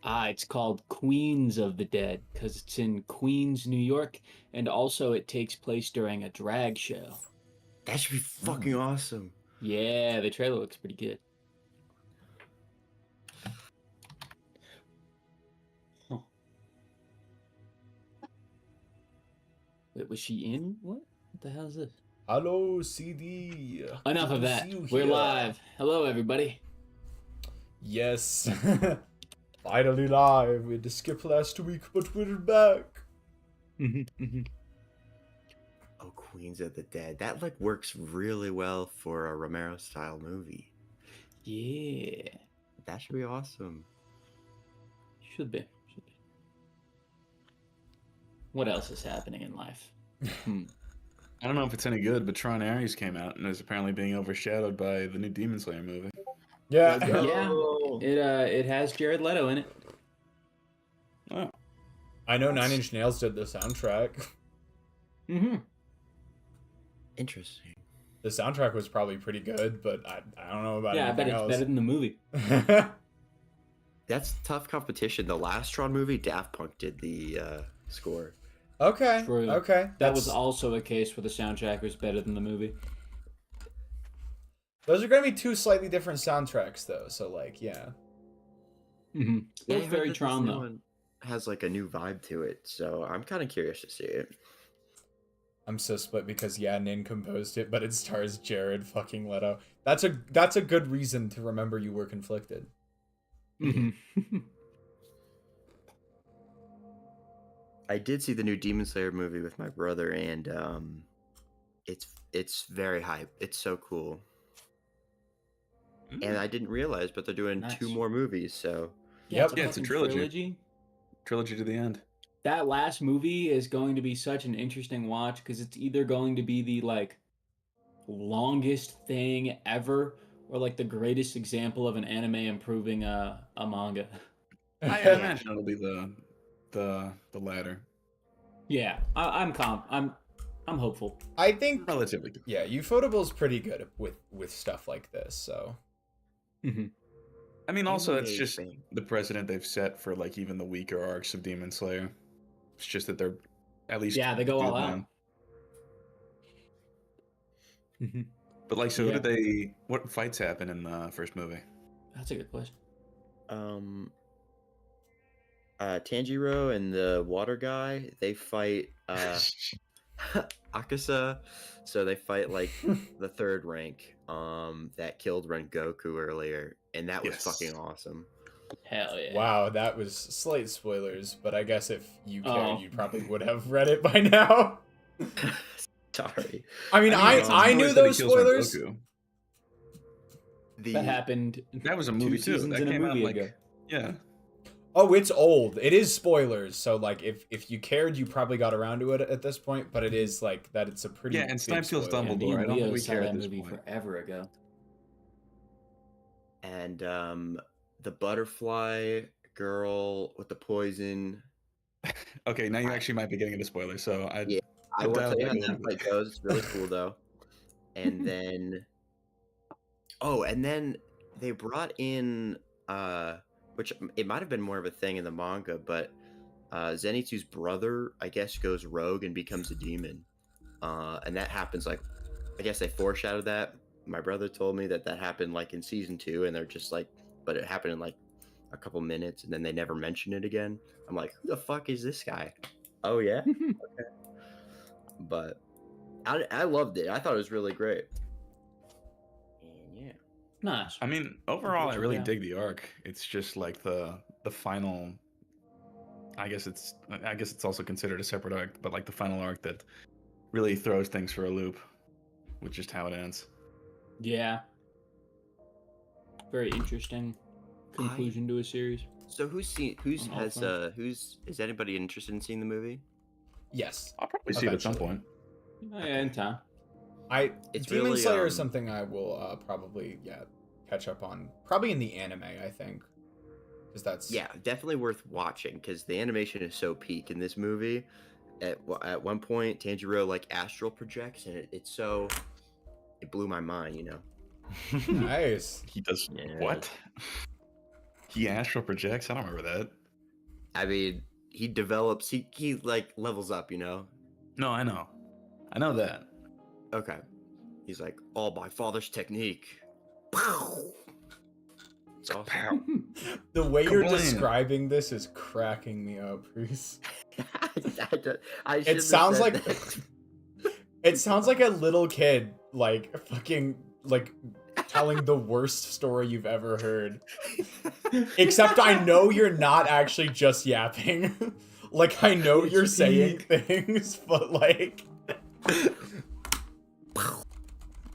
It's called Queens of the Dead because it's in Queens, New York, and also it takes place during a drag show. That should be fucking awesome. Yeah, the trailer looks pretty good. Huh. Wait, was she in? What? What the hell is this? Hello, CD. Enough Good of to that. see you We're here. live. Hello, everybody. Yes. Finally live. We had to skip last week, but we're back. Oh, Queens of the Dead. That like works really well for a Romero style movie. Yeah. That should be awesome. Should be. Should be. What else is happening in life? I don't know if it's any good, but Tron Ares came out and is apparently being overshadowed by the new Demon Slayer movie. Yeah. Yeah. It has Jared Leto in it. Oh. I know Nine Inch Nails did the soundtrack. Mm-hmm. Interesting. The soundtrack was probably pretty good, but I don't know about Yeah, I bet anything it's else. better than the movie. That's tough competition. The last Tron movie, Daft Punk did the score. Okay. True. Okay. That was also a case where the soundtrack was better than the movie. Those are going to be two slightly different soundtracks, though. So, like, yeah. Mm-hmm. Yeah, I Both heard very that this Tron, new though. one has like a new vibe to it, so I'm kind of curious to see it. I'm so split because Nin composed it, but it stars Jared fucking Leto. That's a good reason to remember you were conflicted. Mm-hmm. I did see the new Demon Slayer movie with my brother, and it's very hype. It's so cool. And I didn't realize, but they're doing Nice. 2 more movies, so Yeah, Yep. it's a Yeah, fucking trilogy. Trilogy to the end. That last movie is going to be such an interesting watch because it's either going to be the like longest thing ever or like the greatest example of an anime improving a manga. I imagine it'll be the latter. Yeah, I'm hopeful. I think, Relatively good. yeah, Ufotable's pretty good with stuff like this, so. Mm-hmm. I mean, also, it's Anime just thing. the precedent they've set for like even the weaker arcs of Demon Slayer. It's just that they're at least Yeah, they go all good out. now. Mm-hmm. But like, so Yeah. who did they? What fights happen in the first movie? That's a good question. Tanjiro and the water guy, they fight Akusa, so they fight like the 3rd rank that killed Rengoku earlier, and that was Yes. fucking awesome. Hell yeah. Wow, that was slight spoilers, but I guess if you cared, Oh. you probably would have read it by now. Sorry. I mean, I knew those spoilers. That happened. That was a 2 movie too. seasons That in a came out movie like ago. yeah. Oh, it's old. It is spoilers. So, like, if you cared, you probably got around to it at this point. But it is like that. It's a pretty Yeah, and big Stipe feels spoiler. Yeah, me Dumbledore. and I don't Leo think we saw care that at this movie point. forever ago. And the butterfly girl with the poison. Okay, now you actually might be getting into spoilers. So I Yeah, I won't dialed tell you back how a little that bit. fight goes. It's really cool though. And then, and then they brought in which it might have been more of a thing in the manga, but Zenitsu's brother, I guess, goes rogue and becomes a demon. And that happens like, I guess they foreshadowed that. My brother told me that happened like in season 2, and they're just like, but it happened in like a couple minutes, and then they never mention it again. I'm like, who the fuck is this guy? Oh yeah, okay. But I loved it. I thought it was really great. And yeah, Nice. I mean, overall, I really Yeah. dig the arc. It's just like the final. I guess it's also considered a separate arc, but like the final arc that really throws things for a loop, with just how it ends. Yeah. Very interesting conclusion to a series. So is anybody interested in seeing the movie? Yes, I'll probably see it at some point. Oh, yeah, in time. It's Demon really, Slayer is something I will probably catch up on. Probably in the anime, I think, because that's definitely worth watching because the animation is so peak in this movie. At one point, Tanjiro like astral projects, and it blew my mind. nice. He does Yeah. what? He astral projects. I don't remember that. I mean, he develops. He like levels up. You know. No, I know. I know that. Okay. He's like, all my father's technique. Pow! It's awesome. The way you're Kablam. describing this is cracking me up, Reese. I It shouldn't sounds have like said it sounds like a little kid, like fucking like telling the worst story you've ever heard. that. Except I know you're not actually just yapping. Like I know It's you're saying peak. things, but like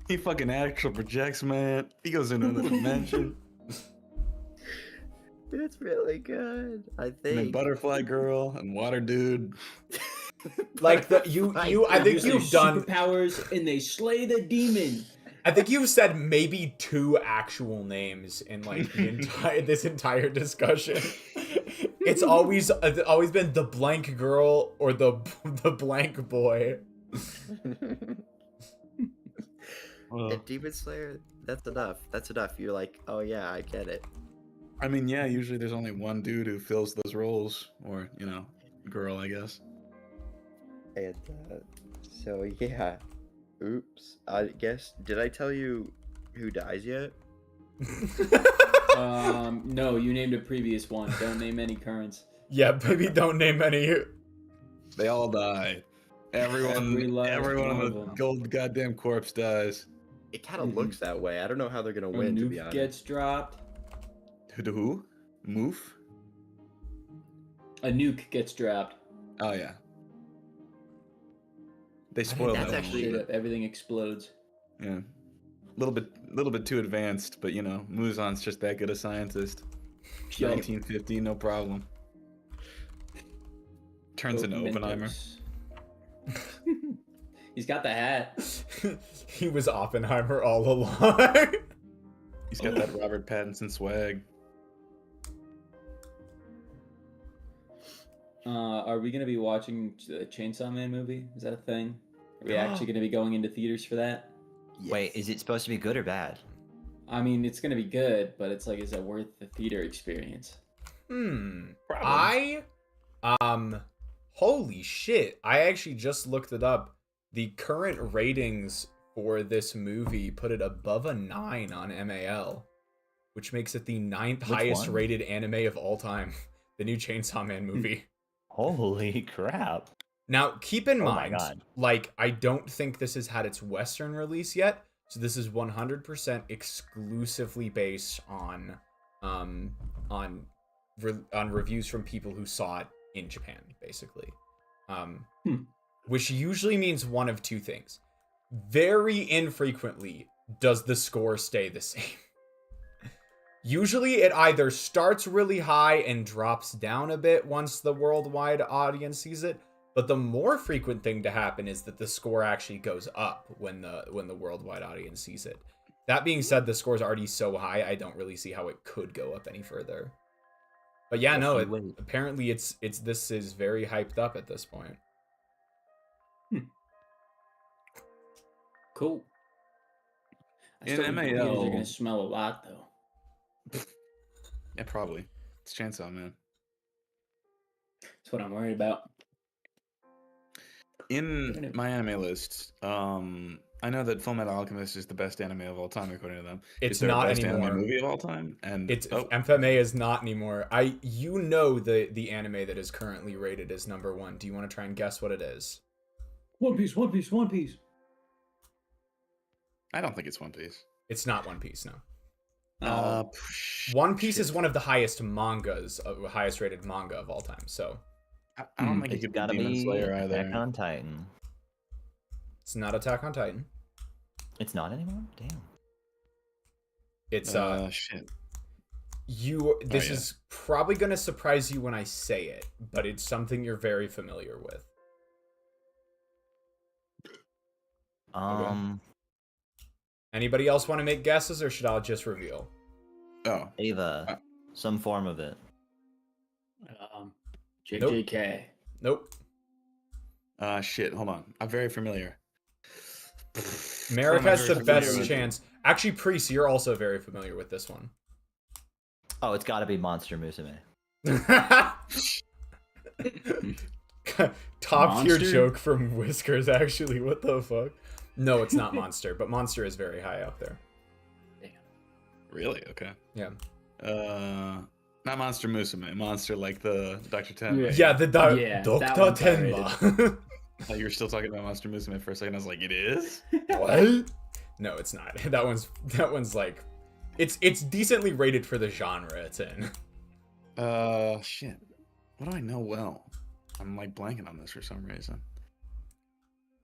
He fucking astral projects, man. He goes into another dimension. It's really good. I And then think. Butterfly Girl and Water Dude. like the you I They think use their you've done superpowers and they slay the demon. I think you've said maybe 2 actual names in like the entire this entire discussion. It's always been the blank girl or the blank boy. Well, And Demon Slayer, that's enough. That's enough. You're like, oh yeah, I get it. I mean, yeah, usually there's only one dude who fills those roles, or, you know, girl, I guess. And so yeah. Oops. I guess, did I tell you who dies yet? No, you named a previous one. Don't name any currents. Yeah, baby, don't name any. They all die. Everyone Every last on one the of 'em. gold goddamn corpse dies. It kind of Mhm. looks that way. I don't know how they're gonna A win, to be nuke honest. gets dropped. Who? Moof? A nuke gets dropped. Oh, yeah. They spoiled that's that actually- Straight up, everything explodes. one. Yeah. Little bit too advanced, but, you know, Muzan's just that good a scientist. Yup. 1950, no problem. Turns into Oppenheimer. Mentos. He's got the hat. He was Oppenheimer all along. He's got that Robert Pattinson swag. Are we gonna be watching the Chainsaw Man movie? Is that a thing? Are we actually gonna be going into theaters for that? Wait, is it supposed to be good or bad? I mean, it's gonna be good, but it's like, is it worth the theater experience? I holy shit. I actually just looked it up. The current ratings for this movie put it above a 9 on MAL, which makes it the 9th Which highest one? rated anime of all time. The new Chainsaw Man movie. Holy crap. Now, keep in Oh my mind, God. like, I don't think this has had its Western release yet, so this is 100% exclusively based on reviews from people who saw it in Japan, basically. Which usually means one of 2 things. Very infrequently does the score stay the same. Usually it either starts really high and drops down a bit once the worldwide audience sees it, but the more frequent thing to happen is that the score actually goes up when the worldwide audience sees it. That being said, the score is already so high, I don't really see how it could go up any further. But yeah, no, If you wait. apparently this is very hyped up at this point. Cool. I In still think the theaters MAL are gonna smell a lot though. Yeah, probably. It's Chainsaw Man. That's what I'm worried about. In my anime list, I know that Fullmetal Alchemist is the best anime of all time, according to them. It's Is there not a best anymore. anime movie of all time? And It's oh, FMA is not anymore. The anime that is currently rated as number 1. Do you want to try and guess what it is? One Piece, One Piece, One Piece. I don't think it's One Piece. It's not One Piece, no. Oh, One Piece is one of the highest highest rated manga of all time. So I don't think it It's could be gotta Demon be Slayer Attack either. on Titan. it's not Attack on Titan. It's not anymore? Damn. It's Shit. This yeah. is probably gonna surprise you when I say it, but it's something you're very familiar with. Anybody else want to make guesses, or should I just reveal? Oh, Ava. Some form of it. JJK. Nope. shit. Hold on. I'm very familiar. Merrick Who am I has very the familiar best with? chance. Actually, Priest, you're also very familiar with this one. Oh, it's got to be Monster Musume. Top tier Monster? joke from Whiskers, actually. What the fuck? No, it's not Monster, but Monster is very high up there. Really? Okay. Yeah. Not Monster Musume. Monster like the Dr. Ten. Yeah. Yeah, the Yeah, that Dr. one's Tenma. I thought you were still talking about Monster Musume for a second. I was like, it is? What? No, it's not. That one's like, it's decently rated for the genre it's in. Shit. What do I know well? I'm like blanking on this for some reason.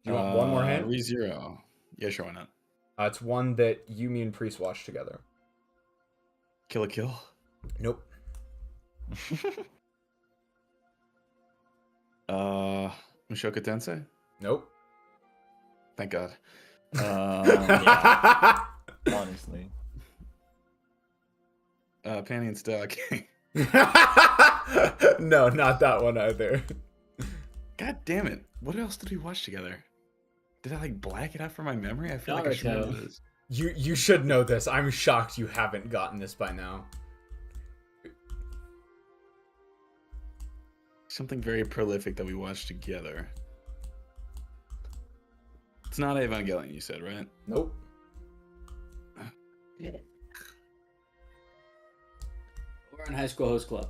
Do you want one more hint? ReZero. Yeah, sure, why not? It's one that you, me, and Priest watched together. Kill a Kill. Nope. Mushoku Tensei. Nope. Thank God. Honestly. Panty and Stocking. No, not that one either. God damn it! What else did we watch together? Did I like black it out from my memory? I feel like I should know Naruto. this. You should know this. I'm shocked you haven't gotten this by now. Something very prolific that we watched together. It's not Evangelion, you said, right? Nope. Or on High School Host Club.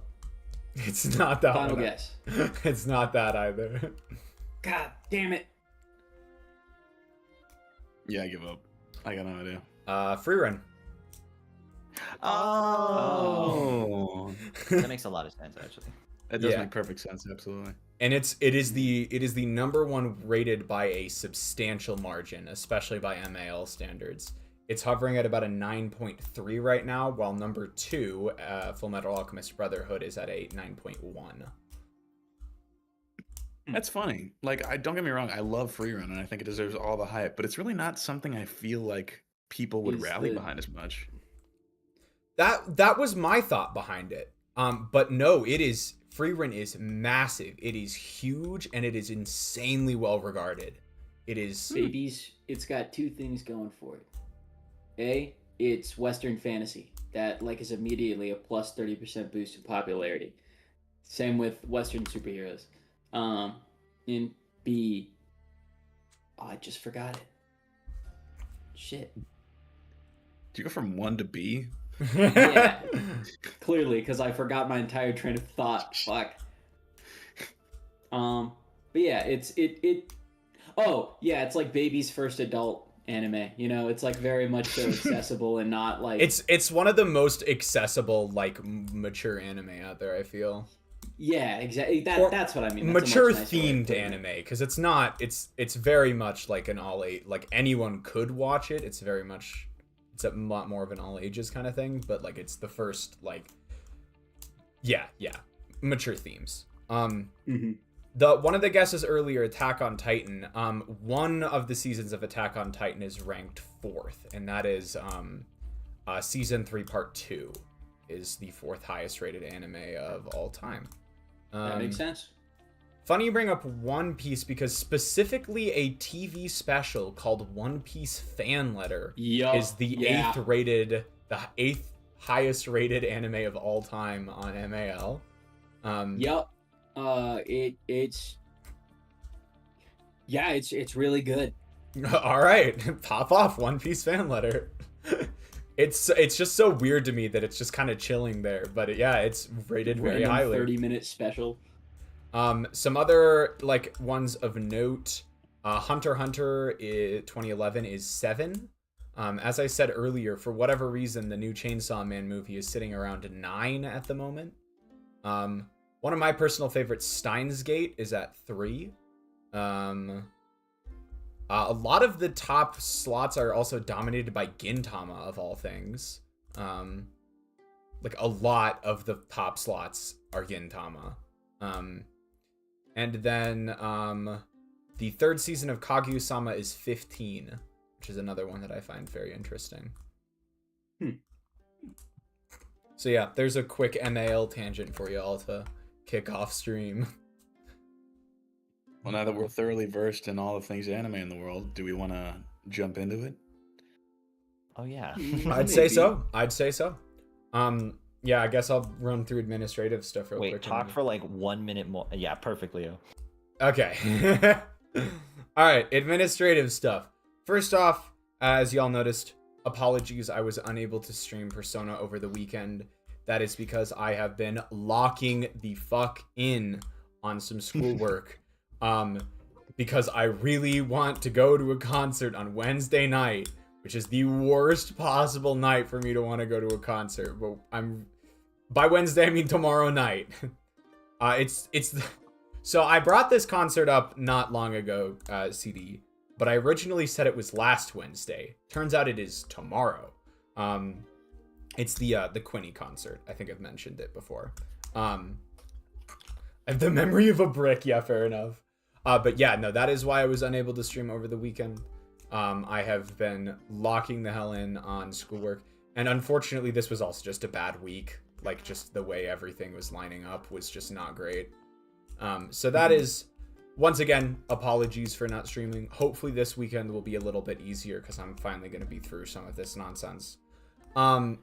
It's not that Final one. guess. It's not that either. God damn it. Yeah, I give up. I got no idea. Free run. Oh. That makes a lot of sense, actually. That does Yeah. make perfect sense, absolutely. And it is the number one rated by a substantial margin, especially by MAL standards. It's hovering at about a 9.3 right now, while number 2, Full Metal Alchemist Brotherhood, is at a 9.1. That's funny. Like, don't get me wrong, I love Freerun and I think it deserves all the hype, but it's really not something I feel like people would Is rally the- behind as much. That was my thought behind it. But no, Freerun is massive. It is huge and it is insanely well regarded. It is Babies, it's got two things going for it. A, it's Western fantasy. That like is immediately a plus 30% boost in popularity. Same with Western superheroes. And B, oh, I just forgot it. Shit. Do you go from 1 to B? Yeah. Clearly, because I forgot my entire train of thought. Fuck. But yeah, it. Oh yeah, it's like baby's first adult anime. You know, it's like very much so accessible and not like. It's one of the most accessible like mature anime out there, I feel. Yeah, exactly. That's what I mean. That's a Mature much nicer way of themed putting it. anime, because it's not. It's very much like an all age. Like anyone could watch it. It's very much. It's a lot more of an all ages kind of thing, but like it's the first like. Yeah, mature themes. Mhm. One of the guesses earlier, Attack on Titan. One of the seasons of Attack on Titan is ranked 4th, and that is season 3, part 2, is the 4th highest rated anime of all time. That makes sense. Funny you bring up One Piece because specifically a TV special called One Piece Fan Letter Yup. is the 8th highest rated anime of all time on MAL. Yup. It's really good. All right, pop off One Piece Fan Letter. It's just so weird to me that it's just kind of chilling there, but it's rated very Random highly. 30-minute special. Some other like ones of note, Hunter x Hunter 2011 is 7. As I said earlier, for whatever reason, the new Chainsaw Man movie is sitting around 9 at the moment. One of my personal favorites, Steins Gate, is at 3. A lot of the top slots are also dominated by Gintama, of all things. Like a lot of the top slots are Gintama. And then the 3rd season of Kaguya-sama is 15, which is another one that I find very interesting. So yeah, there's a quick MAL tangent for you all to kick off stream. Well, now that we're thoroughly versed in all the things anime in the world, do we want to jump into it? Oh yeah. I'd say so. Yeah, I guess I'll run through administrative stuff real Wait, quick. talk for like 1 minute more. Yeah, perfect, Leo. Okay. All right, administrative stuff. First off, as y'all noticed, apologies, I was unable to stream Persona over the weekend. That is because I have been locking the fuck in on some schoolwork. Because I really want to go to a concert on Wednesday night, which is the worst possible night for me to want to go to a concert. But by Wednesday, I mean tomorrow night. So I brought this concert up not long ago, CD, but I originally said it was last Wednesday. Turns out it is tomorrow. It's the Quinny concert. I think I've mentioned it before. I have the memory of a brick. Yeah, fair enough. But yeah, no, that is why I was unable to stream over the weekend. I have been locking the hell in on schoolwork, and unfortunately, this was also just a bad week. Like, just the way everything was lining up was just not great. So that is, once again, apologies for not streaming. Hopefully this weekend will be a little bit easier because I'm finally going to be through some of this nonsense. All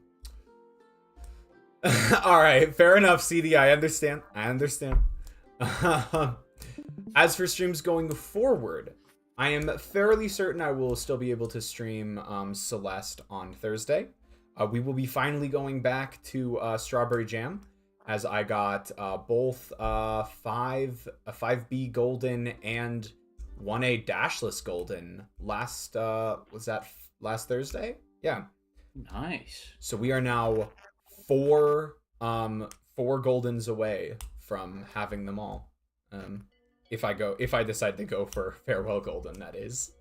right, fair enough, CD. I understand. As for streams going forward, I am fairly certain I will still be able to stream Celeste on Thursday. We will be finally going back to Strawberry Jam, as I got both 5B Golden and 1A Dashless Golden last, was that last Thursday? Yeah. Nice. So we are now four Goldens away from having them all. If I decide to go for Farewell Golden, that is.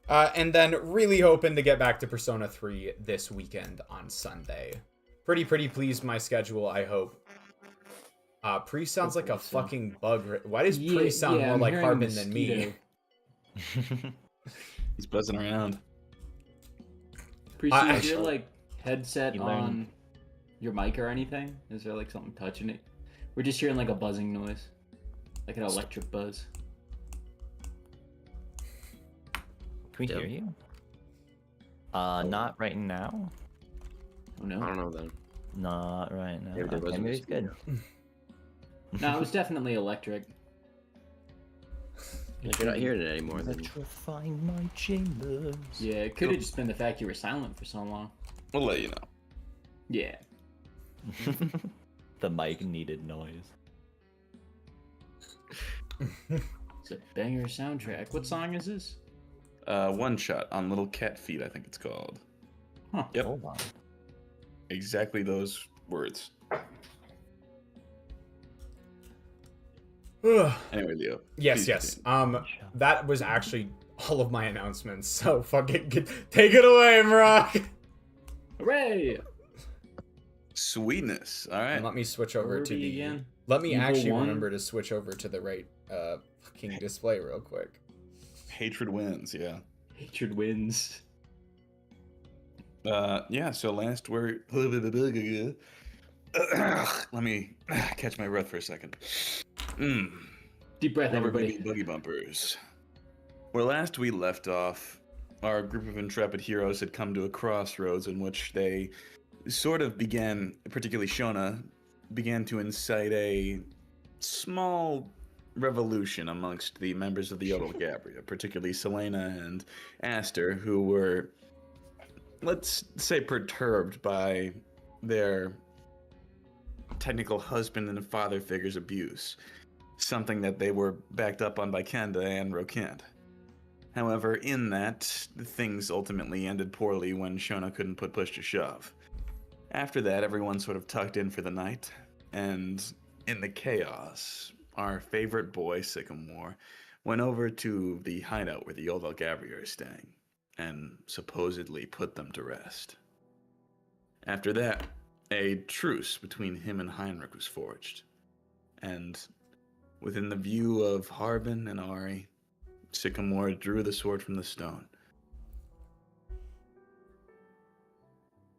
And then really hoping to get back to Persona 3 this weekend on Sunday. Pretty pleased with my schedule, I hope. Pre sounds like a fucking bug. Why does Pre sound more like Harbin than me? He's buzzing around. Pre, is your like headset on your mic or anything? Is there like something touching it? We're just hearing like a buzzing noise, like an electric buzz. Can we hear you? Not right now. Oh no. I don't know then. Not right now. Maybe there Okay, wasn't maybe a it's good. No, it was definitely electric. If you're not hearing it anymore, then Electrifying my chambers. Yeah, it could have just been the fact you were silent for so long. We'll let you know. Yeah. The mic needed noise. It's a banger soundtrack. What song is this? One Shot on Little Cat Feet, I think it's called. Huh. Yep. Hold on. Exactly those words. Anyway, Leo. Yes. please continue. That was actually all of my announcements. So fucking take it away, Mrock. Hooray! Sweetness. All right. And let me switch over to Kirby the. again? Let me Evil actually One? remember to switch over to the right fucking display real quick. Hatred wins. Yeah. Hatred wins. Yeah. So last word. Let me catch my breath for a second. Deep breath, Rubber everybody. boogie bumpers. Where last we left off, our group of intrepid heroes had come to a crossroads in which they sort of began, particularly Shona, began to incite a small revolution amongst the members of the Yorokobe, particularly Selena and Aster, who were, let's say, perturbed by their technical husband and father figure's abuse, something that they were backed up on by Kenda and Rokant. However, in that, things ultimately ended poorly when Shona couldn't put push to shove. After that, everyone sort of tucked in for the night, and in the chaos, our favorite boy, Sycamore, went over to the hideout where the old Algavria are staying, and supposedly put them to rest. After that, a truce between him and Heinrich was forged, and within the view of Harbin and Ari, Sycamore drew the sword from the stone.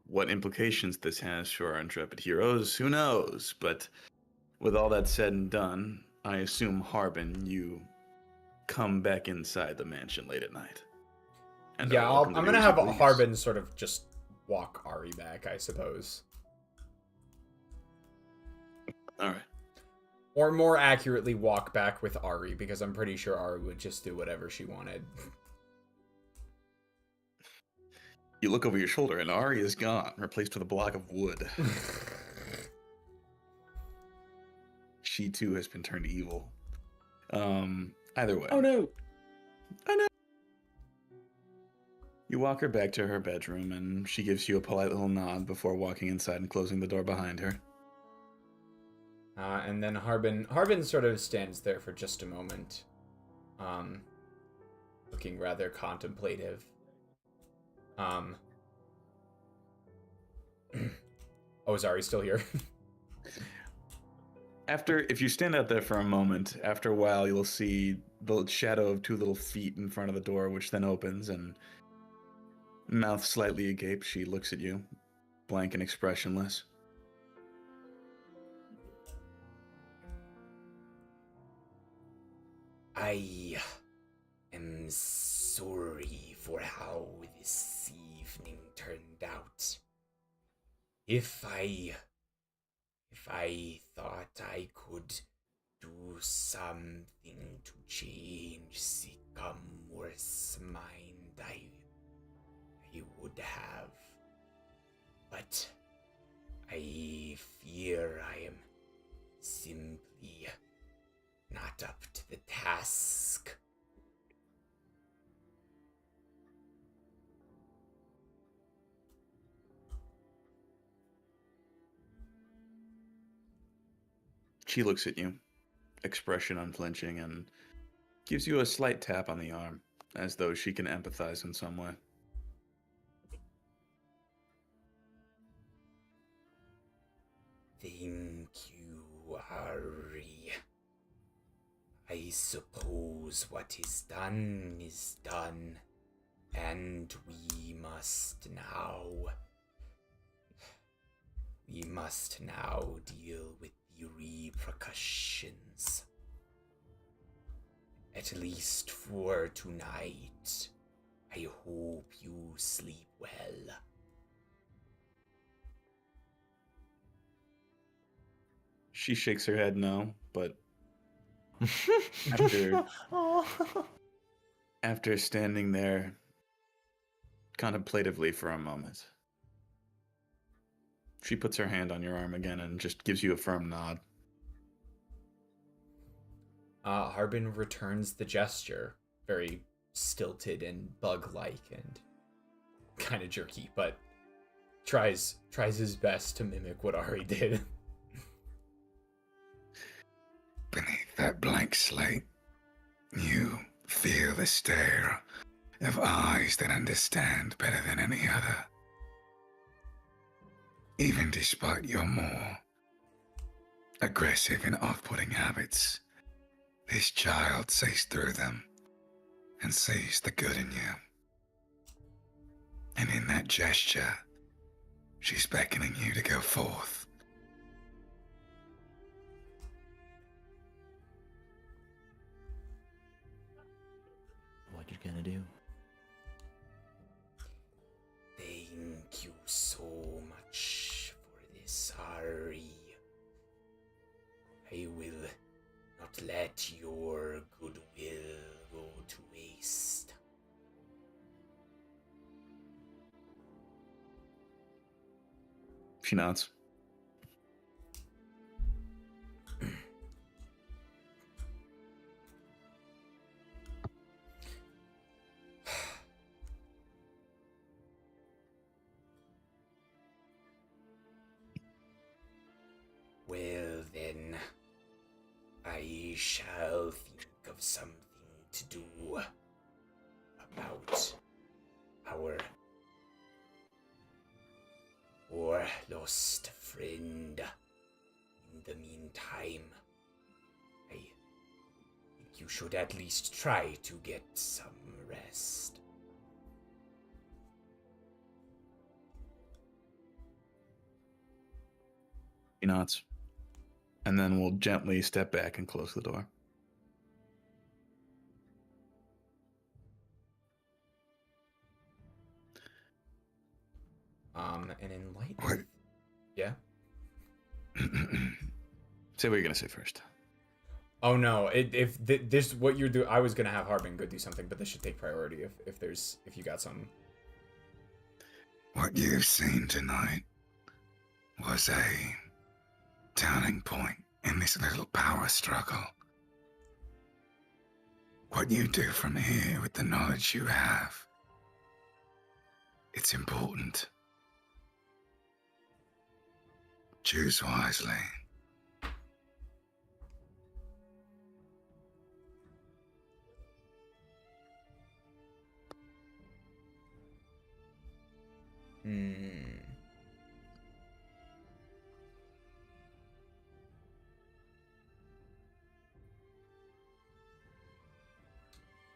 What implications this has for our intrepid heroes, who knows? But with all that said and done, I assume, Harbin, you come back inside the mansion late at night. And Yeah, are welcome I'm to gonna do have so, please. Harbin sort of just walk Ari back, I suppose. All right. Or more accurately, walk back with Ari, because I'm pretty sure Ari would just do whatever she wanted. You look over your shoulder, and Ari is gone, replaced with a block of wood. She too has been turned evil. Either way. Oh no! I know. You walk her back to her bedroom, and she gives you a polite little nod before walking inside and closing the door behind her. And then Harbin sort of stands there for just a moment, looking rather contemplative. Oh, is Ari still here? If you stand out there for a moment, after a while you'll see the shadow of 2 little feet in front of the door, which then opens, and mouth slightly agape, she looks at you, blank and expressionless. I am sorry for how this evening turned out. If I thought I could do something to change Sycamore's mind, I would have. But I fear I am simply not up to the task. She looks at you, expression unflinching, and gives you a slight tap on the arm, as though she can empathize in some way. Thank you, Ari. I suppose what is done, and we must now deal with the repercussions. At least for tonight. I hope you sleep well. She shakes her head no, but after standing there contemplatively for a moment, she puts her hand on your arm again and just gives you a firm nod. Harbin returns the gesture, very stilted and bug-like and kind of jerky, but tries his best to mimic what Ari did. Beneath that blank slate, you feel the stare of eyes that understand better than any other. Even despite your more aggressive and off-putting habits, this child sees through them and sees the good in you. And in that gesture, she's beckoning you to go forth. What you gonna do? Thank you so much for this, Ari. I will not let your goodwill go to waste. She nods. Well then, I shall think of something to do about our lost friend. In the meantime, I think you should at least try to get some rest. She nods. And then we'll gently step back and close the door. Yeah. Say what you're gonna say first. Oh no! This what you're doing, I was gonna have Harbin go do something, but this should take priority if you got something. What you've seen tonight was a turning point in this little power struggle. What you do from here with the knowledge you have, it's important. Choose wisely.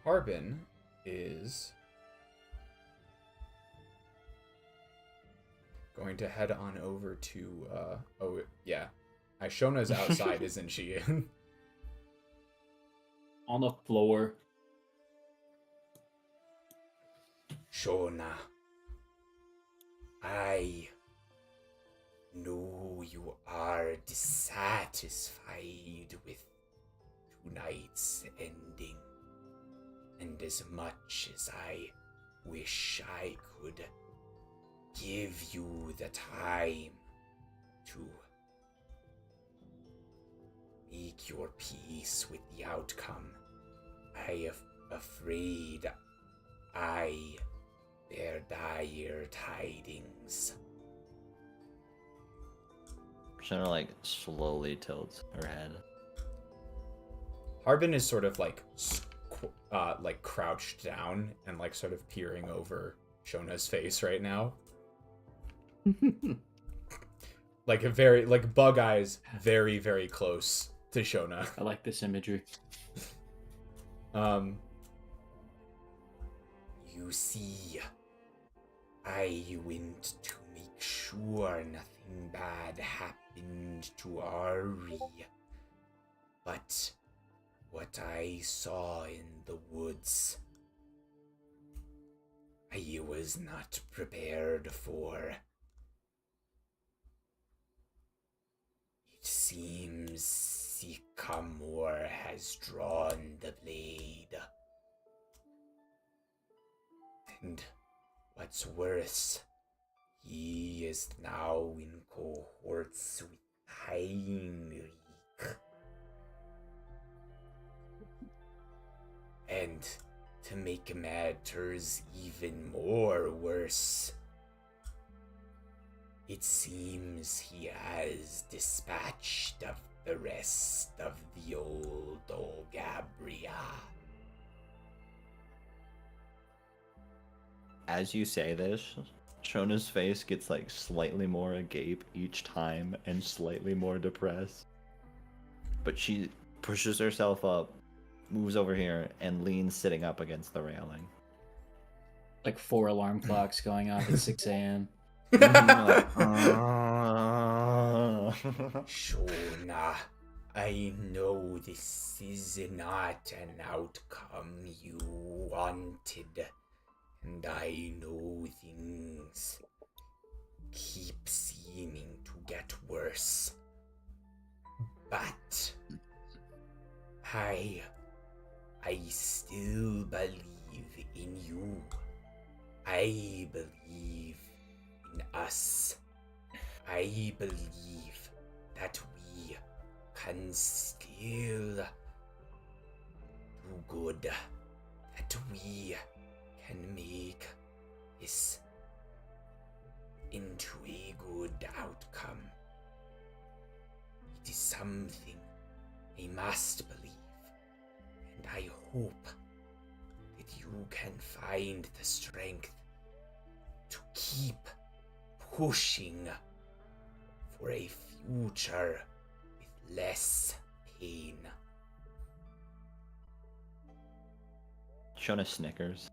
Harbin is going to head on over to oh yeah. Ishona's outside, isn't she? On the floor. Shona, I know you are dissatisfied with tonight's ending. And as much as I wish I could give you the time to make your peace with the outcome, I am afraid I bear dire tidings. Shona like slowly tilts her head. Harbin is sort of like crouched down and like sort of peering over Shona's face right now. Like a very like bug eyes, very very close to Shona. I like this imagery. You see, I went to make sure nothing bad happened to Ari. But what I saw in the woods, I was not prepared for. It seems Sycamore has drawn the blade. And what's worse, he is now in cohorts with Heinrich. And to make matters even more worse, it seems he has dispatched of the rest of the old Olgabria. As you say this, Shona's face gets like slightly more agape each time and slightly more depressed. But she pushes herself up, moves over here, and leans sitting up against the railing. Like 4 alarm clocks going off at 6 a.m. Shona, I know this is not an outcome you wanted, and I know things keep seeming to get worse. But I still believe in you. I believe in us. I believe that we can still do good. That we can make this into a good outcome. It is something I must believe. And I hope that you can find the strength to keep pushing for a future with less pain. Shona snickers.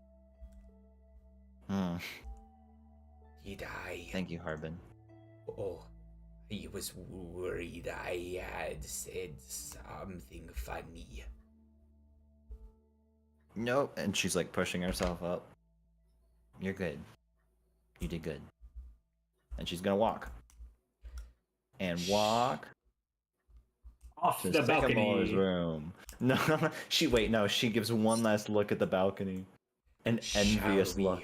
Did I? Thank you, Harbin. Oh, I was worried I had said something funny. Nope. And she's like pushing herself up. You're good. You did good. And she's gonna walk. and walk Off to the Sycamore's balcony. room. No, she gives one last look at the balcony. An envious look.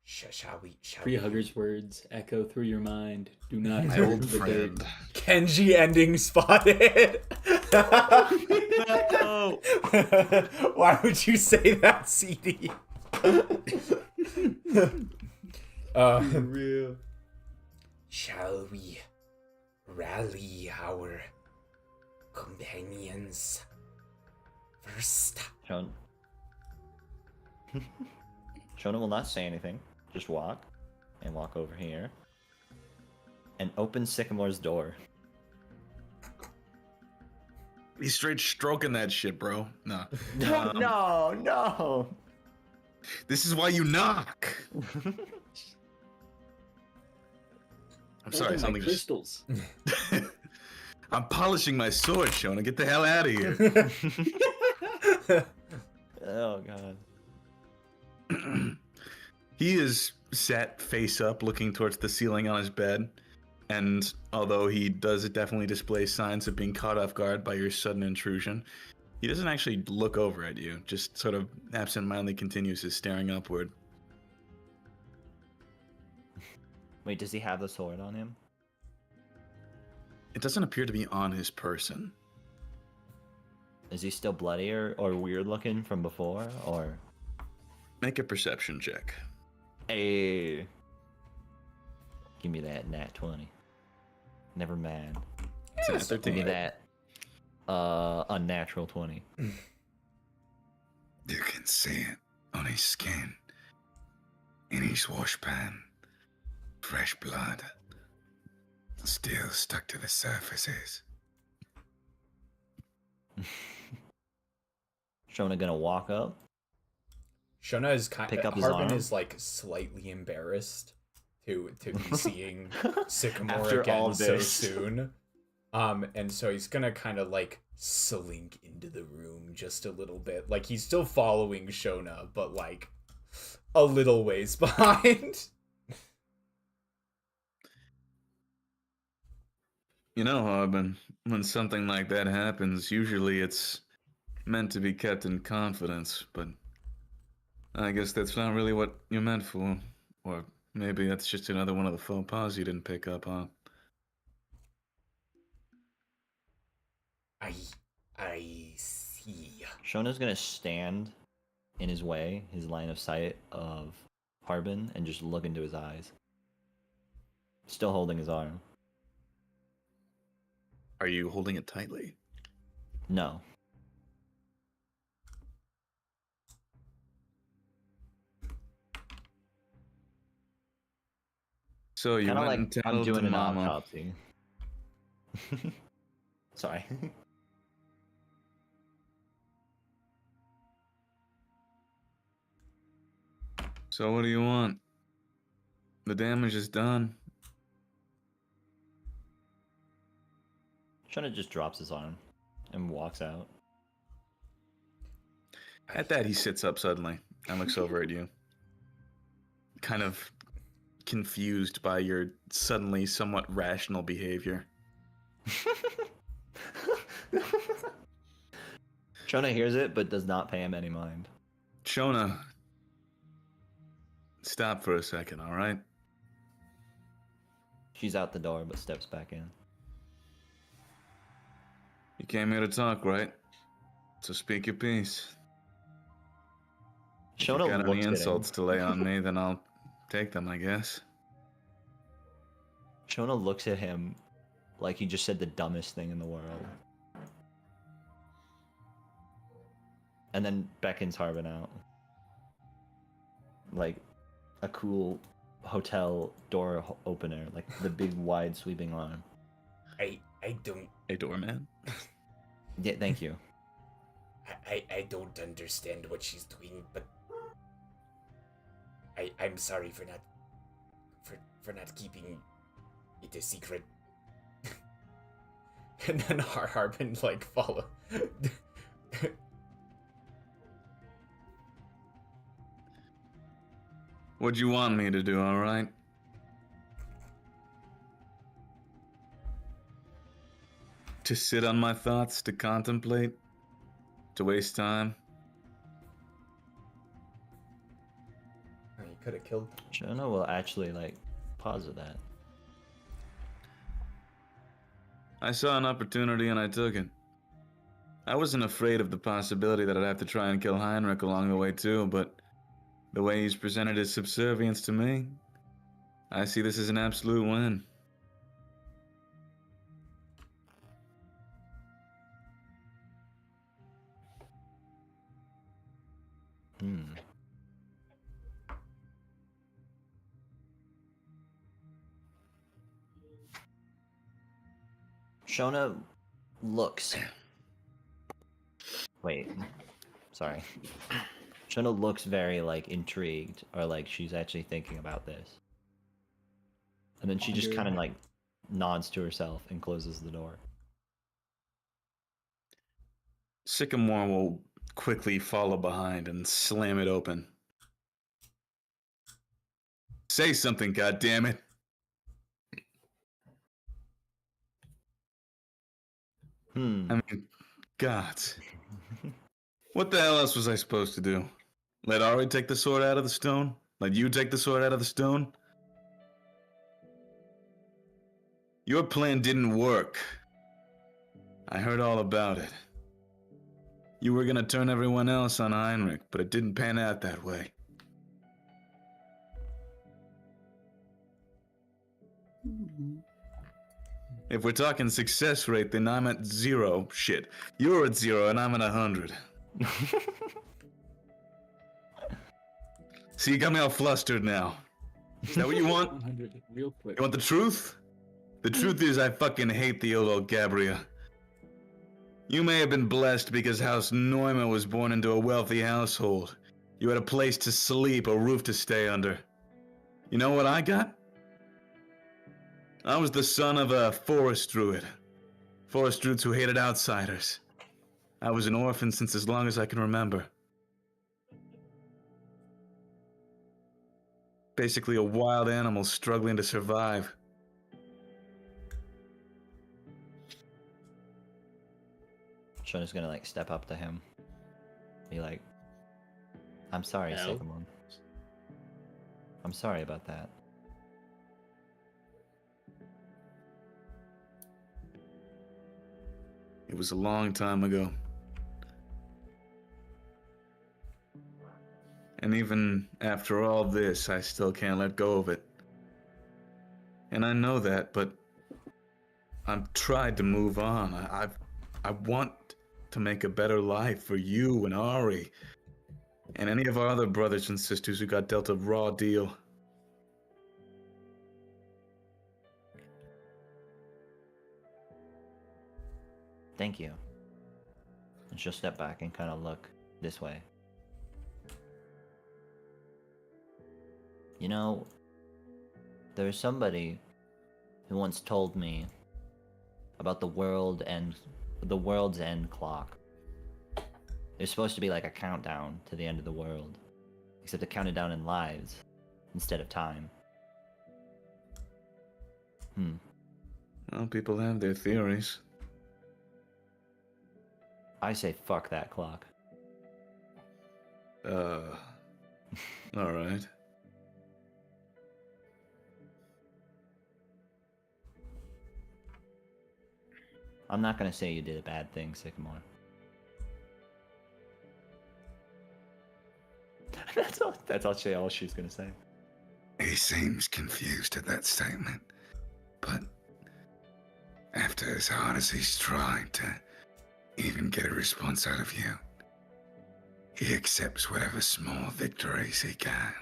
Shall we? Pre-hugger's words echo through your mind. Do not My hold old the date. friend. Kenji ending spotted. No. Why would you say that, CD? Real. Shall we rally our companions first? Shona will not say anything. Just walk and walk over here and open Sycamore's door. He's straight stroking that shit, bro. No. No. This is why you knock. I'm sorry, Those are my something just... crystals. I'm polishing my sword, Shona. Get the hell out of here. Oh god. He is sat face up, looking towards the ceiling on his bed. And although he does definitely display signs of being caught off guard by your sudden intrusion, he doesn't actually look over at you, just sort of absentmindedly continues his staring upward. Wait, does he have the sword on him? It doesn't appear to be on his person. Is he still bloody or weird looking from before? Or Make a perception check. hey, give me that nat 20. Never mind. It's a Give me 13. that unnatural 20. You can see it on his skin, in his washpan. Fresh blood, still stuck to the surfaces. Shona gonna walk up. Shona is Pick up his Harbin arm. is like slightly embarrassed to be seeing Sycamore After again all so this. soon. And so he's gonna kind of like slink into the room just a little bit. Like he's still following Shona, but like a little ways behind. You know, Harbin, when something like that happens, usually it's meant to be kept in confidence, but I guess that's not really what you're meant for. Or maybe that's just another one of the faux pas you didn't pick up on. I see. Shona's gonna stand in his way, his line of sight of Harbin, and just look into his eyes. Still holding his arm. Are you holding it tightly? No. So you Kind of went like and I'm told doing the an mama. autopsy. Sorry. So what do you want? The damage is done. Shona just drops his arm and walks out. At that, he sits up suddenly and looks over at you. Kind of confused by your suddenly somewhat rational behavior. Shona hears it, but does not pay him any mind. Shona, stop for a second, all right? She's out the door, but steps back in. You came here to talk, right? So speak your piece. If Shona you've got any looks at him. insults to lay on me, then I'll take them, I guess. Shona looks at him like he just said the dumbest thing in the world. And then beckons Harbin out. Like a cool hotel door opener, like the big wide sweeping arm. I don't Hey, doorman. Yeah, thank you. I don't understand what she's doing, but I'm sorry for not keeping it a secret. And then Harbin like follow. What'd you want me to do, all right? To sit on my thoughts, to contemplate, to waste time. You could have killed. Shona will actually like pause at that. I saw an opportunity and I took it. I wasn't afraid of the possibility that I'd have to try and kill Heinrich along the way too, but the way he's presented his subservience to me, I see this as an absolute win. Shona looks. Wait, sorry. Shona looks very like intrigued, or like she's actually thinking about this. And then she just kind of like nods to herself and closes the door. Sycamore will quickly follow behind and slam it open. Say something, goddammit! I mean, God. What the hell else was I supposed to do? Let Ari take the sword out of the stone? Let you take the sword out of the stone? Your plan didn't work. I heard all about it. You were gonna turn everyone else on Heinrich, but it didn't pan out that way. If we're talking success rate, then I'm at 0. Shit. You're at 0 and I'm at 100. See, you got me all flustered now. Is that what you want? 100 real quick. You want the truth? The truth is I fucking hate the old Gabria. You may have been blessed because House Neumann was born into a wealthy household. You had a place to sleep, a roof to stay under. You know what I got? I was the son of a forest druid. Forest druids who hated outsiders. I was an orphan since as long as I can remember. Basically a wild animal struggling to survive. Shona's gonna like step up to him. Be like, I'm sorry, No. Sycamore. I'm sorry about that. It was a long time ago. And even after all this, I still can't let go of it. And I know that, but I've tried to move on. I want to make a better life for you and Ari, and any of our other brothers and sisters who got dealt a raw deal. Thank you. And she'll step back and kind of look this way. You know, there's somebody who once told me about the world's end clock. There's supposed to be like a countdown to the end of the world, except it counted down in lives instead of time. Well, people have their theories. I say fuck that clock. Alright. I'm not gonna say you did a bad thing, Sycamore. That's all she's gonna say. He seems confused at that statement, but after as hard as he's tried to even get a response out of you, he accepts whatever small victories he can.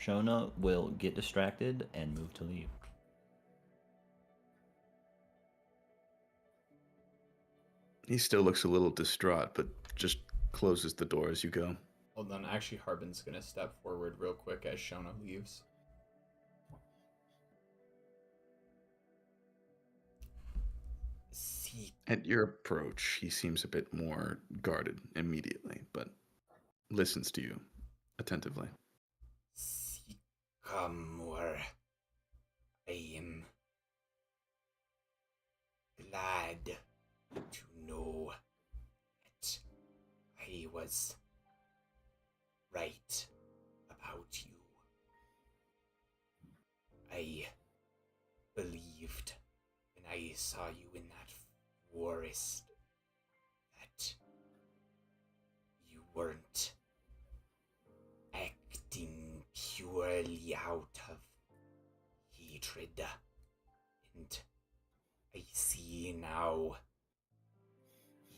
Shona will get distracted and move to leave. He still looks a little distraught, but just closes the door as you go. Well, then actually Harbin's gonna step forward real quick as Shona leaves. At your approach, he seems a bit more guarded immediately, but listens to you attentively. Sycamore, I am glad to know that I was right about you. I believed when I saw you in that forest that you weren't acting purely out of hatred. And I see now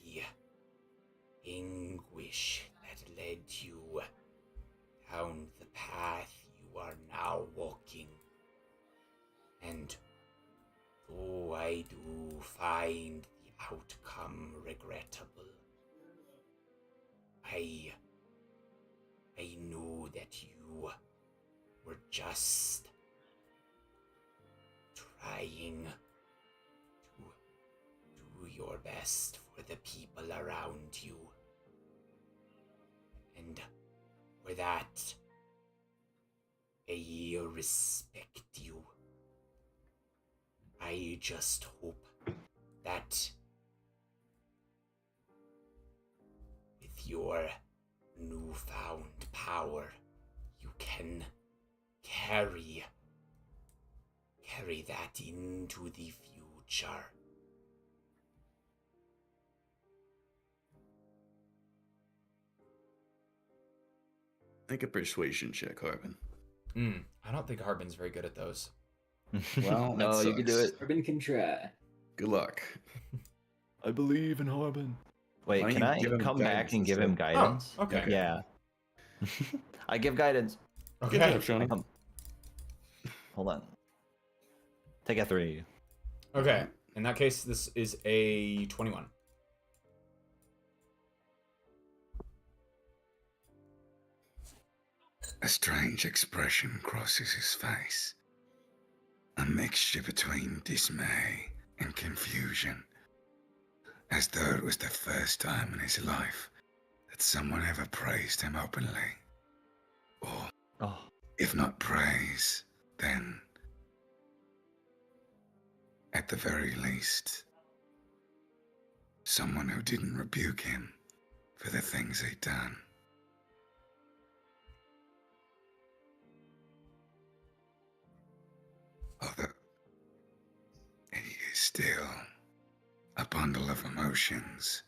the anguish that led you down the path you are now walking. And though I do find the outcome regrettable, I know that you were just trying to do your best for the people around you. And for that, I respect you. I just hope that with your newfound power, you can carry that into the future. Make a persuasion check, Harbin. I don't think Harbin's very good at those. Well, no, that you can do sucks. it. Harbin can try. Good luck. I believe in Harbin. Wait, Why don't can you I give him come back guidance and give him instead? guidance? Oh, okay. Yeah. I give guidance. Good Okay. job, Shoni. Hold on. Take a 3. Okay. In that case, this is a 21. A strange expression crosses his face. A mixture between dismay and confusion. As though it was the first time in his life that someone ever praised him openly. Or, Oh, if not praise, then, at the very least, someone who didn't rebuke him for the things he'd done. Although he is still a bundle of emotions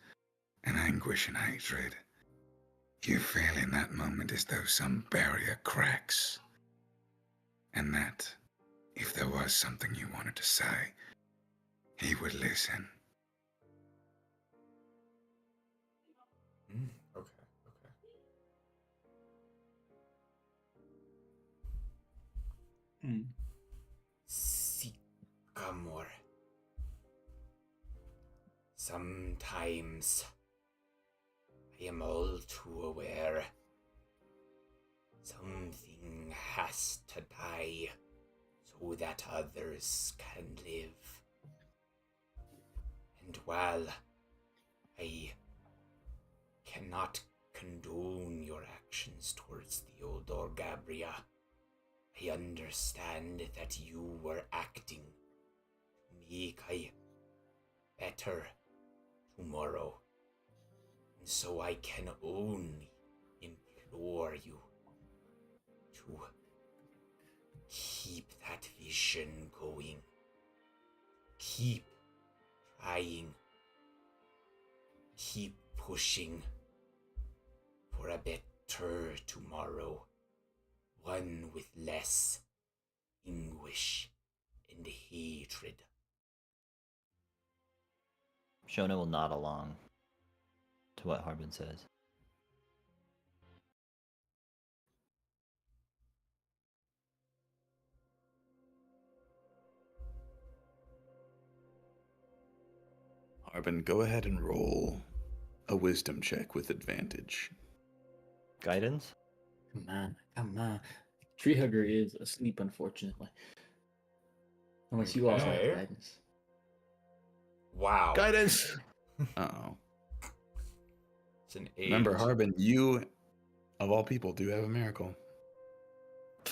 and anguish and hatred, you feel in that moment as though some barrier cracks, and that if there was something you wanted to say, he would listen. Okay. Sycamore. Sometimes I am all too aware something has to die so that others can live. And while I cannot condone your actions towards the old Orgabria, I understand that you were acting to make a better tomorrow. And so I can only implore you to keep that vision going. Keep trying. Keep pushing for a better tomorrow. One with less anguish and hatred. Shona will nod along to what Harbin says. Harbin, go ahead and roll a wisdom check with advantage. Guidance? Come on. Tree Hugger is asleep, unfortunately. Unless you also have Okay. guidance. Wow. Guidance. Uh-oh. It's an 8. Remember, Harbin, you, of all people, do have a miracle.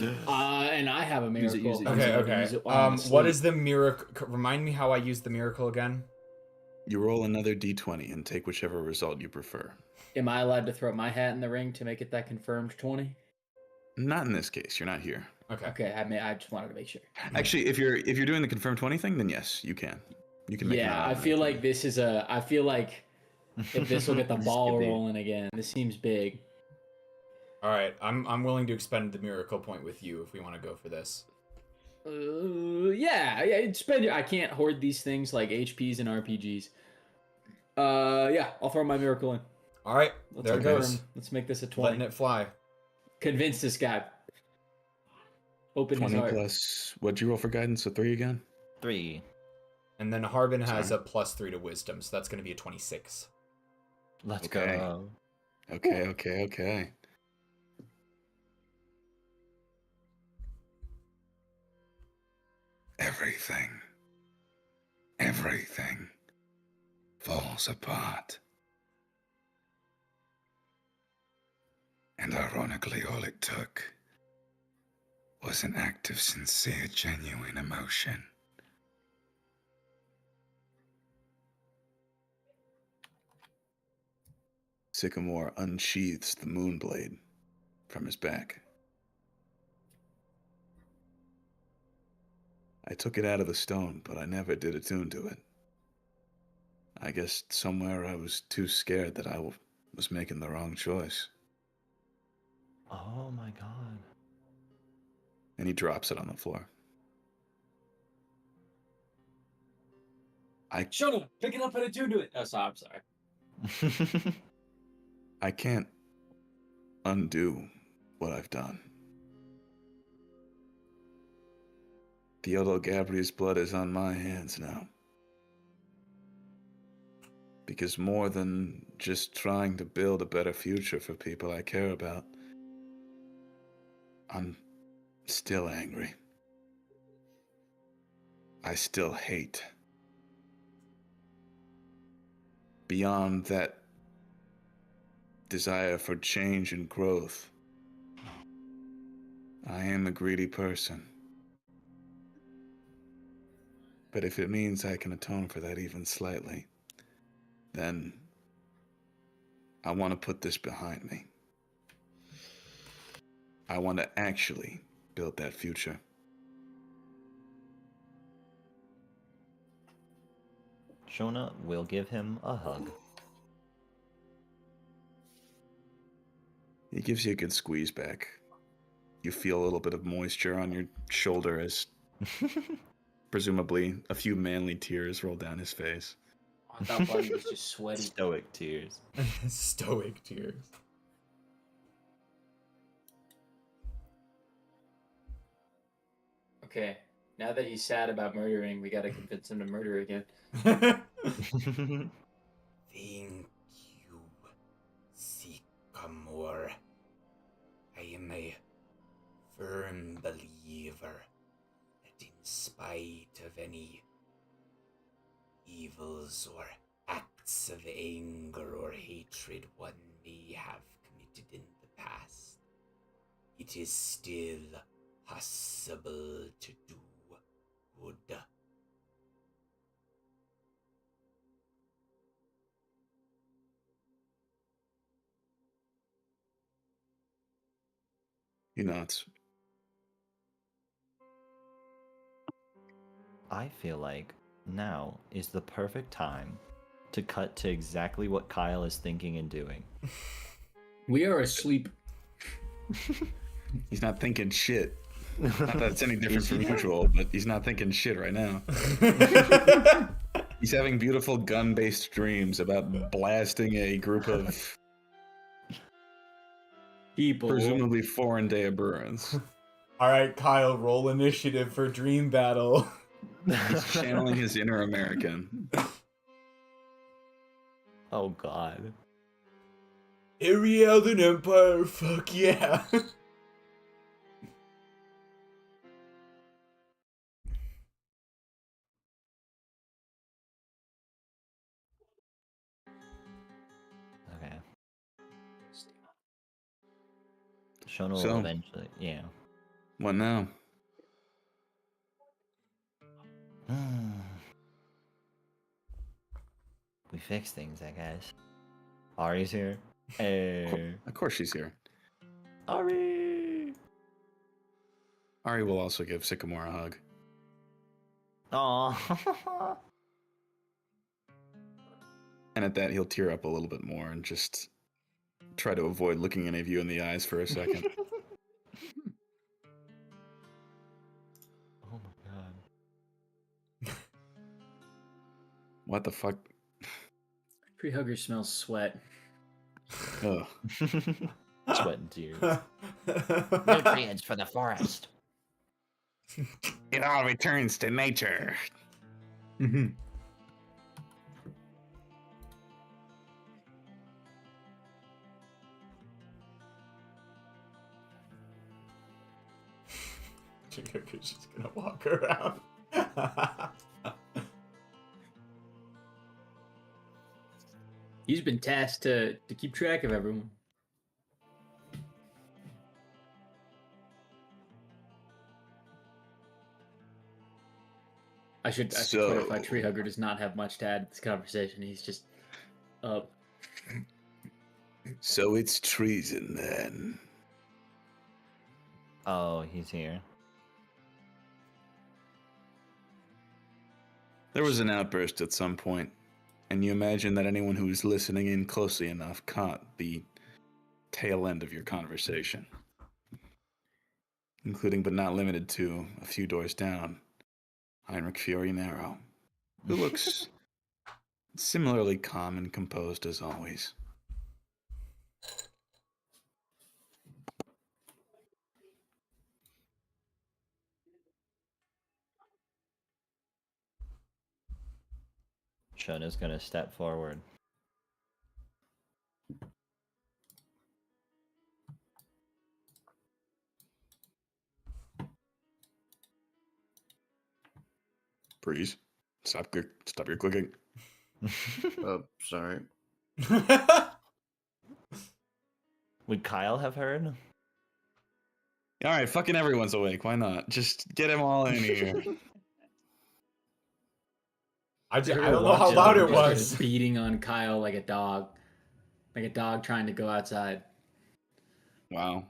And I have a Use it, miracle. use it, I'm use Okay, going to okay. use it while I'm What asleep. is the miracle? Remind me how I use the miracle again. You roll another d20 and take whichever result you prefer. Am I allowed to throw my hat in the ring to make it that confirmed 20? Not in this case. You're not here. Okay. Okay, I just wanted to make sure. Actually, if you're doing the confirmed 20 thing, then yes, you can. You can make an Yeah, I automatic feel 20. like this is a. I feel like if this will get the This ball could be. rolling again, this seems big. All right. I'm willing to expend the miracle point with you if we want to go for this. Yeah. Spend. I can't hoard these things like HPs and RPGs. Yeah, I'll throw my miracle in. All right. Let's There it confirm. goes. Let's make this a 20. Letting it fly. Convince this guy. Open his 20 heart. plus, what'd you roll for guidance? So 3 again? 3. And then Harbin has Sorry. a +3 to wisdom, so that's going to be a 26. Let's Okay. go. Okay. Everything falls apart. And ironically, all it took was an act of sincere, genuine emotion. Sycamore unsheathes the moonblade from his back. I took it out of the stone, but I never did attune to it. I guess somewhere I was too scared that I was making the wrong choice. Oh my god. And he drops it on the floor. Shut up! Pick it up and attune to it. Oh, sorry, I'm sorry. I can't undo what I've done. Theodore Gabriel's blood is on my hands now. Because more than just trying to build a better future for people I care about, I'm still angry. I still hate. Beyond that desire for change and growth, I am a greedy person. But if it means I can atone for that even slightly, then I want to put this behind me. I want to actually build that future. Shona will give him a hug. He gives you a good squeeze back. You feel a little bit of moisture on your shoulder as presumably a few manly tears roll down his face. I thought Buddy was just sweaty. Stoic tears. Stoic tears. Okay, now that he's sad about murdering, we gotta convince him to murder again. Thank you, Sycamore. I am a firm believer that in spite of any evils or acts of anger or hatred one may have committed in the past, it is still possible to do good. He nods. I feel like now is the perfect time to cut to exactly what Kyle is thinking and doing. We are asleep. He's not thinking shit. Not that it's any different from usual, but he's not thinking shit right now. He's having beautiful gun-based dreams about blasting a group of People. presumably foreign Deaburans. All right, Kyle, roll initiative for Dream Battle. He's channeling his inner American. Oh god. Ariel and Empire, fuck yeah. Shona will So- eventually, yeah. What now? We fix things, I guess. Ari's here. Hey. Of course she's here. Ari! Ari will also give Sycamore a hug. Aww. And at that, he'll tear up a little bit more and just try to avoid looking any of you in the eyes for a second. Oh my god. What the fuck? Tree hugger smells sweat. Ugh. Sweat and tears. Nutrients for the forest. It all returns to nature. Chingaku's just gonna walk around. He's been tasked to keep track of everyone. I should clarify. So- Tree hugger does not have much to add to this conversation. He's just up. So it's treason then. Oh, he's here. There was an outburst at some point, and you imagine that anyone who was listening in closely enough caught the tail end of your conversation, including but not limited to a few doors down, Heinrich Fiorinero, who looks similarly calm and composed as always. Shona's gonna step forward. Breeze, stop your clicking. Oh, sorry. Would Kyle have heard? All right, fucking everyone's awake. Why not? Just get them all in here. I don't know how loud it was. Beating on Kyle like a dog trying to go outside. Wow.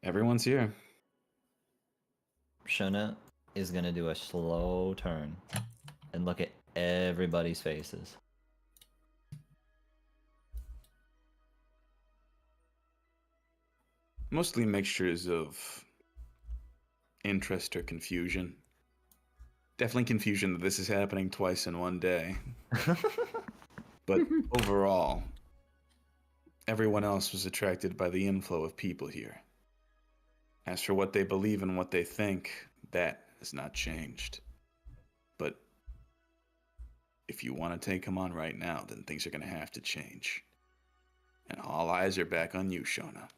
Everyone's here. Shona is gonna do a slow turn and look at everybody's faces. Mostly mixtures of interest or confusion. Definitely confusion that this is happening twice in one day. But overall, everyone else was attracted by the inflow of people here. As for what they believe and what they think, that has not changed. But if you want to take them on right now, then things are going to have to change. And all eyes are back on you, Shona.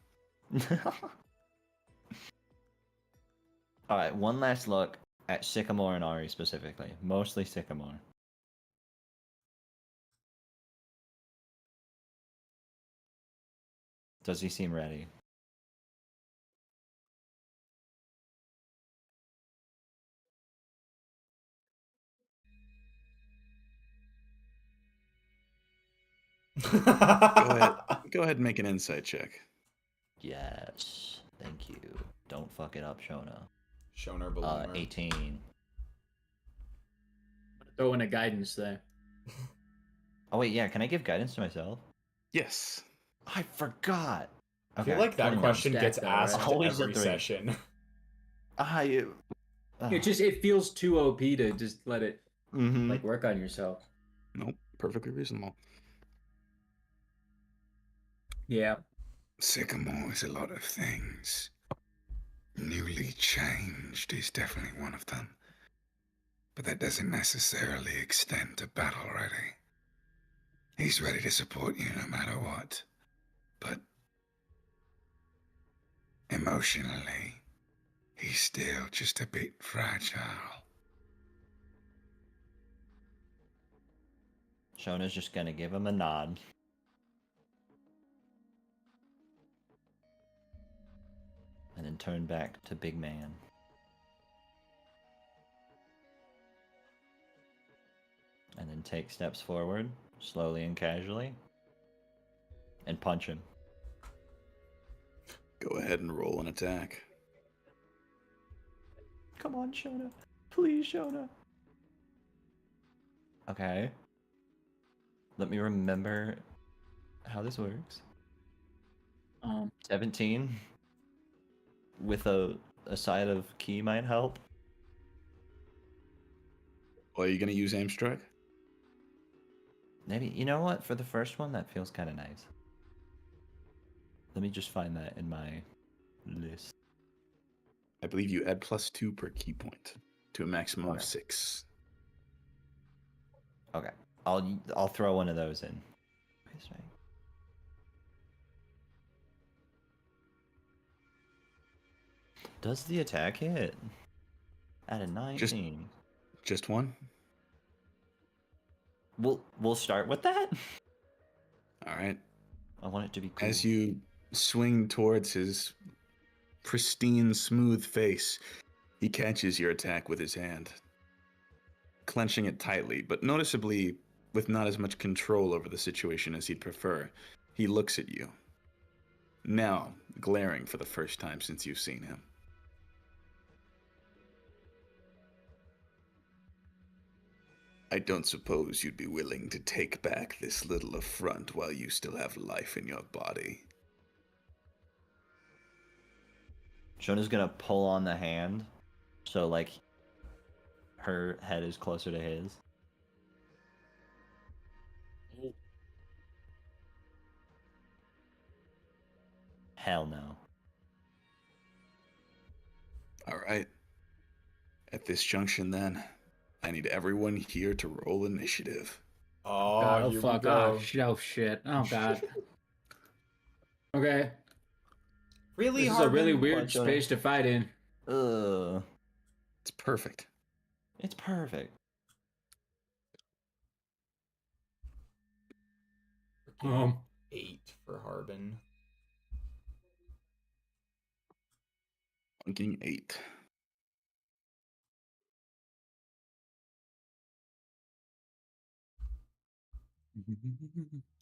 Alright, one last look at Sycamore and Ari specifically. Mostly Sycamore. Does he seem ready? Go ahead and make an insight check. Yes. Thank you. Don't fuck it up, Shona. Shoner Baloomer. 18. Throw in a guidance there. Oh wait, yeah, can I give guidance to myself? Yes. I forgot. I feel like that 21 question stack gets though, asked right? Always a every 3. session. It feels too OP to just let it Mm-hmm. like work on yourself. Nope. Perfectly reasonable. Yeah. Sycamore is a lot of things. Newly changed is definitely one of them. But that doesn't necessarily extend to battle ready. He's ready to support you no matter what. But emotionally, he's still just a bit fragile. Shona's just gonna give him a nod and then turn back to Big Man. And then take steps forward, slowly and casually, and punch him. Go ahead and roll an attack. Come on, Shona. Please, Shona. Okay. Let me remember how this works. 17 with a side of key might help. Well, are you going to use aim strike? Maybe, you know what? For the first one, that feels kind of nice. Let me just find that in my list. I believe you add +2 per key point to a maximum of Okay. 6. Okay, I'll throw one of those in. Does the attack hit? At a 19. Just one? We'll start with that. All right. I want it to be cool. As you swing towards his pristine, smooth face, he catches your attack with his hand, clenching it tightly, but noticeably with not as much control over the situation as he'd prefer. He looks at you, now glaring for the first time since you've seen him. I don't suppose you'd be willing to take back this little affront while you still have life in your body. Shona's gonna pull on the hand, so like her head is closer to his. Hell no. All right. At this junction, then, I need everyone here to roll initiative. Oh, God, oh here fuck! we go. Oh shit! Oh god. Okay. Really This is hard. a really Come on, weird Jonah. space to fight in. It's perfect. It's perfect. Um. 8 for Harbin. Fucking 8.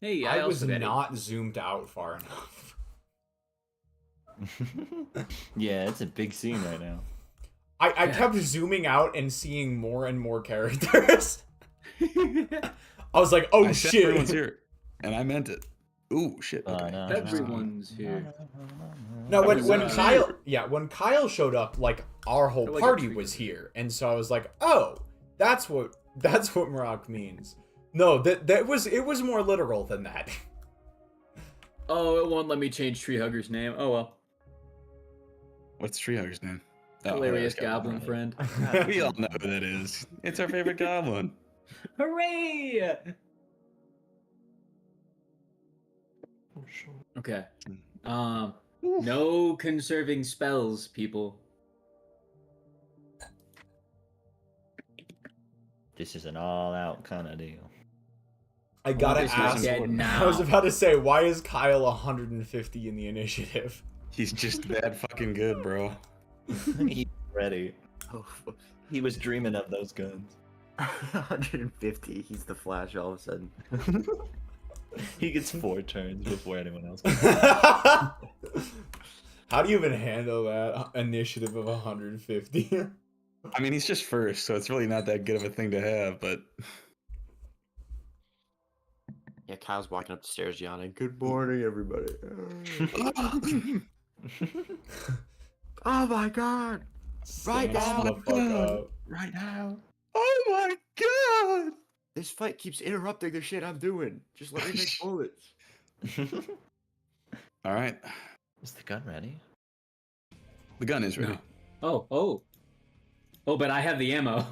Hey, I I was also got not zoomed out far enough. Yeah, it's a big scene right now. I kept zooming out and seeing more and more characters. I was like, oh I said shit. everyone's here, and I meant it. Ooh, shit. Okay. Everyone's here. No, I was, when Kyle showed up, like our whole Like a party treat. was here, and so I was like, oh, that's what Marok means. No, it was more literal than that. Oh, it won't let me change Tree Hugger's name. Oh well. What's Treehugger's name? Hilarious Hilarious goblin friend. We all know who that is. It's our favorite goblin. Hooray! Okay. No conserving spells, people. This is an all-out kind of deal. I gotta This is ask. dead now. I was about to say, why is Kyle 150 in the initiative? He's just that fucking good, bro. He's ready. Oh, He was dreaming of those guns. 150. He's the Flash all of a sudden. He gets 4 turns before anyone else. How do you even handle that initiative of 150? I mean, he's just first, so it's really not that good of a thing to have, but Yeah, Kyle's walking up the stairs yawning. Good morning, everybody. Oh my god! Right Stand now! the fuck up. Right now! oh my god! This fight keeps interrupting the shit I'm doing. Just let me make bullets. All right, Is the gun ready? the gun is ready. No. Oh, but I have the ammo.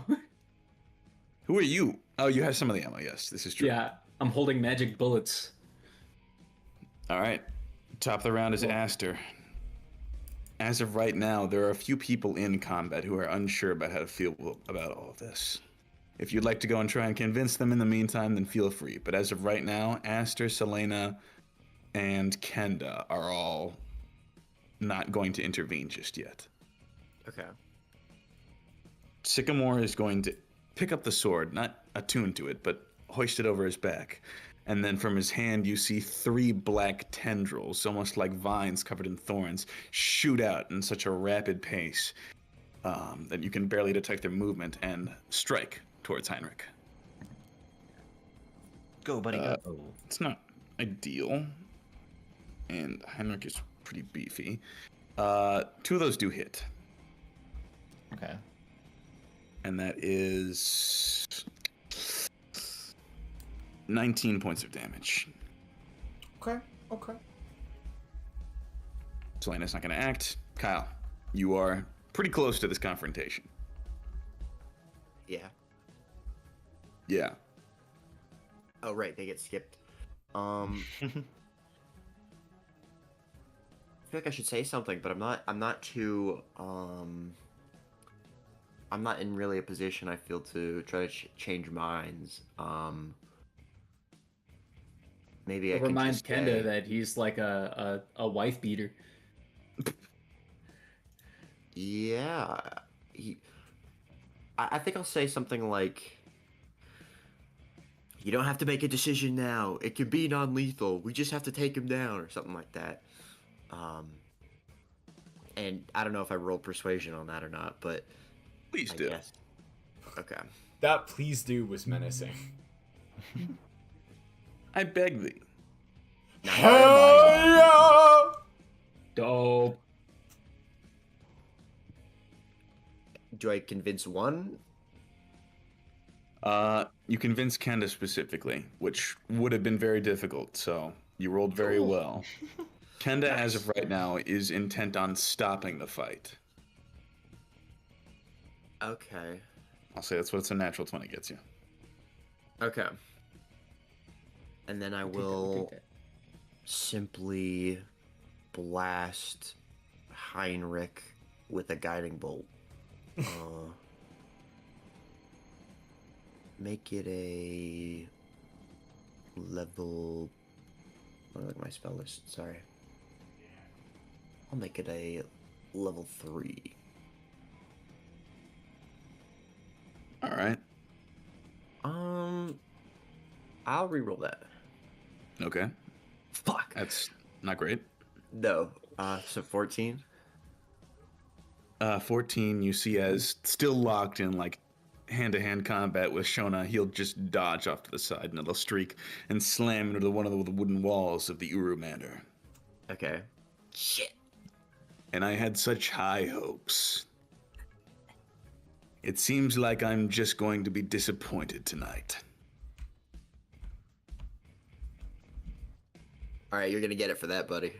Who are you? Oh, you have some of the ammo. Yes, this is true. Yeah, I'm holding magic bullets. All right. Top of the round is Aster. As of right now, there are a few people in combat who are unsure about how to feel about all of this. If you'd like to go and try and convince them in the meantime, then feel free. But as of right now, Aster, Selena, and Kenda are all not going to intervene just yet. Okay. Sycamore is going to pick up the sword, not attuned to it, but hoist it over his back. And then from his hand, you see 3 black tendrils, almost like vines covered in thorns, shoot out in such a rapid pace that you can barely detect their movement and strike towards Heinrich. Go, buddy, go. It's not ideal, and Heinrich is pretty beefy. 2 of those do hit, Okay. and that is 19 points of damage. Okay. Selena's not going to act. Kyle, you are pretty close to this confrontation. Yeah. Yeah. Oh, right. They get skipped. I feel like I should say something, but I'm not too. I'm not in really a position, I feel, to try to change minds. Maybe I can Remind just Kenda say, that he's like a wife beater. yeah. I think I'll say something like, "You don't have to make a decision now. It can be non-lethal. We just have to take him down," or something like that. And I don't know if I rolled persuasion on that or not, but Please I do. guess. Okay. That please do was menacing. I beg thee. Hell yeah! Dope. Do I convince one? You convinced Kenda specifically, which would have been very difficult, so you rolled very well. Kenda, as of right now, is intent on stopping the fight. Okay. I'll say that's what a natural 20 gets you. Okay. And then I will simply blast Heinrich with a guiding bolt. Make it a level. Let me look at my spell list. Sorry. I'll make it a level 3. All right. I'll reroll that. Okay. Fuck. That's not great. No. So 14. 14, you see as still locked in like hand-to-hand combat with Shona, he'll just dodge off to the side and it'll streak and slam into one of the wooden walls of the Uru Manor. Okay. Shit. And I had such high hopes. It seems like I'm just going to be disappointed tonight. All right, you're gonna get it for that, buddy.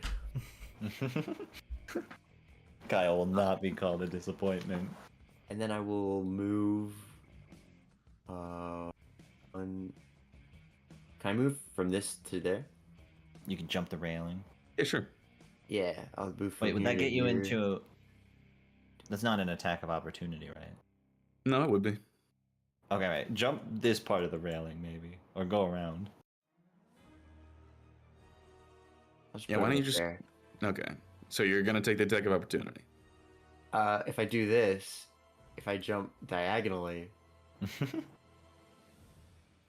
Kyle will not be called a disappointment. And then I will move. Can I move from this to there? You can jump the railing. Yeah, sure. Yeah, I'll move from Wait, would here that to get you here. into... That's not an attack of opportunity, right? No, it would be. Okay, right. Jump this part of the railing, maybe. Or go around. I'll just Yeah, put why it don't you up just... there. Okay. So you're going to take the attack of opportunity. If I do this, if I jump diagonally,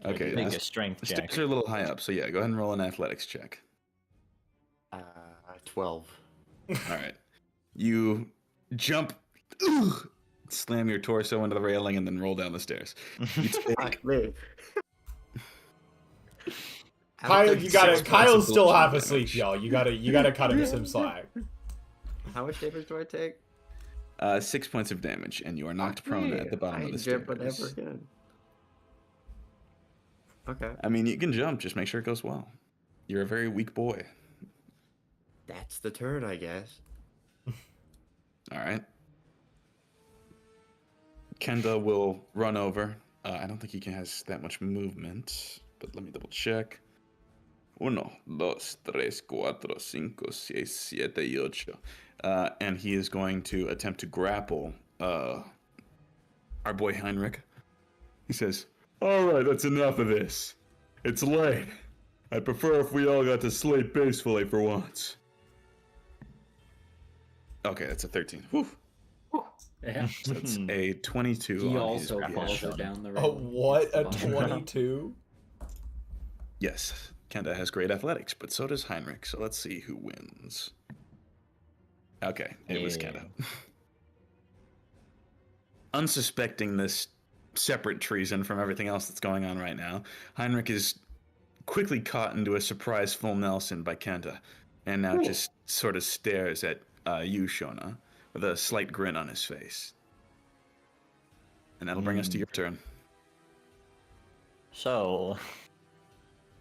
Okay. Make The a strength the check. stakes are a little high up, so yeah, go ahead and roll an athletics check. 12. All right. You jump, slam your torso into the railing, and then roll down the stairs. You take Fuck me. Kyle, you gotta. 6 points Kyle's of still half bludgeoning asleep, damage. y'all. You gotta cut him some slack. How much damage do I take? 6 points of damage, and you are knocked Fuck prone me. at the bottom I of the ain't stairs. jumping ever again. Okay. I mean, you can jump, just make sure it goes well. You're a very weak boy. That's the turn, I guess. All right. Kenda will run over. I don't think he has that much movement, but let me double check. 1, 2, 3, 4, 5, 6, 7, 8. And he is going to attempt to grapple our boy Heinrich. He says, "All right, that's enough of this. It's late. I'd prefer if we all got to sleep peacefully for once." Okay, that's a 13. Whew. Yeah. So that's a 22 He on his also grapple. falls Shona. down the Oh, railing. what? Hits the A bottom. 22? Yes, Kenda has great athletics, but so does Heinrich. So let's see who wins. Okay, it was Yeah. Kenda. Unsuspecting this separate treason from everything else that's going on right now, Heinrich is quickly caught into a surprise full Nelson by Kenta, and now just sort of stares at you, Shona, with a slight grin on his face. And that'll bring us to your turn. So,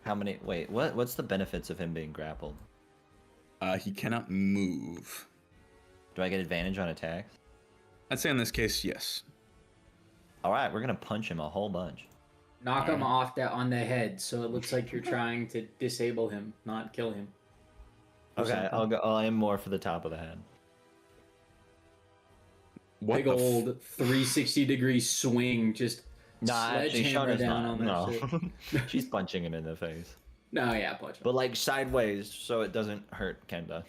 how many? Wait, what's the benefits of him being grappled? He cannot move. Do I get advantage on attacks? I'd say in this case, yes. All right, we're gonna punch him a whole bunch. Knock him off on the head, so it looks like you're trying to disable him, not kill him. Or Okay, something. I'll go. I'll aim more for the top of the head. What Big the old 360-degree swing, just Nah, actually, sledgehammer Shona's down not. on that No, she's punching him in the face, No, yeah, punch him. but like sideways, so it doesn't hurt Kenda.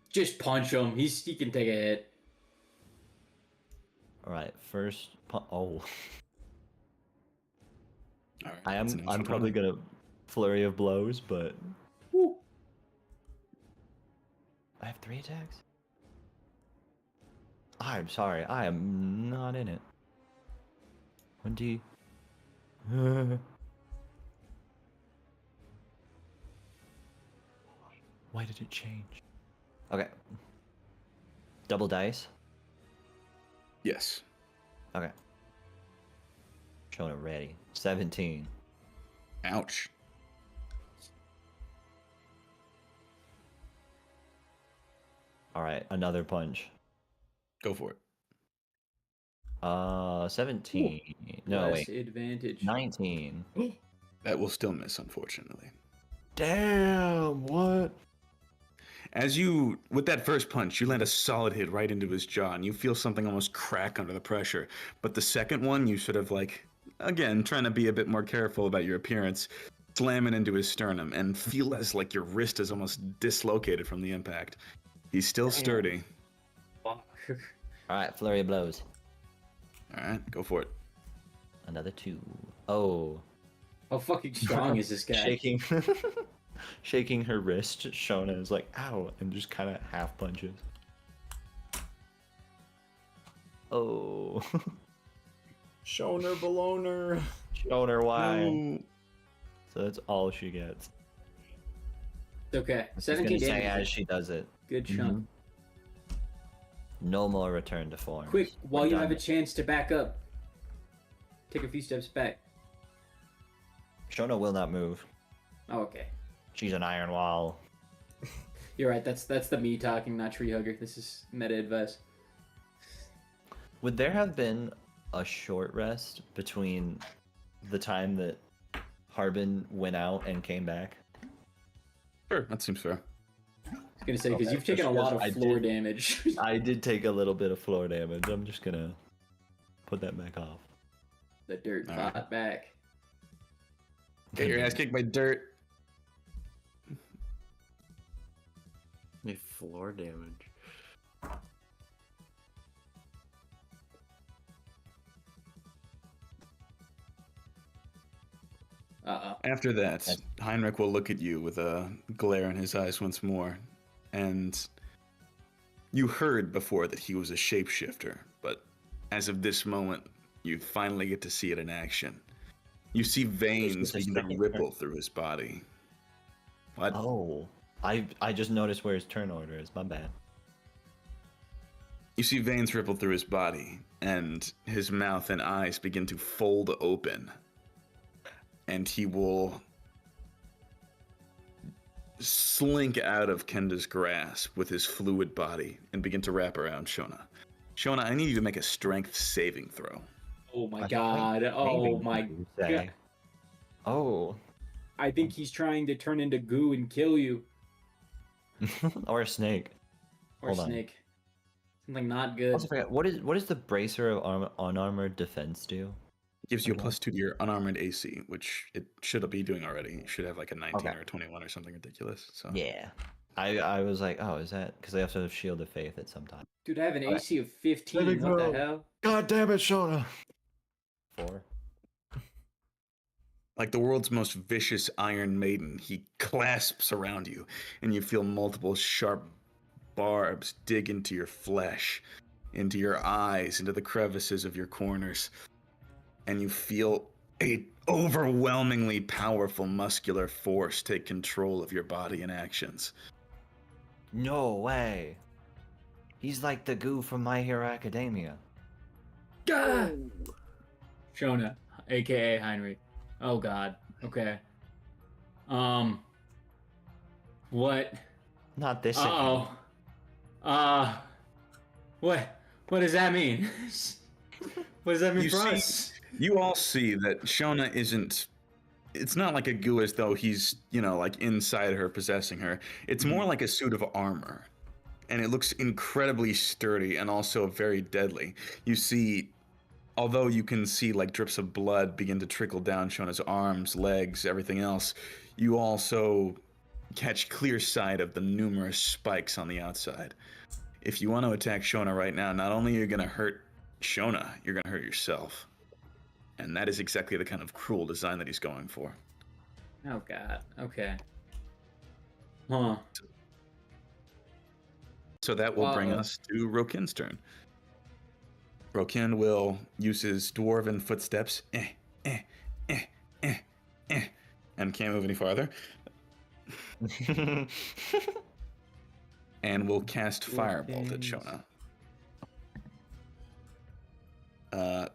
Just punch him. He can take a hit. All right, first. Oh, All right, I'm that's an extra probably point. gonna flurry of blows, but Woo. I have 3 attacks. I'm sorry, I am not in it. 20. Why did it change? Okay. Double dice. Yes. Okay. Showing it ready. 17. Ouch. All right, another punch. Go for it. 17. No, Less wait. advantage. 19. That will still miss, unfortunately. Damn, what? With that first punch, you land a solid hit right into his jaw, and you feel something almost crack under the pressure. But the second one, you sort of again, trying to be a bit more careful about your appearance, slam it into his sternum, and feel as like your wrist is almost dislocated from the impact. He's still sturdy. All right, flurry of blows. All right, go for it. Another 2. Oh. How fucking strong is this guy? Shaking. Shaking her wrist, Shona is like, ow, and just kind of half punches. Oh. Shoner Beloner. Shona, why? No. So that's all she gets. It's okay. She's 17 gonna say damage. as she does it. Good chunk. No more return to form. Quick, while you have a chance to back up, take a few steps back. Shona will not move. Oh, okay. She's an iron wall. You're right. That's the me talking, not tree hugger. This is meta advice. Would there have been a short rest between the time that Harbin went out and came back? Sure, that seems fair. I was gonna say because Okay, you've taken a lot of I floor did- damage. I did take a little bit of floor damage. I'm just gonna put that back off. The dirt Alright. fought back. Get your ass kicked by dirt. Floor damage. After that, Heinrich will look at you with a glare in his eyes once more. And you heard before that he was a shapeshifter, but as of this moment, you finally get to see it in action. You see veins begin to ripple through his body. What? Oh, I just noticed where his turn order is. My bad. You see veins ripple through his body, and his mouth and eyes begin to fold open. And he will slink out of Kenda's grasp with his fluid body and begin to wrap around Shona. Shona, I need you to make a strength saving throw. Oh my A god. strength Oh saving my throw, you say. god. Oh. I think he's trying to turn into goo and kill you. Or a snake. Or Hold on. snake. Something not good. Also forget, what is the bracer of unarmored defense do? Gives you a +2 to your unarmored AC, which it should be doing already. You should have like a 19 Okay. or a 21 or something ridiculous. So Yeah. I was like, oh, is that because they have to have Shield of Faith at some time? Dude, I have an Alright. AC of 15. What the hell? God damn it, Shona. 4. Like the world's most vicious Iron Maiden, he clasps around you, and you feel multiple sharp barbs dig into your flesh, into your eyes, into the crevices of your corners, and you feel a overwhelmingly powerful muscular force take control of your body and actions. No way. He's like the goo from My Hero Academia. Gah! Shona, aka Heinrich. Oh god. Okay. What? Not this. Uh-oh. What does that mean? What does that mean for us? You all see that Shona isn't. It's not like a goo as though he's, like inside her, possessing her. It's more like a suit of armor. And it looks incredibly sturdy and also very deadly. You see, although you can see like drips of blood begin to trickle down Shona's arms, legs, everything else, you also catch clear sight of the numerous spikes on the outside. If you want to attack Shona right now, not only are you going to hurt Shona, you're going to hurt yourself. And that is exactly the kind of cruel design that he's going for. Oh god. Okay. Huh. So that will bring us to Rokin's turn. Rokin will use his dwarven footsteps, and can't move any farther. And will cast Firebolt at Shona.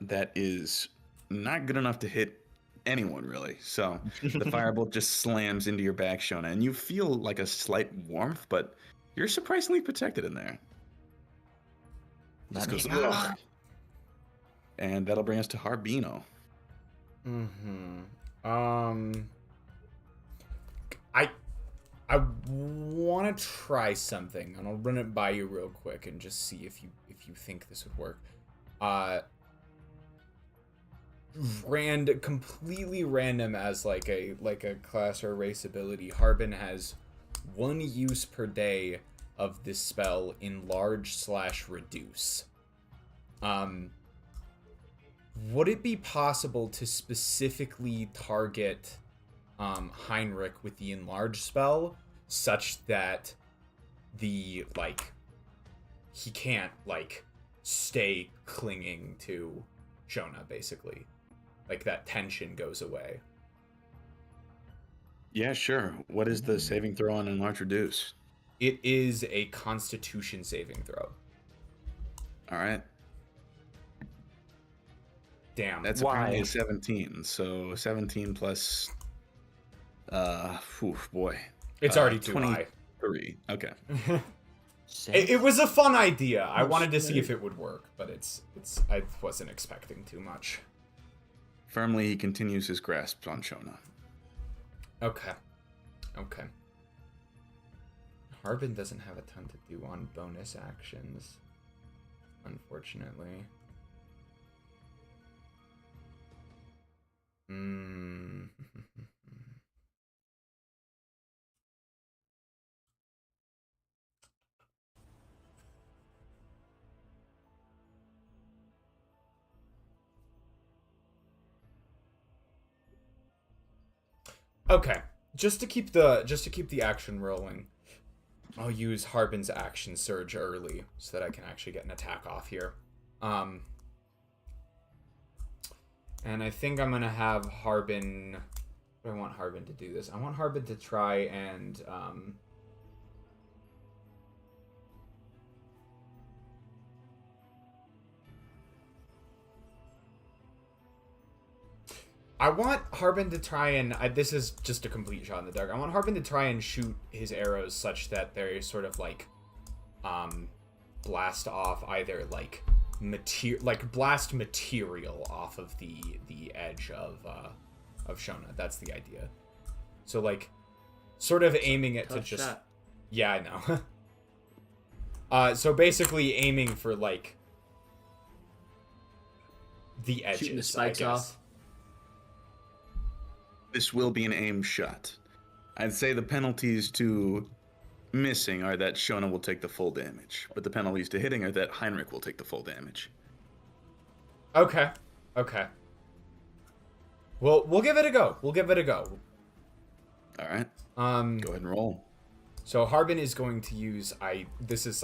That is not good enough to hit anyone, really. So the Firebolt just slams into your back, Shona, and you feel like a slight warmth, but you're surprisingly protected in there. Just goes, ugh. And that'll bring us to Harbino. I want to try something, and I'll run it by you real quick and just see if you think this would work. Completely random as like a class or race ability. Harbin has 1 use per day of this spell, Enlarge/Reduce. Would it be possible to specifically target Heinrich with the Enlarge spell such that he can't stay clinging to Shona, basically? Like that tension goes away. Yeah, sure. What is the saving throw on Enlarge Reduce? It is a Constitution saving throw. All right. Damn. That's apparently a 17. So 17 plus. Boy. It's already too high. 23. Okay. It was a fun idea. I wanted to see if it would work, but I wasn't expecting too much. Firmly, he continues his grasp on Shona. Okay. Harbin doesn't have a ton to do on bonus actions, unfortunately. Okay, just to keep the action rolling, I'll use Harbin's action surge early so that I can actually get an attack off here. And I think I'm gonna have Harbin. I want Harbin to do this. I want Harbin to try and I want Harbin to try and this is just a complete shot in the dark. I want Harbin to try and shoot his arrows such that they sort of blast off either blast material off of the edge of Shona. That's the idea. So sort of aiming it to just shot. Yeah, I know. So basically aiming for the edges. Shooting the spikes off. This will be an aim shot. I'd say the penalties to missing are that Shona will take the full damage, but the penalties to hitting are that Heinrich will take the full damage. Okay. Okay. Well, we'll give it a go. We'll give it a go. All right. Go ahead and roll. So Harbin is going to use I'm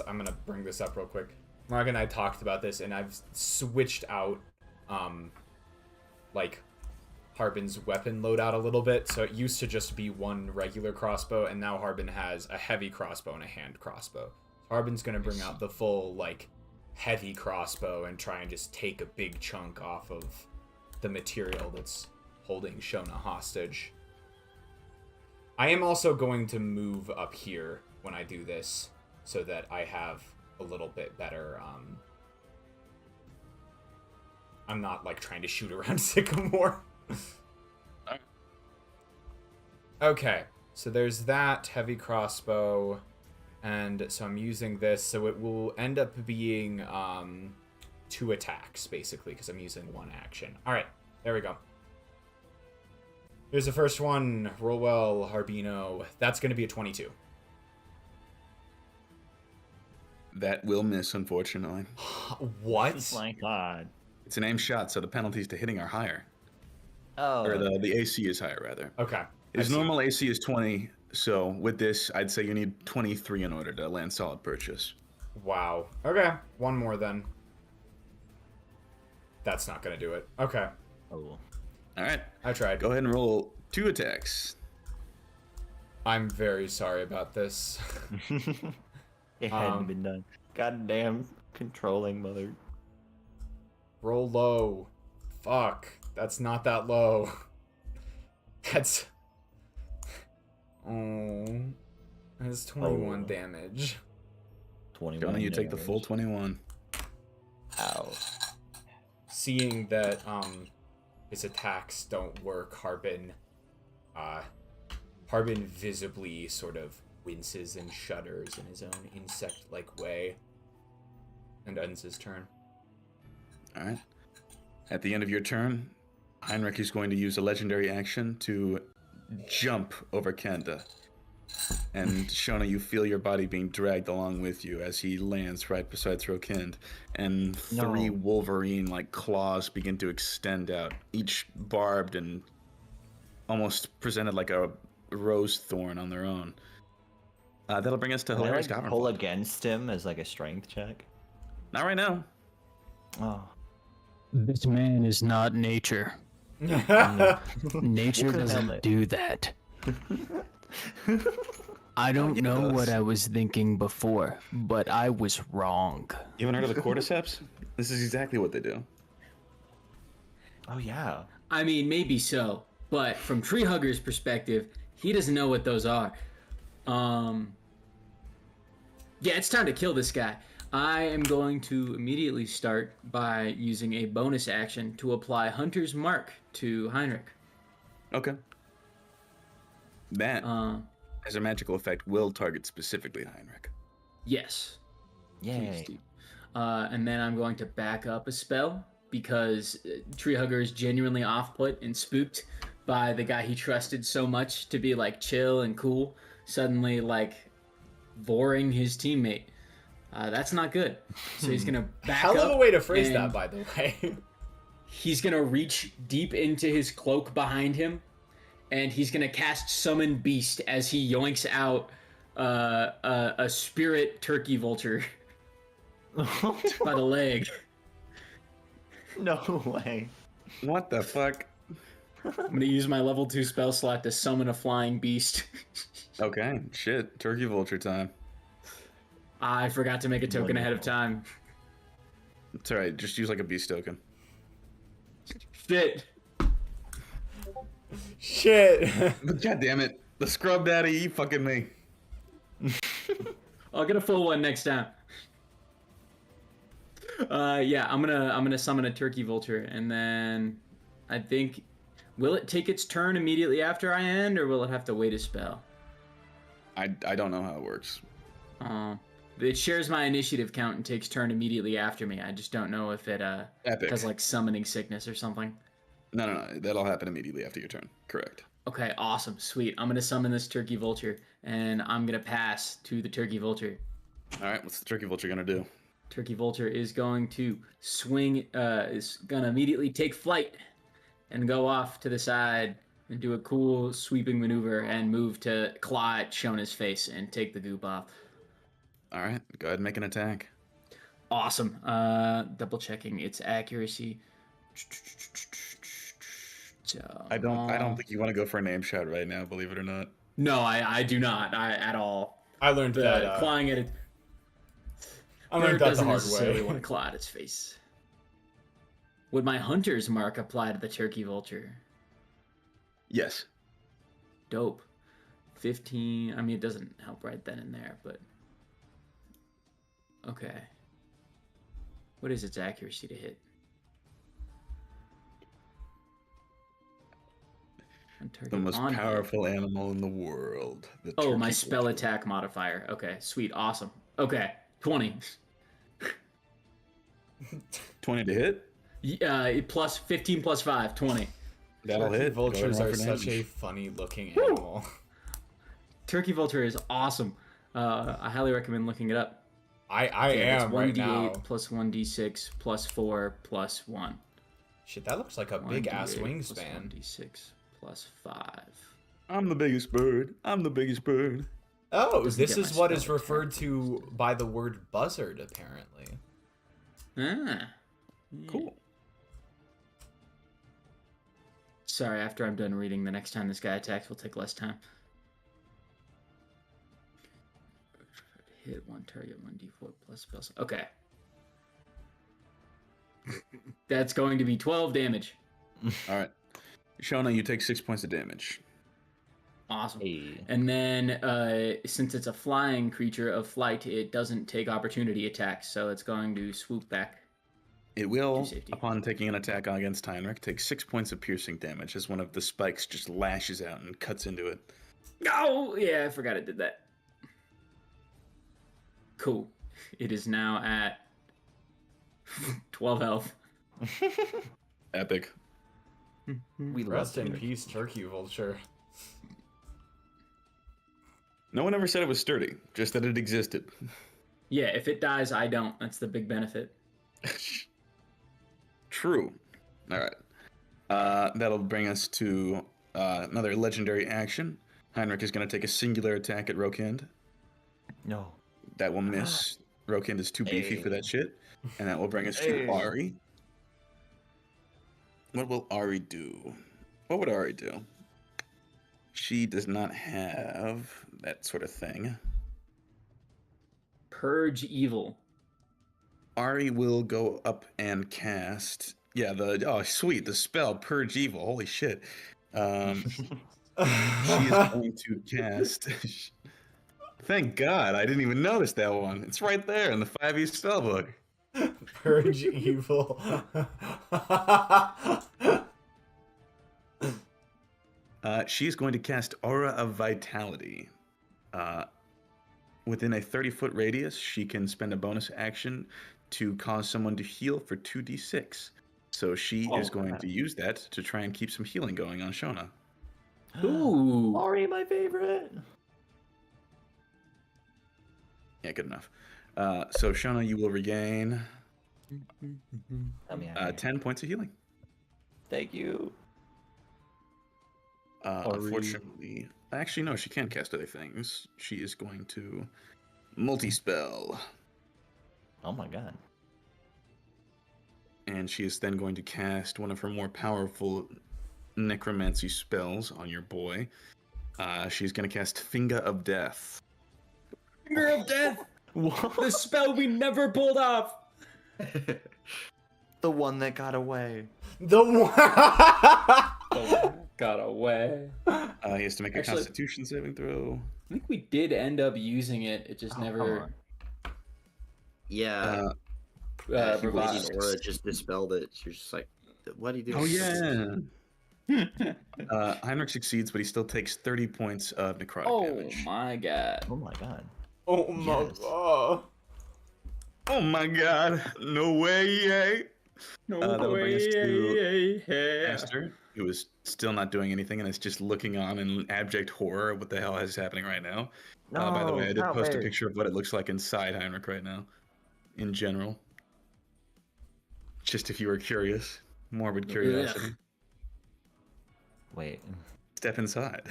gonna bring this up real quick. Mark and I talked about this, and I've switched out like Harbin's weapon loadout a little bit. So it used to just be one regular crossbow, and now Harbin has a heavy crossbow and a hand crossbow. Harbin's gonna bring out the full like heavy crossbow and try and just take a big chunk off of the material that's holding Shona hostage. I am also going to move up here when I do this so that I have a little bit better, I'm not, like, trying to shoot around Sycamore. Okay, so there's that heavy crossbow, and so I'm using this, so it will end up being, 2 attacks, basically, because I'm using 1 action. Alright, there we go. Here's the first one. Roll well, Harbino. That's going to be a 22. That will miss, unfortunately. What? Oh my god. It's an aim shot, so the penalties to hitting are higher. Oh. Or the AC is higher, rather. Okay. His normal AC is 20, so with this, I'd say you need 23 in order to land solid purchase. Wow. Okay. One more then. That's not going to do it. Okay. Oh. All right. I tried. Go ahead and roll 2 attacks. I'm very sorry about this. It hadn't been done. Goddamn controlling mother. Roll low. Fuck. That's not that low. That's... Oh. That's 21 damage. 21. Shona, you take the damage. full 21. Ow. Seeing that his attacks don't work, Harbin visibly sort of winces and shudders in his own insect-like way and ends his turn. All right. At the end of your turn, Heinrich is going to use a legendary action to jump over Kenda. And Shona, you feel your body being dragged along with you as he lands right beside Throkind. And 3 Wolverine-like claws begin to extend out, each barbed and almost presented like a rose thorn on their own. That'll bring us to Can I, Hilarious like, Goblin. pull against him as like a strength check? Not right now. Oh. This man is not nature. Nature doesn't do that. I don't know what I was thinking before, but I was wrong. You haven't heard of the cordyceps? This is exactly what they do. Oh yeah. I mean, maybe so, but from Treehugger's perspective, he doesn't know what those are. Yeah, it's time to kill this guy. I am going to immediately start by using a bonus action to apply Hunter's Mark to Heinrich. Okay. That, as a magical effect, will target specifically Heinrich. Yes. Yay. And then I'm going to back up a spell because Treehugger is genuinely off-put and spooked by the guy he trusted so much to be like chill and cool, suddenly like voring his teammate. That's not good. So he's gonna back Hell up. of a way to phrase and that, by the way. He's gonna reach deep into his cloak behind him, and he's gonna cast Summon Beast as he yoinks out a spirit turkey vulture by the leg. No way. What the fuck? I'm gonna use my level 2 spell slot to summon a flying beast. Okay, shit. Turkey vulture time. I forgot to make a token ahead of Wonderful. time. It's alright, just use like a beast token. Shit. Shit. God damn it. The scrub daddy, you fucking me. I'll get a full one next time. Yeah, I'm gonna summon a turkey vulture, and then I think, will it take its turn immediately after I end, or will it have to wait a spell? I don't know how it works. It shares my initiative count and takes turn immediately after me. I just don't know if it Epic. has like summoning sickness or something. No. That'll happen immediately after your turn. Correct. Okay, awesome, sweet. I'm gonna summon this turkey vulture, and I'm gonna pass to the turkey vulture. All right, what's the turkey vulture gonna do? Turkey vulture is going to swing. Is gonna immediately take flight and go off to the side and do a cool sweeping maneuver and move to claw at Shona's face and take the goop off. All right, go ahead and make an attack. Awesome. Double checking its accuracy. I don't think you want to go for a name shot right now, believe it or not. No, I do not. At all. I learned that. Clawing at it. I learned Bird that the doesn't hard necessarily way. want to claw at its face. Would my hunter's mark apply to the turkey vulture? Yes. Dope. 15. I mean, it doesn't help right then and there, but okay. What is its accuracy to hit? The most powerful animal in the world. The Oh, my turkey spell vulture. attack modifier. Okay, sweet, awesome. Okay, 20. 20 to hit? Plus 15 plus 5, 20. That'll Turkey hit. Go ahead and vultures roll are for such a damage. funny looking animal. Turkey vulture is awesome. I highly recommend looking it up. I It's am right 1d8 now. plus 1d6 plus 4 plus 1. Shit, that looks like a big ass 1d8 wingspan. Plus 1d6 plus 5. I'm the biggest bird. I'm the biggest bird. Oh, Doesn't this get is my what spell is attack referred to by the word buzzard, apparently. Ah. Cool. Sorry, after I'm done reading, the next time this guy attacks will take less time. Hit one target, 1d4 plus spells. Okay. That's going to be 12 damage. All right. Shona, you take 6 points of damage. Awesome. Hey. And then, since it's a flying creature of flight, it doesn't take opportunity attacks, so it's going to swoop back. It will, To safety. upon taking an attack against Heinrich, take 6 points of piercing damage as one of the spikes just lashes out and cuts into it. Oh, yeah, I forgot it did that. Cool. It is now at 12 health. Epic. We Rest love in you. peace, turkey vulture. No one ever said it was sturdy, just that it existed. Yeah, if it dies, I don't. That's the big benefit. True. All right. That'll bring us to another legendary action. Heinrich is going to take a singular attack at Rokind. No. That will miss. Rokind is too beefy for that shit. And that will bring us to Hey. Ari. What will Ari do? What would Ari do? She does not have that sort of thing. Purge evil. Ari will go up and cast. Yeah, oh sweet, the spell Purge Evil. Holy shit. She is going to cast. Thank God, I didn't even notice that one. It's right there in the 5e spellbook. Purge evil. She's going to cast Aura of Vitality. Within a 30-foot radius, she can spend a bonus action to cause someone to heal for 2d6. So she is going to use that to try and keep some healing going on Shona. Ooh. Ari, my favorite. Yeah, good enough. So Shona, you will regain Tell me how 10 points of healing. Thank you. Unfortunately, actually, no, she can cast other things. She is going to multi-spell. Oh my god. And she is then going to cast one of her more powerful necromancy spells on your boy. She's going to cast Finger of Death. Finger of death! What? The spell we never pulled off! The one that got away. The one. Oh, got away. He has to make a Actually- Constitution saving throw. I think we did end up using it. It just Oh, never Yeah. revived. Radiant Aura just dispelled it. You're just like, what do you do? Oh yeah. Heinrich succeeds, but he still takes 30 points of necrotic Oh damage. my god. Oh my god. Oh my Yes. god. Oh my god! No way! Yay! That'll bring us to Esther, who is still not doing anything and is just looking on in abject horror at what the hell is happening right now. By the way, I did not post a fair. picture of what it looks like inside Heinrich right now, in general. Just if you were curious, morbid curiosity. Wait. Step inside.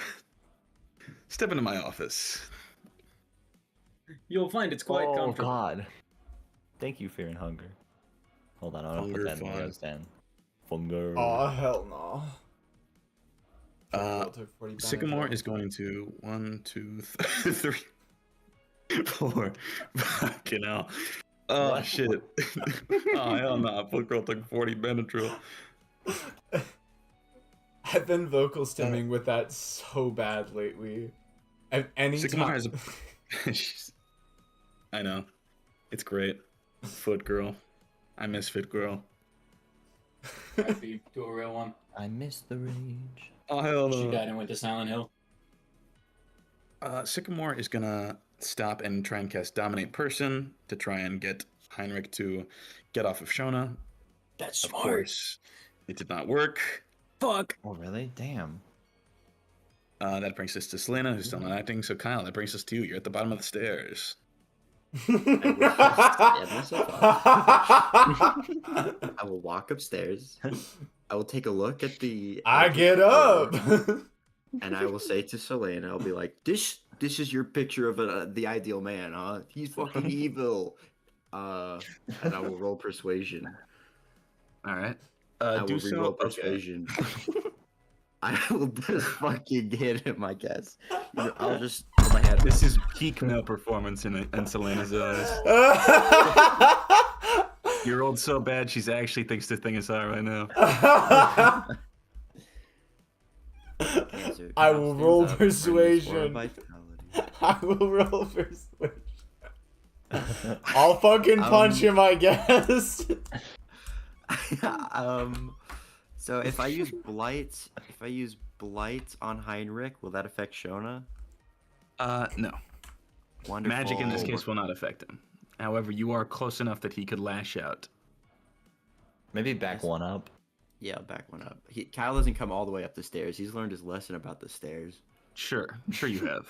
Step into my office. You'll find it's quite Oh comfortable. God. Thank you, Fear and Hunger. Hold on, I want to Hunger put that in the fun. notes down. Hunger. Oh hell no. Took 40 Sycamore Benadryl. is going to 1, 2, 3, 4. Fucking hell. Oh What? shit. Oh hell no. Book girl took 40 Benadryl. I've been vocal stimming with that so bad lately. And Sycamore anytime. has a. I know. It's great. Foot girl. I miss Fit girl. Might be to a real one. I miss the rage. Oh hell She no. died and went to Silent Hill. Sycamore is gonna stop and try and cast Dominate Person to try and get Heinrich to get off of Shona. That's Of smart. course, it did not work. Fuck. Oh really? Damn. That brings us to Selena, who's still not acting. So Kyle, that brings us to you. You're at the bottom of the stairs. I will walk upstairs. I will take a look at the. I get up. And I will say to Selena, I'll be like, "This is your picture of the ideal man, huh? He's fucking evil." And I will roll persuasion. All right. I Do will so. re-roll Okay. persuasion. I will just fucking hit him, I guess. You know, I'll just put my hand. This is peak male performance in Selena's eyes. You rolled so bad, she's actually thinks the thing is hot right now. Answer. I Kyle will stands roll up, brings aura persuasion. vitality. I will roll persuasion. I'll fucking punch him, I guess. So if I use blight on Heinrich, will that affect Shona? No. Wonderful. Magic in this case will not affect him. However, you are close enough that he could lash out. Maybe back one up. Yeah, back one up. Kyle doesn't come all the way up the stairs. He's learned his lesson about the stairs. Sure you have.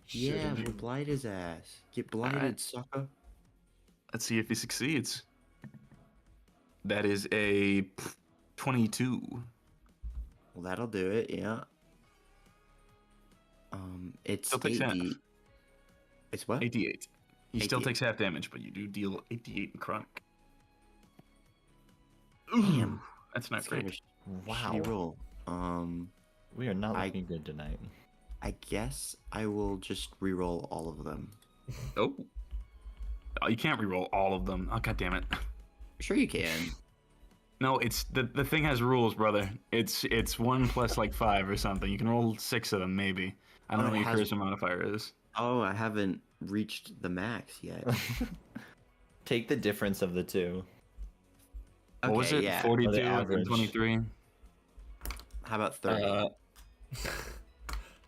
Yeah, we'll blight his ass. Get blighted, Alright. sucker. Let's see if he succeeds. That is a 22. Well, that'll do it. Yeah. It's Still takes half. 8D. It's what? 88. He still 88. takes half damage, but you do deal 88 in chronic. Damn. That's not It's kind great. of a Wow. shitty roll. We are not I- looking good tonight. I guess I will just re-roll all of them. Oh, you can't reroll all of them. Oh, god damn it. Sure you can. No, it's the thing has rules, brother. It's 1 plus like 5 or something. You can roll 6 of them, maybe. I don't Oh, know it what your has- charisma modifier is. Oh, I haven't reached the max yet. Take the difference of the two. Okay, What was it? yeah. 42 Or the and average. 23. How about 30?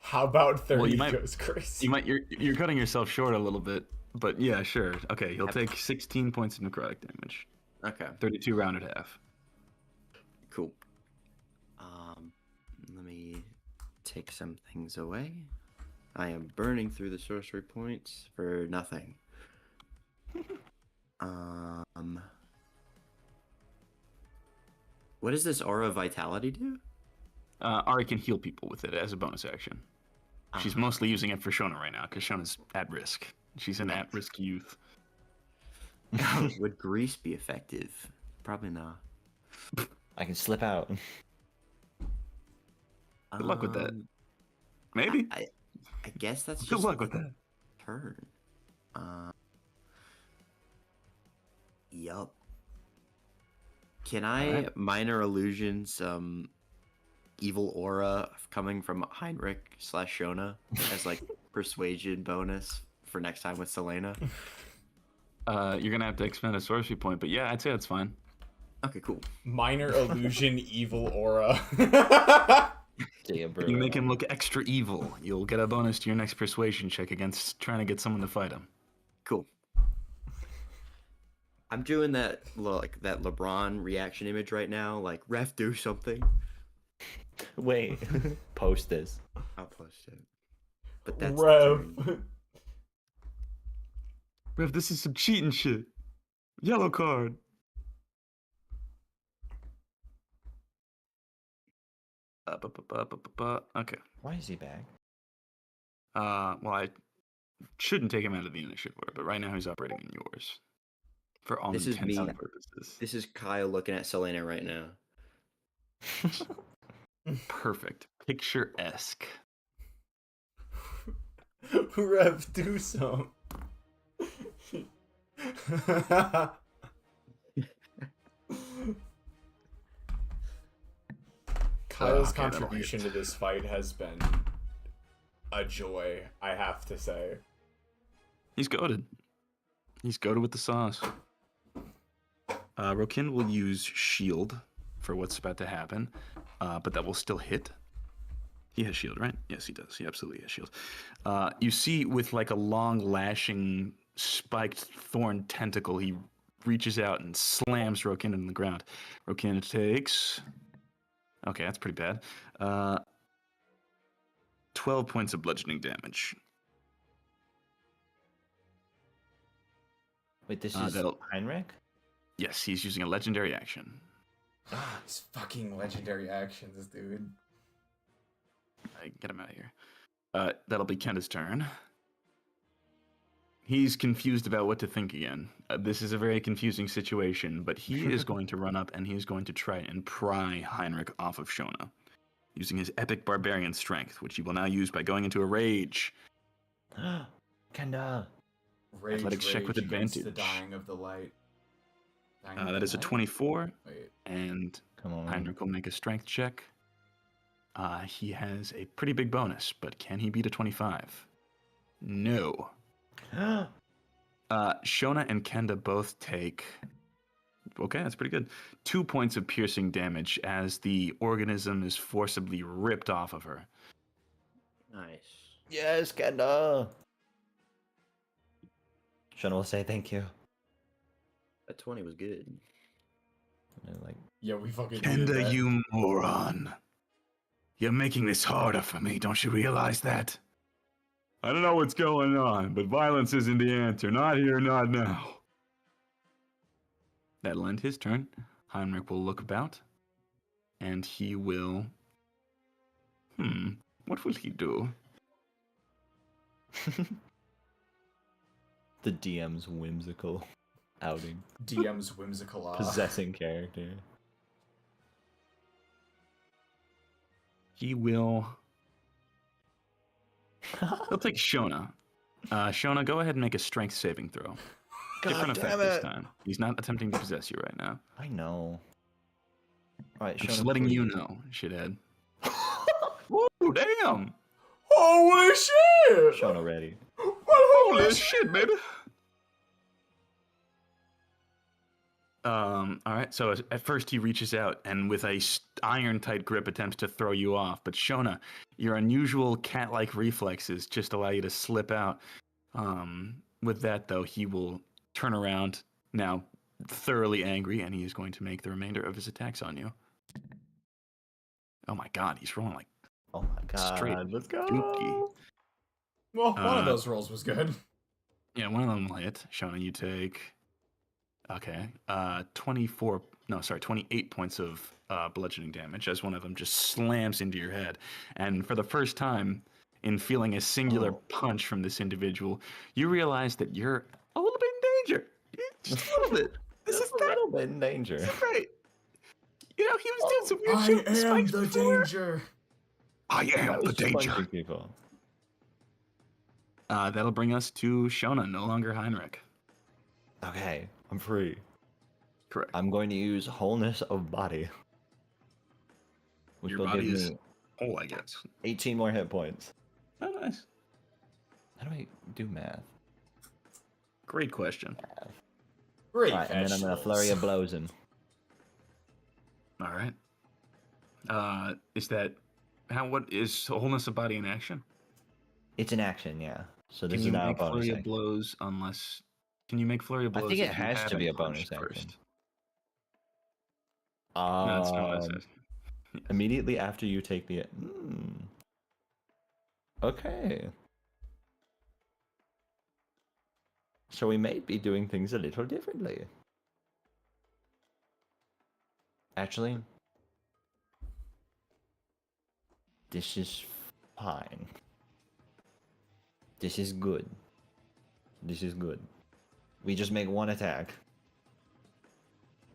How about 30 Well, you might- goes crazy? You're cutting yourself short a little bit, but yeah, sure. Okay, he'll take 16 points of necrotic damage. Okay, 32 rounded half. cool. Let me take some things away. I am burning through the sorcery points for nothing. What does this aura of vitality do? Ari can heal people with it as a bonus action. She's mostly using it for Shona right now because Shona's at risk. She's an at-risk youth. Would grease be effective? Probably not. I can slip out. Good luck with that. Um, Maybe. I guess that's Good just luck with that. turn. Yup. Can I Alright. minor illusion some evil aura coming from Heinrich / Shona as like persuasion bonus for next time with Selena? You're gonna have to expend a sorcery point, but yeah, I'd say that's fine. Okay, cool. Minor illusion, evil aura. You make him look extra evil. You'll get a bonus to your next persuasion check against trying to get someone to fight him. Cool. I'm doing that like that LeBron reaction image right now. Like, ref, do something. Wait, post this. I'll post it. But that's the Rev. turn. Rev, this is some cheating shit. Yellow card. Okay. Why is he back? Well, I shouldn't take him out of the initiative order, but right now he's operating in yours. For all This is intents me. and purposes. This is Kyle looking at Selena right now. Perfect. Picture-esque. Rev, do some. Kyle's Okay, that'll contribution hit. to this fight has been a joy, I have to say. He's goated. He's goated with the sauce. Rokin will use shield for what's about to happen, but that will still hit. He has shield, right? Yes, he does. He absolutely has shield. You see, with like a long, lashing, spiked thorn tentacle, he reaches out and slams Rokin in the ground. Rokin takes... Okay, that's pretty bad. 12 points of bludgeoning damage. Wait, this is that'll- Heinrich? Yes, he's using a legendary action. These fucking legendary actions, dude. Get him out of here. That'll be Kenta's turn. He's confused about what to think again. This is a very confusing situation, but he is going to run up and he's going to try and pry Heinrich off of Shona, using his epic barbarian strength, which he will now use by going into a rage. Kenda. Rage, Athletics check with against the advantage. dying of the light. Dying of That the is a light? 24, Wait. and Come on. Heinrich will make a strength check. He has a pretty big bonus, but can he beat a 25? No. Shona and Kenda both take... Okay, that's pretty good. 2 points of piercing damage as the organism is forcibly ripped off of her. Nice. Yes, Kenda. Shona will say thank you. That 20 was good. And like, Yeah, we fucking needed Kenda, that. you moron. You're making this harder for me, don't you realize that? I don't know what's going on, but violence isn't the answer. Not here, not now. That'll end his turn. Heinrich will look about, and he will... what will he do? the DM's whimsical outing. DM's whimsical Possessing character. He will... He'll take Shona. Shona, go ahead and make a strength saving throw. Different effect this time. He's not attempting to possess you right now. I know. Alright, I'm Shona, just letting you please. know, shithead. Whoa, damn! Holy shit! Shona ready. Holy shit, baby! Alright, so at first he reaches out and with a iron-tight grip attempts to throw you off, but Shona, your unusual cat-like reflexes just allow you to slip out. With that, though, he will turn around, now thoroughly angry, and he is going to make the remainder of his attacks on you. Oh my god, he's rolling like Oh my god, straight let's go. dookie. Well, one of those rolls was good. Yeah, one of them will hit. Shona, you take... Okay, 28 points of bludgeoning damage as one of them just slams into your head. And for the first time in feeling a singular punch from this individual, you realize that you're a little bit in danger. Just a little bit. This is a little bit in danger. right. You know, he was doing some weird shit with I am spikes the before. danger. I am the Just punching danger. people. That'll bring us to Shona, no longer Heinrich. Okay, I'm free. Correct. I'm going to use wholeness of body. Which Your will body give is me whole, I guess. 18 more hit points. Oh, nice. How do I do math? Great question. Great Alright, and then I'm gonna flurry of blows him. All right. Is that what is wholeness of body in action? It's an action, yeah. So this Can is you now a make bonus flurry of action. blows unless Can you make flurry of I blows? think it if you has to be a haven't bonus punched action. first? No, that's not what I said. Yes. Immediately after you take the. Okay. So we may be doing things a little differently. Actually, this is fine. This is good. This is good. We just make one attack.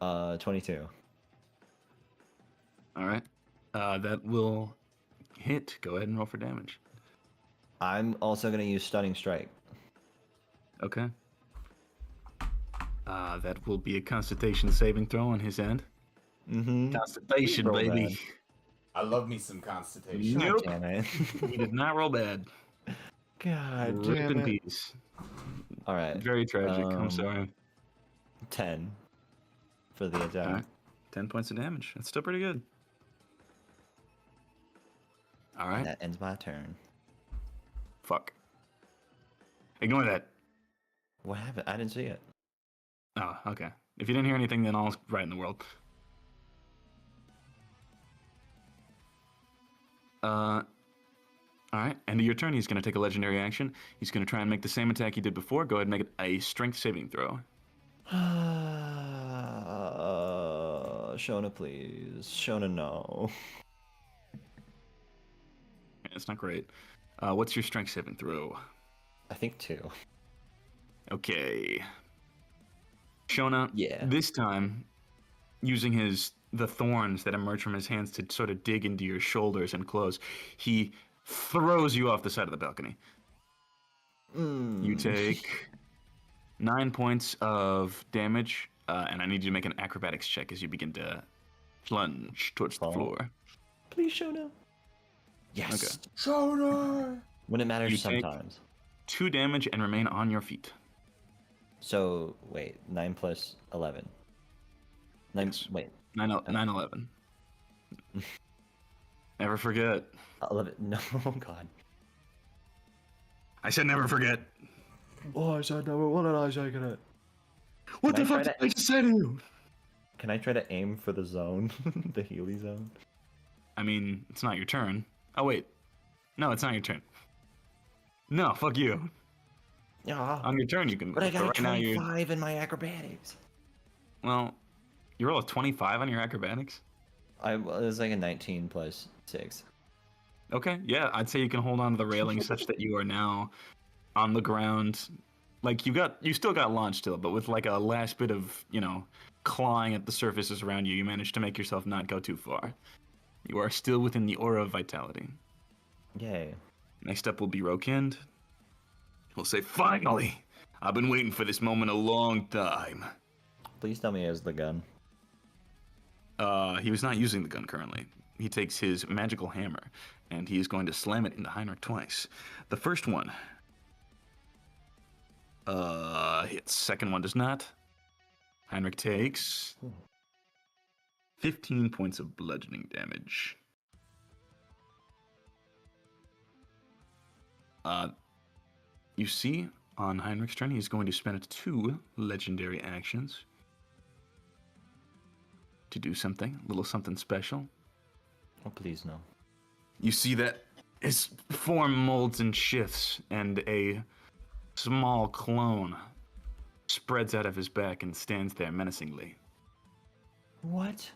22. All right. That will hit. Go ahead and roll for damage. I'm also gonna use Stunning Strike. Okay. That will be a Constitution saving throw on his end. Mm-hmm. Constitution, Roll baby. bad. I love me some Constitution. God Nope. damn it. He did not roll bad. God Rip damn in it. peace. All right. Very tragic. I'm sorry. 10 for the attack. All right. 10 points of damage. That's still pretty good. All And right. that ends my turn. Fuck. Ignore that. What happened? I didn't see it. Oh, okay. If you didn't hear anything, then all's right in the world. All right. End of your turn. He's going to take a legendary action. He's going to try and make the same attack he did before. Go ahead and make it a strength saving throw. Shona, please. Shona, no. Yeah, it's not great. What's your strength saving throw? I think 2. Okay. Shona, Yeah. this time, using the thorns that emerge from his hands to sort of dig into your shoulders and close, he throws you off the side of the balcony. You take 9 points of damage, and I need you to make an acrobatics check as you begin to plunge towards the floor. Please, Shona. Yes. Okay. Shona! When it matters You take- sometimes. 2 damage and remain on your feet. So, wait. 9 plus 11. 9, Yes. wait. 9/11. Never forget. 11. No, oh god. I said never forget. Oh, I said number 1 and I second it. What Can the I fuck try did I just say to you? Can I try to aim for the zone? The Healy zone? I mean, it's not your turn. Oh, wait. No, it's not your turn. No, fuck you. Yeah. On your turn, you can. But I got a right now, 25 in my acrobatics. Well, you roll a 25 on your acrobatics? It was like a 19 plus 6. Okay, yeah, I'd say you can hold on to the railing such that you are now on the ground. Like, you still got launch still, but with like a last bit of, clawing at the surfaces around you, you managed to make yourself not go too far. You are still within the aura of vitality. Yay. Next up will be Rokind. He'll say, finally! I've been waiting for this moment a long time. Please tell me it was the gun. He was not using the gun currently. He takes his magical hammer, and he is going to slam it into Heinrich twice. The first one hits. Second one does not. Heinrich takes 15 points of bludgeoning damage. You see, on Heinrich's turn, he's going to spend 2 legendary actions to do something, a little something special. Oh, please, no. You see that his form molds and shifts, and a small clone spreads out of his back and stands there menacingly. What?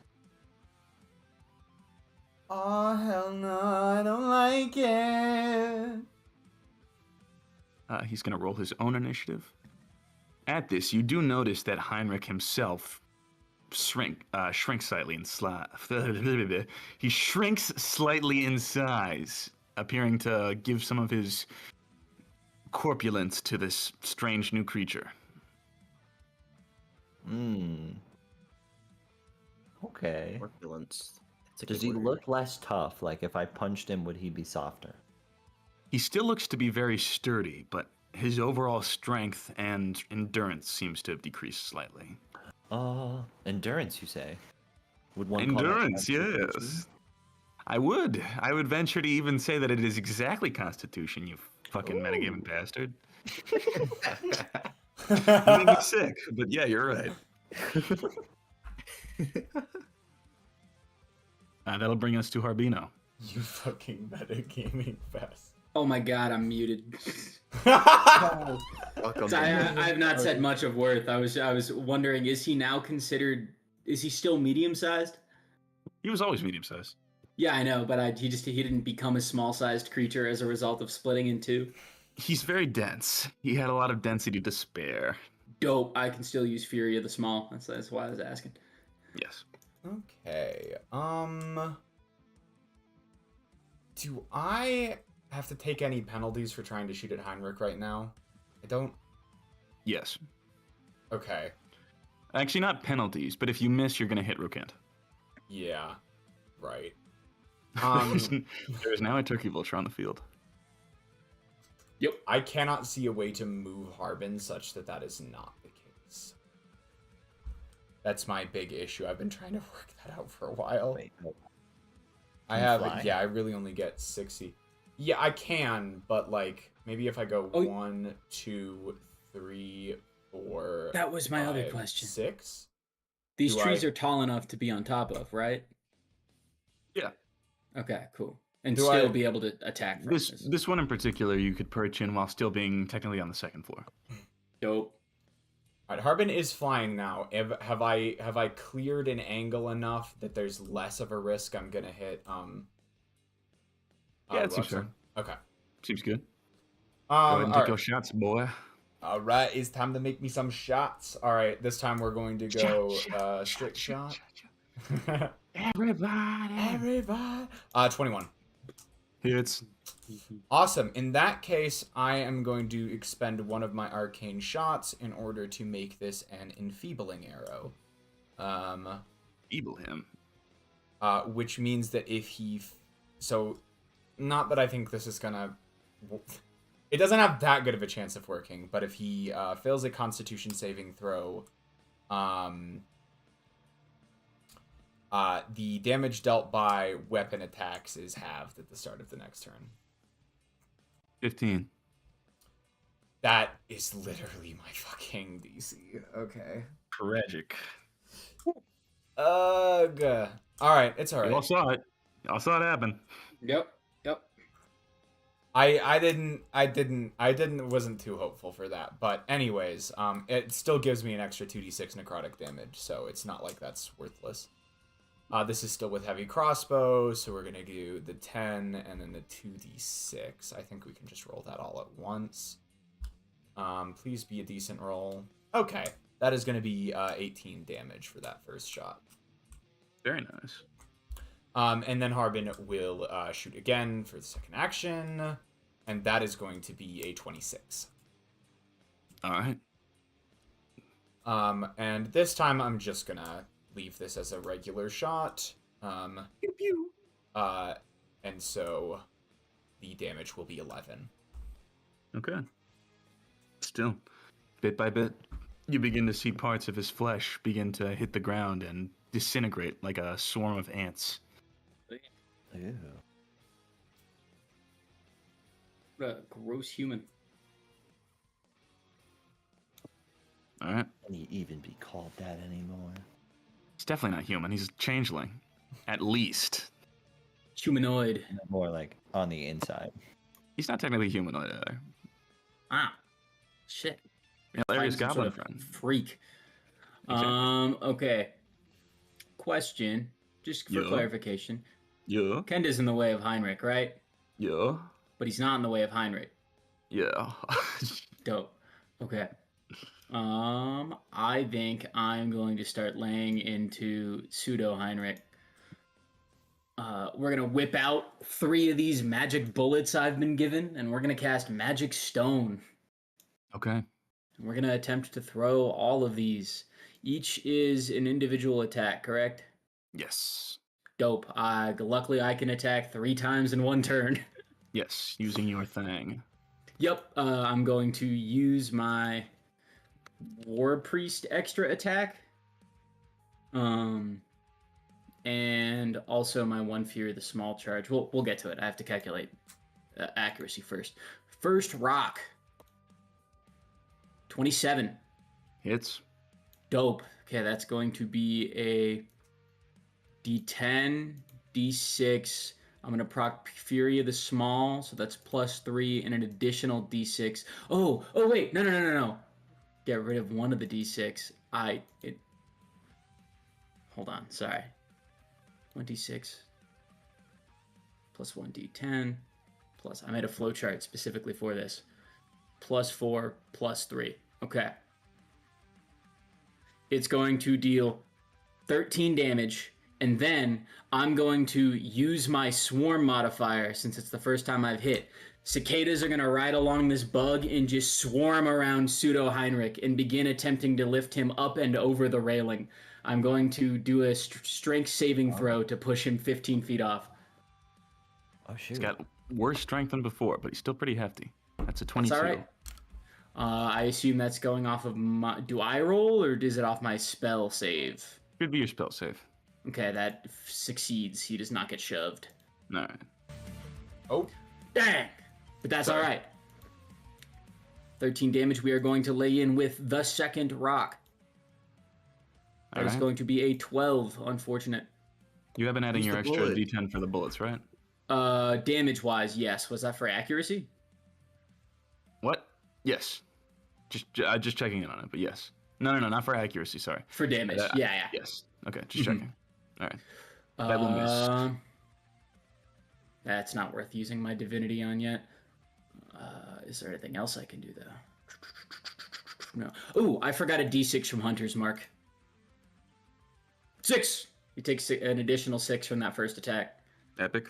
Oh, hell no, I don't like it. He's going to roll his own initiative. At this, you do notice that Heinrich himself shrinks slightly in he shrinks slightly in size, appearing to give some of his corpulence to this strange new creature. Okay. Corpulence. That's a Does good he word. look less tough? Like, if I punched him, would he be softer? He still looks to be very sturdy, but his overall strength and endurance seems to have decreased slightly. Endurance, you say? Would one call that Endurance, constitution? yes. I would venture to even say that it is exactly Constitution, you fucking metagaming bastard. You make me sick, but yeah, you're right. That'll bring us to Harbino. You fucking metagaming fest. Oh my god, I'm muted. Welcome. So I have not said much of Worth. I was wondering, is he now considered? Is he still medium sized? He was always medium sized. Yeah, I know, but he didn't become a small sized creature as a result of splitting in two. He's very dense. He had a lot of density to spare. Dope. I can still use Fury of the Small. That's why I was asking. Yes. Okay. Do I have to take any penalties for trying to shoot at Heinrich right now? I don't. Yes. Okay. Actually, not penalties, but if you miss, you're gonna hit Rukent. Yeah. Right. There is now a turkey vulture on the field. Yep. I cannot see a way to move Harbin such that that is not the case. That's my big issue. I've been trying to work that out for a while. Wait, no. I Can you have, fly? yeah, I really only get 60. Yeah, I can, but like maybe if I go Oh. 1, 2, 3, 4. That was my other 5, question. 6. These Do trees I- are tall enough to be on top of, right? Yeah. Okay, cool. And Do still I- be able to attack from This one in particular, you could perch in while still being technically on the second floor. Dope. All right, Harbin is flying now. Have I cleared an angle enough that there's less of a risk I'm gonna hit? Yeah, it seems Roxanne? fair. Okay. Seems good. Go ahead and all take right. your shots, boy. All right, it's time to make me some shots. All right, this time we're going to go strict shot. Everybody. Everybody. 21. Hits. Awesome. In that case, I am going to expend one of my arcane shots in order to make this an enfeebling arrow. Evil him. Which means that if he... So, not that I think this is gonna... It doesn't have that good of a chance of working, but if he fails a constitution saving throw, the damage dealt by weapon attacks is halved at the start of the next turn. 15. That is literally my fucking DC. Okay. Tragic. Ugh. Alright, it's You all alright. saw it. Y'all saw it happen. Yep. Wasn't too hopeful for that. But anyways, it still gives me an extra 2d6 necrotic damage, so it's not like that's worthless. This is still with heavy crossbow, so we're gonna do the 10 and then the 2d6. I think we can just roll that all at once. Please be a decent roll. Okay, that is gonna be 18 damage for that first shot. Very nice. And then Harbin will shoot again for the second action, and that is going to be a 26. All right. And this time I'm just gonna leave this as a regular shot. Pew pew. And so the damage will be 11. Okay. Still, bit by bit, you begin to see parts of his flesh begin to hit the ground and disintegrate like a swarm of ants. Ew. Gross human. All right. Can he even be called that anymore? He's definitely not human. He's a changeling. At least. Humanoid. More like on the inside. He's not technically humanoid either. Ah. Shit. Hilarious Find some goblin sort of friend. Freak. Exactly. Okay. Question. Just for Yeah. clarification. Yeah. Kenda's in the way of Heinrich, right? Yeah. But he's not in the way of Heinrich. Yeah. Dope. Okay. I think I'm going to start laying into pseudo Heinrich. We're gonna whip out 3 of these magic bullets I've been given, and we're gonna cast Magic Stone. Okay. And we're gonna attempt to throw all of these. Each is an individual attack, correct? Yes. Dope. Luckily, I can attack 3 times in 1 turn. Yes. Using your thing. Yep. I'm going to use my War Priest extra attack. And also my 1 Fury, the small charge. We'll get to it. I have to calculate accuracy first. First rock. 27. Hits. Dope. Okay, that's going to be a D10, D6. I'm going to proc Fury of the Small, so that's +3, and an additional D6. Oh, wait. No. Get rid of one of the D6. Hold on, sorry. 1d6 plus 1d10 plus, I made a flowchart specifically for this. +4 +3. Okay. It's going to deal 13 damage, and then I'm going to use my swarm modifier since it's the first time I've hit. Cicadas are going to ride along this bug and just swarm around Pseudo Heinrich and begin attempting to lift him up and over the railing. I'm going to do a strength saving throw to push him 15 feet off. Oh shoot. He's got worse strength than before, but he's still pretty hefty. That's a 22. That's all right. I assume that's going off of my... Do I roll, or is it off my spell save? Could be your spell save. Okay, that succeeds. He does not get shoved. All right. Oh. Dang! But that's all right. 13 damage. We are going to lay in with the second rock. That is going to be a 12, unfortunate. You have been adding Who's your the extra bullet? D10 for the bullets, right? Damage-wise, yes. Was that for accuracy? What? Yes. Just checking in on it, but yes. No, not for accuracy, sorry. For damage, yeah. Yes. Okay, just checking. All right. That will miss. That's not worth using my divinity on yet. Is there anything else I can do, though? No. Oh, I forgot a d6 from Hunter's Mark. 6! You take an additional 6 from that first attack. Epic.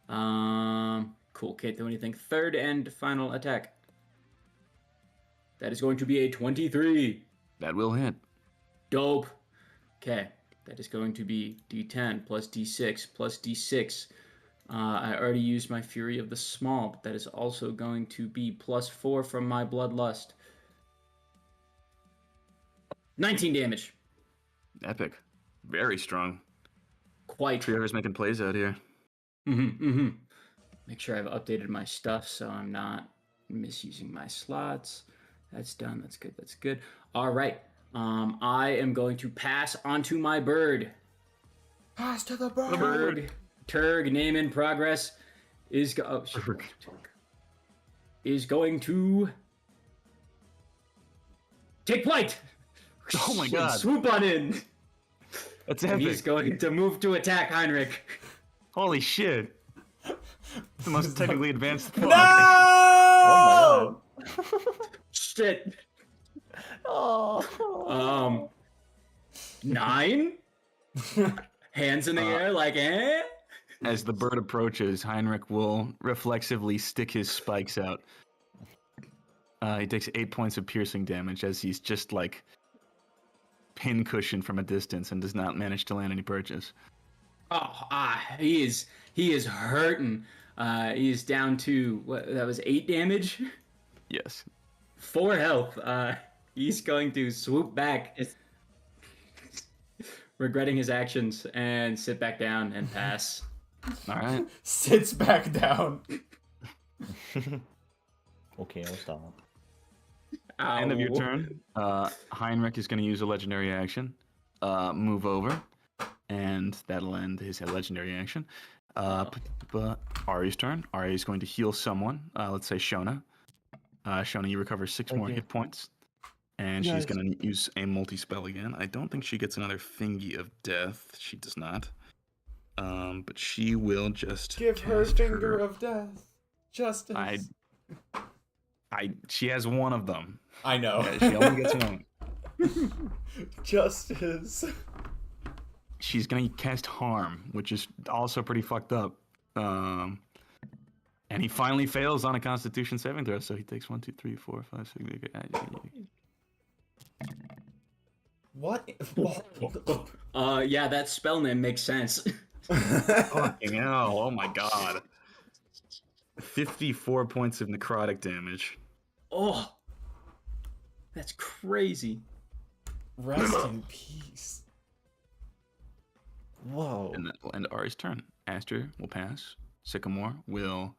Cool. Can't do anything. Third and final attack. That is going to be a 23. That will hit. Dope. Okay. That is going to be D10 plus D6 plus D6. I already used my Fury of the Small, but that is also going to be +4 from my Bloodlust. 19 damage. Epic. Very strong. Quite. Trier's making plays out here. Make sure I've updated my stuff so I'm not misusing my slots. That's done. That's good. All right. I am going to pass onto my bird. Pass to the bird. Turg, name in progress, is going to take flight. Oh my god. Swoop on in. That's And epic. he's going to move to attack Heinrich. Holy shit. It's the most technically advanced No! fuck. Oh my Shit. god. Oh. 9? Hands in the air like, eh? As the bird approaches, Heinrich will reflexively stick his spikes out. He takes 8 points of piercing damage as he's just like pin-cushioned from a distance and does not manage to land any perches. He is hurting. He is down to, what, that was 8 damage? Yes. 4 health. He's going to swoop back, regretting his actions, and sit back down and pass. All right. Sits back down. Okay, I'll stop. End of your Ow. turn. Heinrich is going to use a legendary action. Move over. And that'll end his legendary action. Ari's turn. Ari is going to heal someone. Let's say Shona. Shona, you recover 6 more Okay. hit points. And she's going to use a multi-spell again. I don't think she gets another Thingy of Death. She does not. But she will just Give her cast finger of death. Justice. She has one of them. I know. Yeah, she only gets one. Justice. She's gonna cast Harm, which is also pretty fucked up. And he finally fails on a Constitution saving throw, so he takes 1, 2, 3, 4, 5, 6. What? Yeah, that spell name makes sense. Fucking hell! Oh my god. 54 points of necrotic damage. Oh, that's crazy. Rest in peace. Whoa. And that will end Ari's turn. Aster will pass. Sycamore will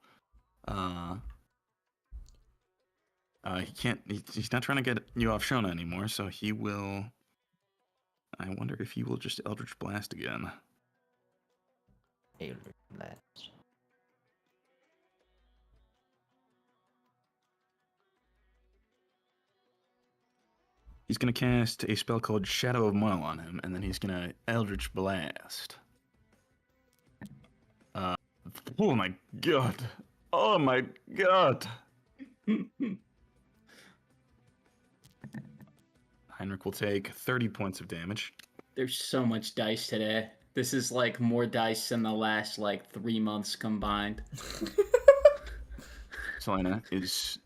He can't. He's not trying to get you off Shona anymore, so he will. I wonder if he will just Eldritch Blast again. Eldritch Blast. He's gonna cast a spell called Shadow of Moil on him, and then he's gonna Eldritch Blast. Oh my god! Oh my god! Heinrich will take 30 points of damage. There's so much dice today. This is like more dice than the last like 3 months combined. Selena is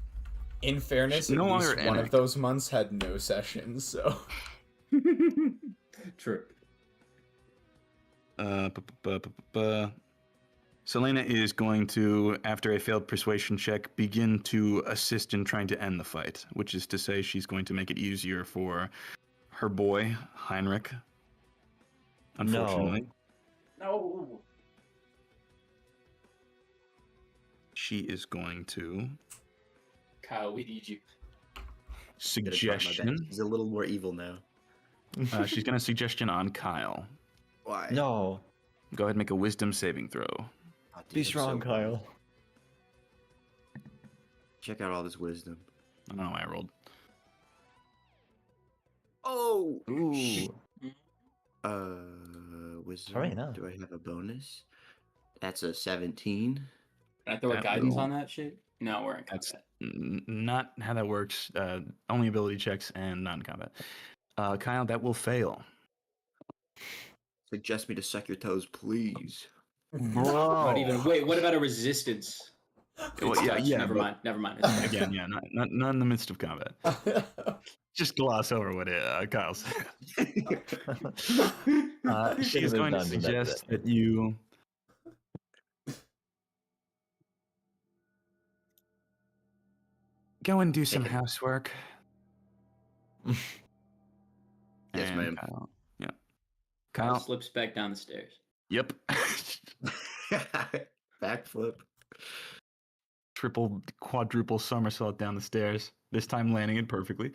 In fairness, no at longer least one Anak. of those months had no sessions, so. True. Selena is going to, after a failed persuasion check, begin to assist in trying to end the fight, which is to say she's going to make it easier for her boy, Heinrich. Unfortunately. No. She is going to Kyle, we need you. Gonna try my best. suggestion. He's a little more evil now. She's going to suggestion on Kyle. Why? No. Go ahead and make a wisdom saving throw. Oh, dude, Be I'm strong, so Kyle. Check out all this wisdom. I don't know why I rolled. Oh! Ooh. Wisdom. Raveina. Do I have a bonus? That's a 17. Can I throw a That guidance will- on that shit? No, we're in That's combat. not how that works. Only ability checks and non-combat. Kyle, that will fail. Suggest me to suck your toes, please. Not even. Wait, what about a resistance? Well, It's yeah, touch. yeah, Never but- mind. Never mind. It's fine. Again, yeah, not in the midst of combat. Just gloss over what Kyle said. She is Should've going to done that suggest today. that you go and do some Hey. housework. Yes, And ma'am. Kyle, yeah. Kyle Kyle, slips back down the stairs. yep. Backflip. Triple, quadruple somersault down the stairs, this time landing it perfectly.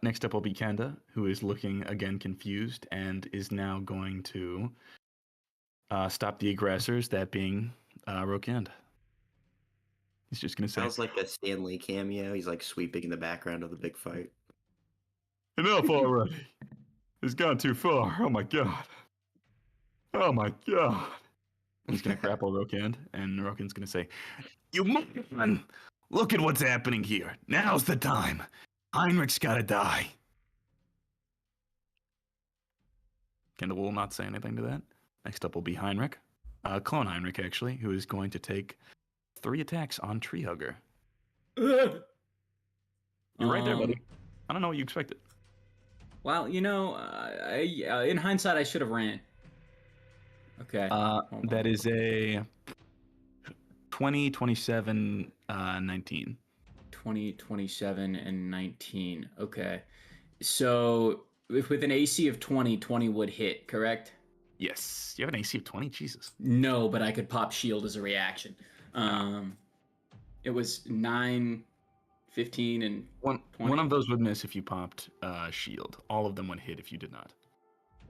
Next up will be Kenda, who is looking again confused and is now going to stop the aggressors, that being Rokend. He's just going to say, Sounds like a Stanley cameo. He's like sweeping in the background of the big fight. enough already. It's gone too far. Oh my god. Oh my god. He's going to grapple Rokend, and Rokend's going to say, "You man, look at what's happening here. Now's the time. Heinrich's got to die." Kendall will not say anything to that. Next up will be Heinrich. Clone Heinrich, actually, who is going to take 3 attacks on Tree Hugger. You're right there, buddy. I don't know what you expected. Well, you know, in hindsight, I should have ran. Okay. Hold on. That is a 20, 27, 19. 20, 27, and 19. Okay. So if with an AC of 20, 20 would hit, correct? Yes. You have an AC of 20? Jesus. No, but I could pop shield as a reaction. It was 9, 15, and One 20? of those would miss if you popped shield. All of them would hit if you did not.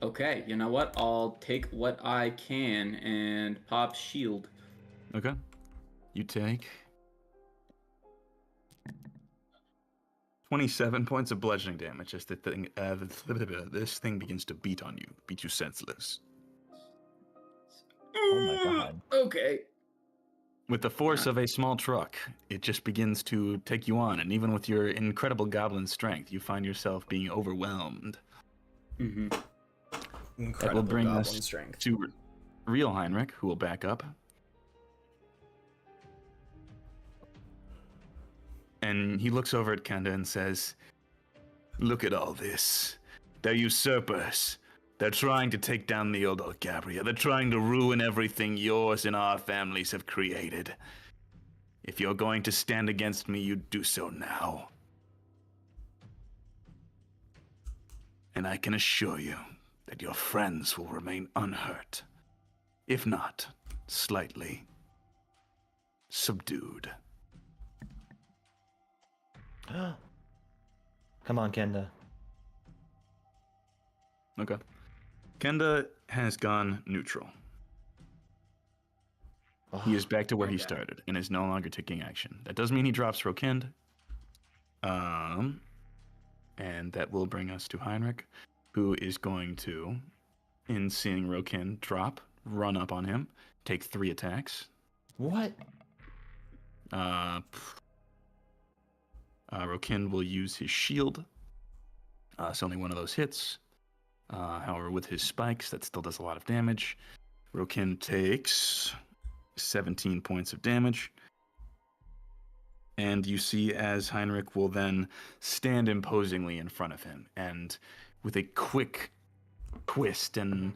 okay. You know what? I'll take what I can and pop shield. Okay. You take 27 points of bludgeoning damage as the thing, this thing begins to beat on you, beat you senseless. Oh my god. Okay. With the force of a small truck, it just begins to take you on, and even with your incredible goblin strength, you find yourself being overwhelmed. Mm-hmm. Incredible bring goblin us strength. To real Heinrich, who will back up. And he looks over at Kenda and says, "Look at all this. They're usurpers. They're trying to take down the old Algabria. They're trying to ruin everything yours and our families have created. If you're going to stand against me, you do so now. And I can assure you that your friends will remain unhurt, if not slightly subdued." Come on, Kenda. Okay. Kenda has gone neutral. He is back to where he started and is no longer taking action. That does mean he drops Rokind. And that will bring us to Heinrich, who is going to, in seeing Rokind drop, run up on him, take 3 attacks. What? Rokind will use his shield. It's only one of those hits. However, with his spikes, that still does a lot of damage. Rokind takes 17 points of damage. And you see as Heinrich will then stand imposingly in front of him. And with a quick twist and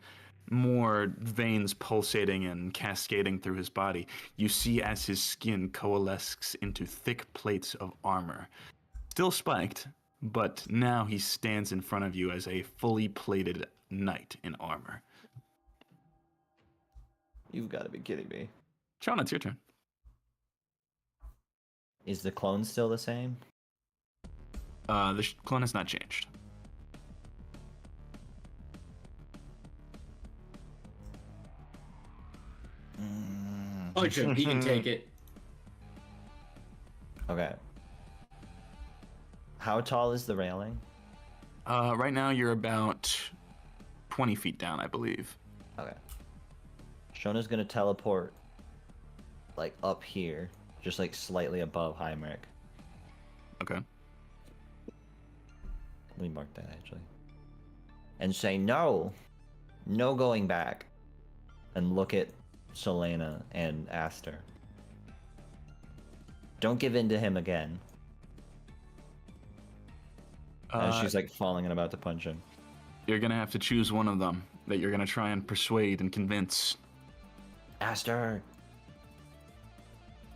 more veins pulsating and cascading through his body, you see as his skin coalesces into thick plates of armor. Still spiked, but now he stands in front of you as a fully plated knight in armor. You've got to be kidding me. Shauna, it's your turn. Is the clone still the same? The clone has not changed. Punch him. He can take it. Okay. How tall is the railing? Right now you're about 20 feet down, I believe. Okay. Shona's gonna teleport like up here, just like slightly above Heinrich. Okay. Let me mark that actually. And say no. No going back. And look at Selena and Aster. Don't give in to him again. As she's like falling and about to punch him. You're gonna have to choose one of them that you're gonna try and persuade and convince. Aster!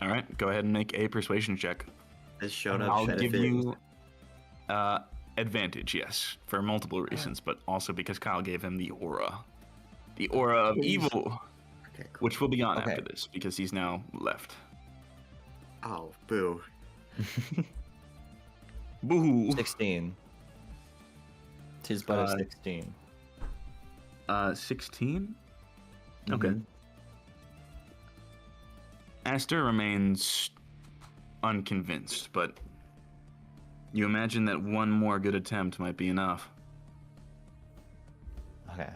All right, go ahead and make a persuasion check. Has shown up. I'll give you advantage, yes, for multiple reasons, but also because Kyle gave him the aura of evil, Okay, cool. which will be on Okay. after this because he's now left. Oh, boo. Boo. 16. Tis but a 16. 16. Okay. Mhm. Aster remains unconvinced, but you imagine that one more good attempt might be enough. Okay.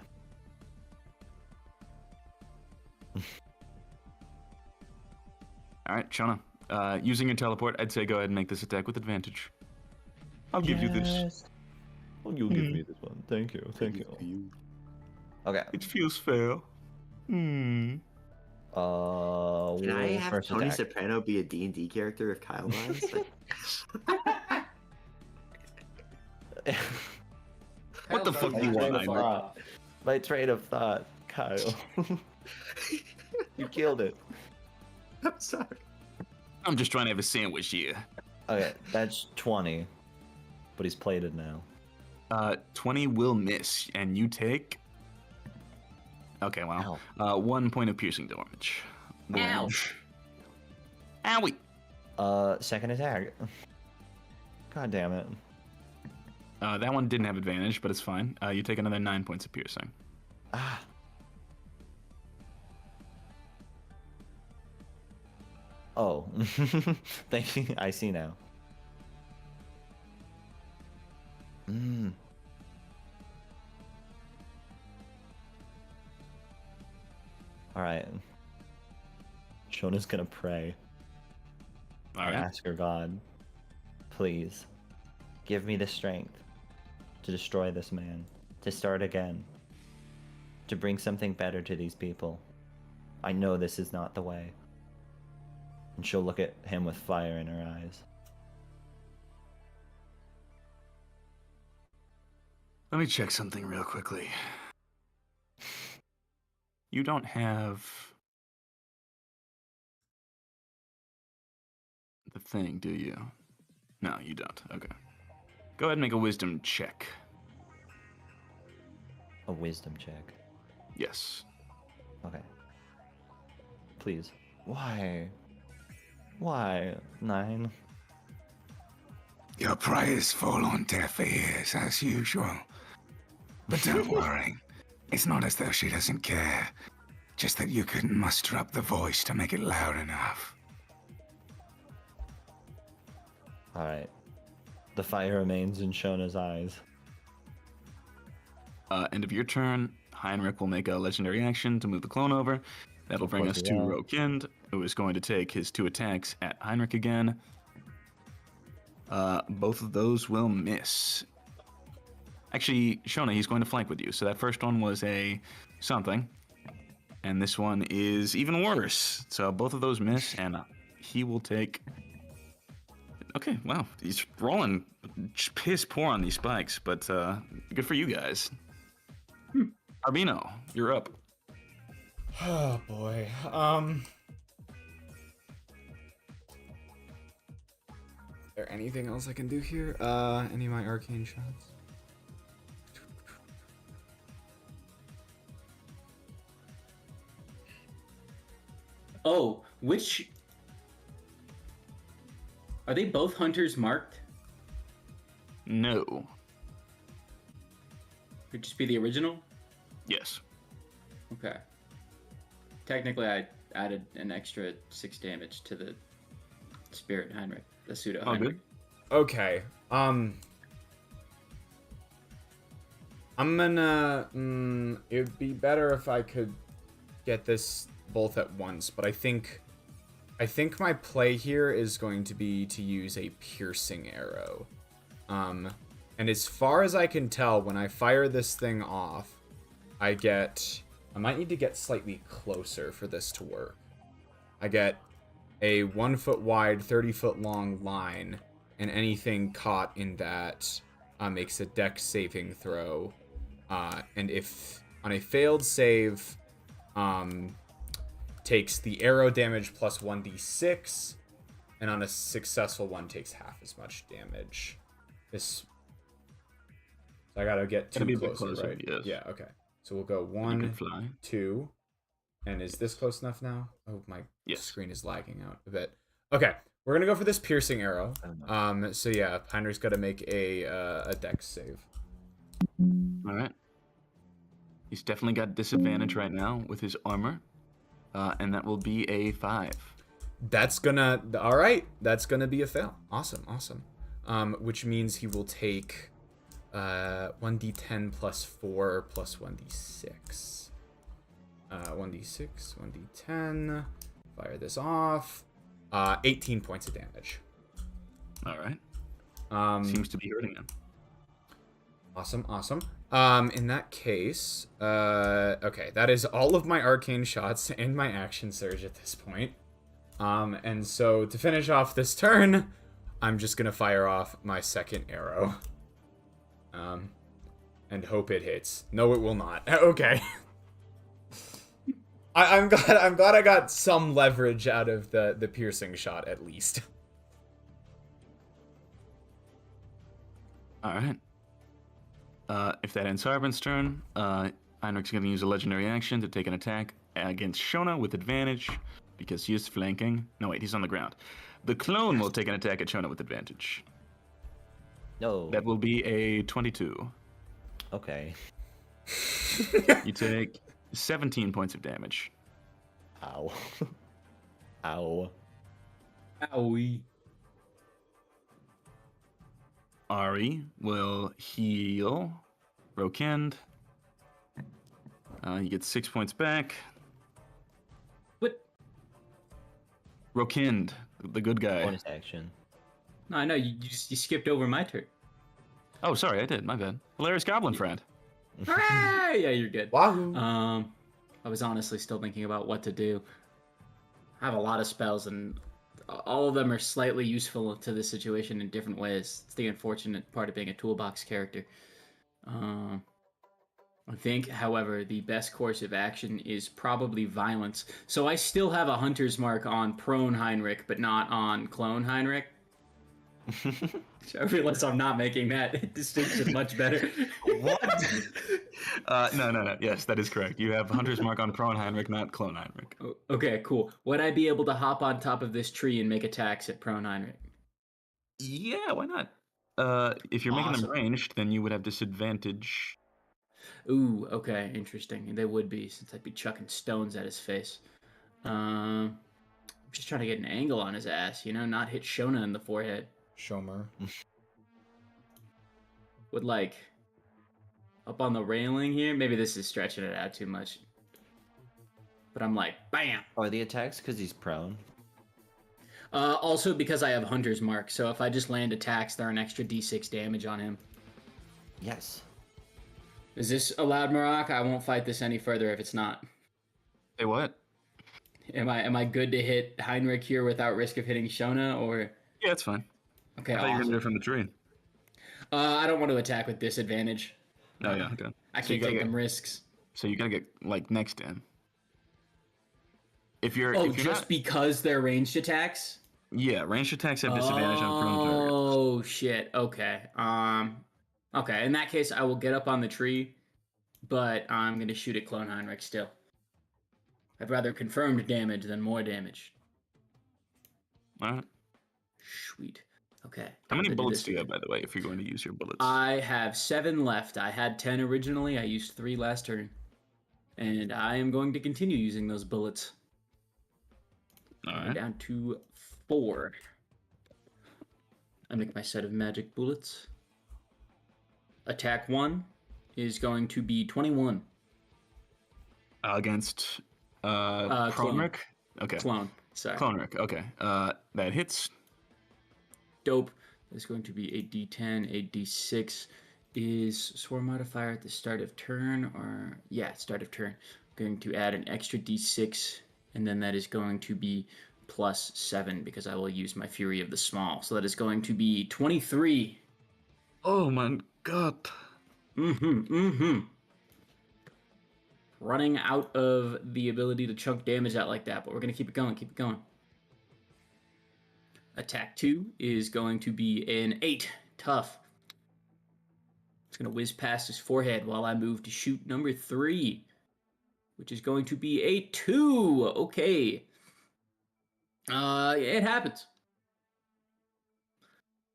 All right, Shauna. Using your teleport, I'd say go ahead and make this attack with advantage. I'll give you this. Oh, you'll give me this one. Thank you. Thank you. Okay. It feels fair. Can I have first Tony attack. Soprano be a D&D character if Kyle dies? What the fuck do you want, Heinrich? My train of thought, Kyle. You killed it. I'm sorry. I'm just trying to have a sandwich here. Okay, that's 20. But he's plated now. 20 will miss, and you take... Okay, well, 1 point of piercing damage. Ouch. Owie! Second attack. God damn it. That one didn't have advantage, but it's fine. You take another 9 points of piercing. Ah. Oh. Thank you. I see now. Alright. Shona's gonna pray. All And right. ask her God, please, give me the strength to destroy this man, to start again, to bring something better to these people. I know this is not the way. And she'll look at him with fire in her eyes. Let me check something real quickly. You don't have the thing, do you? No, you don't. Okay. Go ahead and make a wisdom check. A wisdom check. Yes. Okay. Please. Why? Why? 9. Your prayers fall on deaf ears, as usual. But don't worry. It's not as though she doesn't care. Just that you couldn't muster up the voice to make it loud enough. Alright. The fire remains in Shona's eyes. End of your turn. Heinrich will make a legendary action to move the clone over. That'll bring us to Rokind, who is going to take his 2 attacks at Heinrich again. Both of those will miss. Actually, Shona, he's going to flank with you. So that first one was a something. And this one is even worse. So both of those miss, and he will take... Okay, wow. He's rolling piss poor on these spikes, but good for you guys. Arbino, you're up. Oh boy. Is there anything else I can do here? Any of my arcane shots? Oh, which... Are they both hunters marked? No. Could just be the original? Yes. Okay. Technically, I added an extra 6 damage to the Spirit Heinrich, the pseudo Oh, Heinrich. good. Okay. I'm gonna... it'd be better if I could get this both at once, but I think my play here is going to be to use a piercing arrow. And as far as I can tell, when I fire this thing off, I might need to get slightly closer for this to work. I get a 1 foot wide, 30 foot long line, and anything caught in that makes a dex saving throw. And if on a failed save, takes the arrow damage plus 1d6, and on a successful one takes half as much damage. So I gotta get Gotta be a closer, bit closer, right? yes. Yeah, okay. So we'll go You 1, can fly. 2, and is this close enough now? Oh, my Yes. screen is lagging out a bit. Okay, we're gonna go for this piercing arrow. So yeah, Heinrich's gotta make a dex save. All right. He's definitely got disadvantage right now with his armor, and that will be a 5. That's gonna... Alright, that's gonna be a fail. Awesome. Which means he will take 1d10 plus 4 plus 1d6. 1d6, 1d10. Fire this off. 18 points of damage. All right. Seems to be hurting him. Awesome. In that case, okay, that is all of my arcane shots and my action surge at this point. And so to finish off this turn, I'm just gonna fire off my second arrow. And hope it hits. No, it will not. Okay. I'm glad I got some leverage out of the piercing shot at least. All right. If that ends Sarvin's turn, Heinrich's going to use a legendary action to take an attack against Shona with advantage because he is flanking. No, wait, he's on the ground. The clone will take an attack at Shona with advantage. No. That will be a 22. Okay. You take 17 points of damage. Ow. Ow. Owie. Ari will heal Rokind. He gets 6 points back. What? Rokind, the good guy. Bonus action. No, I know, you skipped over my turn. Oh, sorry, I did. My bad. Hilarious Goblin Friend. Hooray! Yeah, you're good. Wahoo! I was honestly still thinking about what to do. I have a lot of spells, and all of them are slightly useful to this situation in different ways. It's the unfortunate part of being a toolbox character. I think, however, the best course of action is probably violence. So I still have a hunter's mark on prone Heinrich, but not on clone Heinrich. I realize I'm not making that distinction much better. What? No. Yes, that is correct. You have Hunter's Mark on Prone Heinrich, not Clone Heinrich. Okay, cool. Would I be able to hop on top of this tree and make attacks at prone Heinrich? Yeah, why not? if you're making them Awesome. ranged, then you would have disadvantage. Ooh, okay, interesting. They would be, since I'd be chucking stones at his face. I'm just trying to get an angle on his ass, not hit Shona in the forehead. Shomer. With, like, up on the railing here. Maybe this is stretching it out too much. But I'm like, bam! Are the attacks because he's prone? Also because I have Hunter's Mark, so if I just land attacks, they're an extra d6 damage on him. Yes. Is this allowed, Marak? I won't fight this any further if it's not. Say what? Am I good to hit Heinrich here without risk of hitting Shona, or? Yeah, it's fine. Okay, I thought you were gonna awesome. do it from the tree. I don't want to attack with disadvantage. Oh yeah, okay. I So you can't gotta take get- them risks. So you gotta get like next in. If you're Oh, if you're just not, because they're ranged attacks? yeah, ranged attacks have disadvantage on prone targets. Oh shit. Okay. Okay. In that case, I will get up on the tree, but I'm gonna shoot at Clone Heinrich still. I'd rather confirmed damage than more damage. All right. Sweet. Okay. How many I'm gonna bullets this do you have, again. by the way, if you're going to use your bullets? I have 7 left. I had 10 originally. I used 3 last turn. And I am going to continue using those bullets. All I'm right. down to 4. I make my set of magic bullets. Attack 1 is going to be 21. Against Clone. Kronrick? Okay. Clone. Sorry. Kronrick, okay. That hits. Dope. It's going to be 8d10. 8d6 is swarm modifier at the start of turn, or yeah, start of turn. I'm going to add an extra d6, and then that is going to be plus 7 because I will use my Fury of the Small. So that is going to be 23. Oh my god. Running out of the ability to chunk damage out like that, but we're going to keep it going, keep it going. Attack 2 is going to be an 8. Tough. It's going to whiz past his forehead while I move to shoot number 3, which is going to be a 2. Okay. It happens.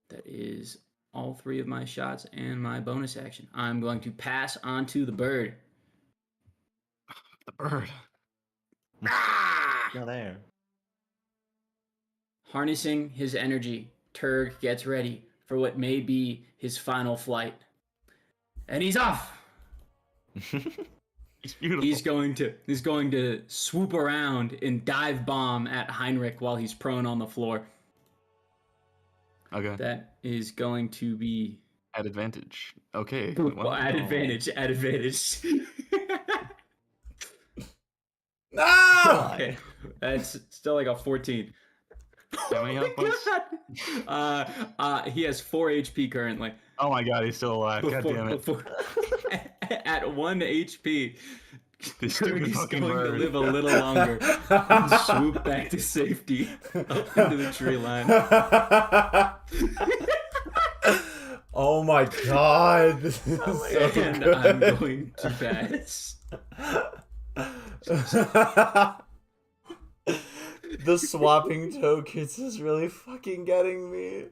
That is all 3 of my shots and my bonus action. I'm going to pass on to the bird. The bird. Still there. Harnessing his energy, Turg gets ready for what may be his final flight. And he's off! It's beautiful. He's going to swoop around and dive bomb at Heinrich while he's prone on the floor. Okay. That is going to be At advantage. Okay. well, at advantage. At advantage. No! Okay, that's still like a 14. How many health points? He has 4 HP currently. Oh my god, he's still alive. God damn it. At 1 HP, This Turg stupid is fucking going bird. to live a little longer and swoop back to safety up into the tree line. Oh my god. This is so And good. I'm going to pass. The swapping tokens is really fucking getting me.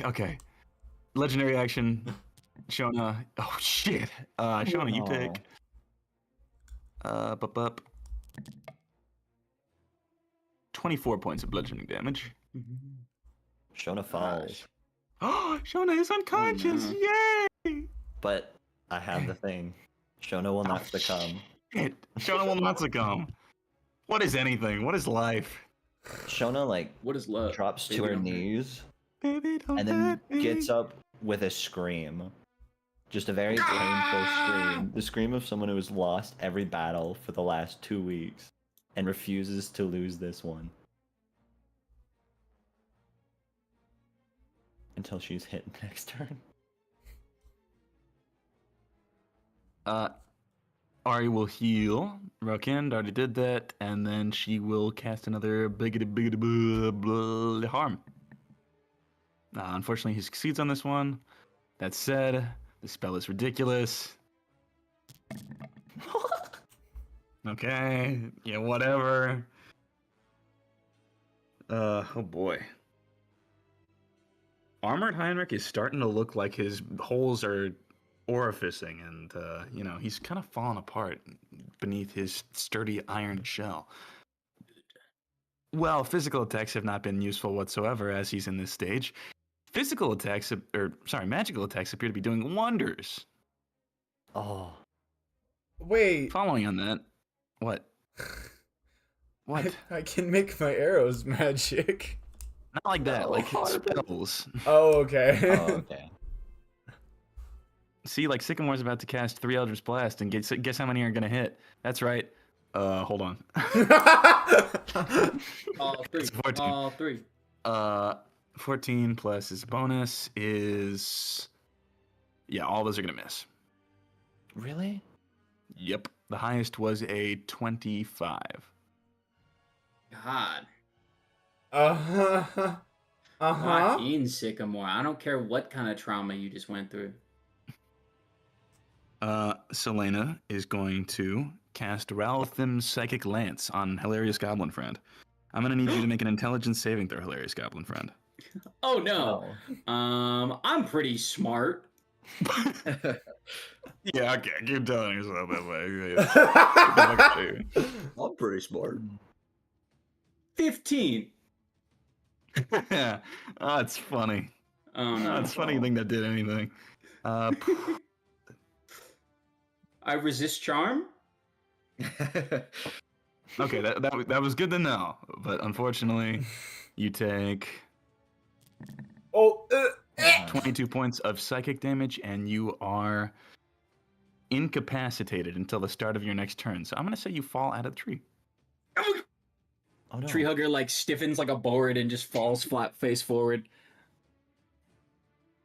Okay. Legendary action. Shona. Oh shit. Shona, you take. Bup. 24 points of bludgeoning damage. Shona falls. Oh, Shona is unconscious. Yay! But I have the thing. Shona will not succumb. Shit. Shona will not succumb. What is anything? What is life? Shona What is love? drops to Baby, her don't hurt. knees Baby, don't and then hurt me. gets up with a scream. Just a very painful scream. The scream of someone who has lost every battle for the last 2 weeks and refuses to lose this one. Until she's hit next turn. Ari will heal. Rokend already did that, and then she will cast another biggity harm. Unfortunately, he succeeds on this one. That said, the spell is ridiculous. Okay, yeah, whatever. Oh boy. Armored Heinrich is starting to look like his holes are orificing, and he's kind of falling apart beneath his sturdy iron shell. Well, physical attacks have not been useful whatsoever as he's in this stage. Magical attacks appear to be doing wonders. Oh. Wait. Following on that, what? What? I can make my arrows magic. Not like that, like spells. Oh, okay. Oh, okay. See, like Sycamore's about to cast 3 Eldritch Blast, and guess how many are gonna hit? That's right. Hold on. All three. It's 14. All three. 14 plus his bonus is... Yeah, all those are gonna miss. Really? Yep. The highest was a 25. God. Uh-huh. Lock in, Sycamore. I don't care what kind of trauma you just went through. Selena is going to cast Ralthim's Psychic Lance on Hilarious Goblin Friend. I'm gonna need you to make an intelligence saving throw, Hilarious Goblin Friend. Oh no. I'm pretty smart. Yeah, okay, keep telling yourself that way. I'm pretty smart. 15. Yeah, oh, it's funny. Oh no. It's funny thing that did anything. I resist charm. Okay, that was good to know, but unfortunately, you take 22 points of psychic damage, and you are incapacitated until the start of your next turn. So I'm gonna say you fall out of the tree. Oh no. Tree hugger like stiffens like a board and just falls flat face forward.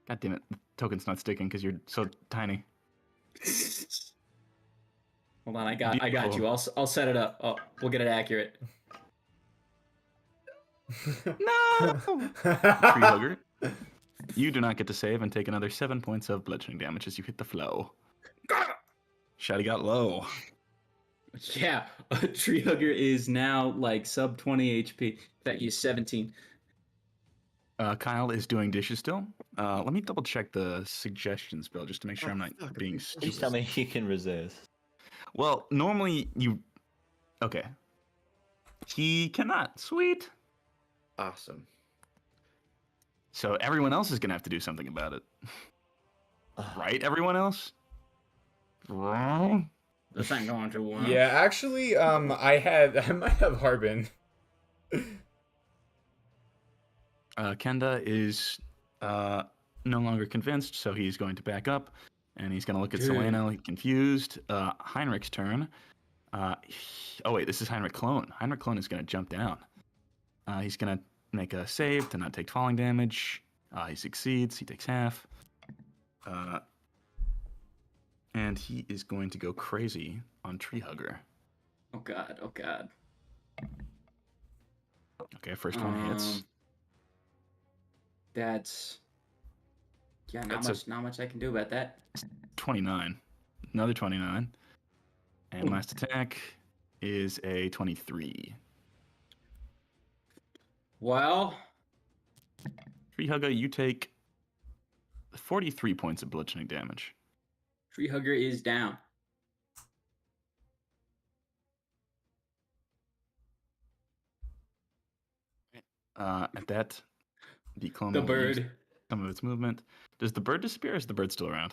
God damn it, the token's not sticking because you're so tiny. Hold on, I got you. I'll set it up. Oh, we'll get it accurate. No! Tree hugger, you do not get to save and take another 7 points of bludgeoning damage as you hit the flow. Shotty got low. Yeah, a tree hugger is now like sub 20 HP. In fact, he's 17. Kyle is doing dishes still. Let me double check the suggestion spell just to make sure I'm not being Please stupid. tell me he can resist. Well, normally you... Okay. He cannot. Sweet. Awesome. So everyone else is going to have to do something about it. Right, everyone else? Wrong? This ain't going too well. Yeah, actually, I might have Harbin. Kenda is no longer convinced, so he's going to back up, and he's going to look at Selena, confused. Heinrich's turn. Oh wait, this is Heinrich Clone. Heinrich Clone is going to jump down. He's going to make a save to not take falling damage. He succeeds. He takes half. And he is going to go crazy on Tree Hugger. Oh god, oh god. Okay, first one hits. That's... Yeah, That's not much I can do about that. 29. Another 29. And last attack is a 23. Well... Tree Hugger, you take 43 points of bludgeoning damage. Tree hugger is down. At that, the clone The will use bird. some of its movement. Does the bird disappear or is the bird still around?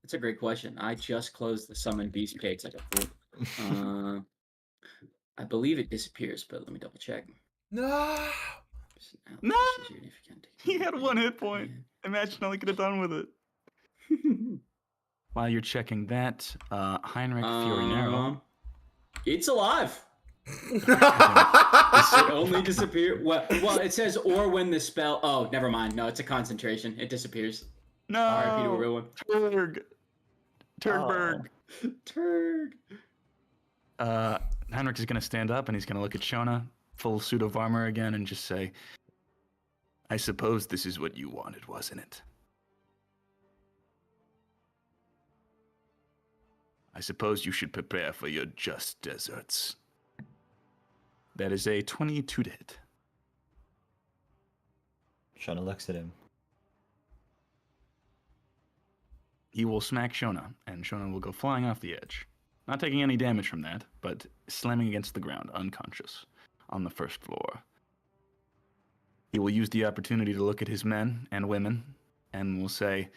That's a great question. I just closed the summon beast pigs like a fool. I believe it disappears, but let me double check. No! No! He had 1 hit point. Imagine all he could have done with it. While you're checking that, Heinrich Fiorinero. It's alive. It only disappeared. Well, it says or when the spell. Oh, never mind. No, it's a concentration. It disappears. No. RIP to a real one. Turgberg. Turg. Heinrich is going to stand up and he's going to look at Shona, full suit of armor again, and just say, "I suppose this is what you wanted, wasn't it? I suppose you should prepare for your just deserts." That is a 22 to hit. Shona looks at him. He will smack Shona, and Shona will go flying off the edge. Not taking any damage from that, but slamming against the ground, unconscious, on the first floor. He will use the opportunity to look at his men and women, and will say,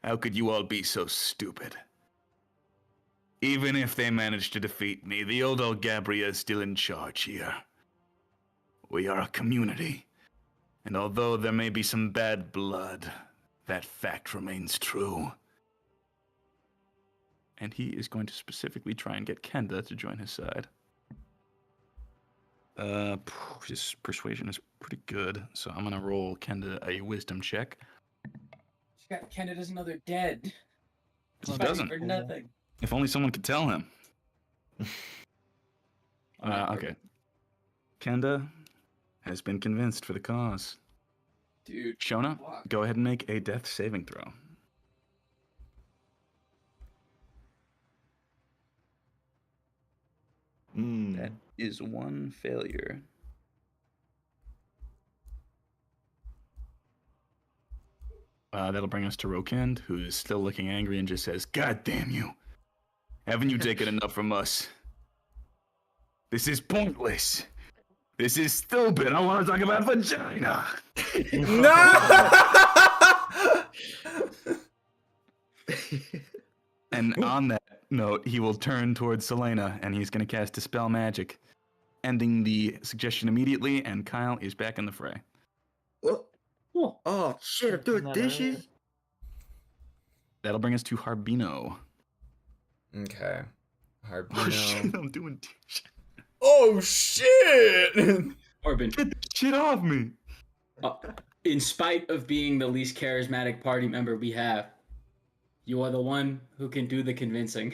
"How could you all be so stupid? Even if they manage to defeat me, the old Algabria is still in charge here. We are a community, and although there may be some bad blood, that fact remains true." And he is going to specifically try and get Kenda to join his side. His persuasion is pretty good, so I'm gonna roll Kenda a wisdom check. Kenda doesn't know they're dead. He doesn't. For nothing. If only someone could tell him. Okay. Kenda has been convinced for the cause. Dude. Shona, go ahead and make a death saving throw. That is one failure. That'll bring us to Rokend, who is still looking angry and just says, "God damn you. Haven't you taken enough from us? This is pointless. This is stupid. I want to talk about vagina." And on that note, he will turn towards Selena, and he's going to cast Dispel Magic, ending the suggestion immediately, and Kyle is back in the fray. Oh, shit, I'm doing dishes. That'll bring us to Harbino. Okay. Harbino. Oh, shit, I'm doing dishes. Oh, shit! Harbin, Get this shit off me. in spite of being the least charismatic party member we have, you are the one who can do the convincing.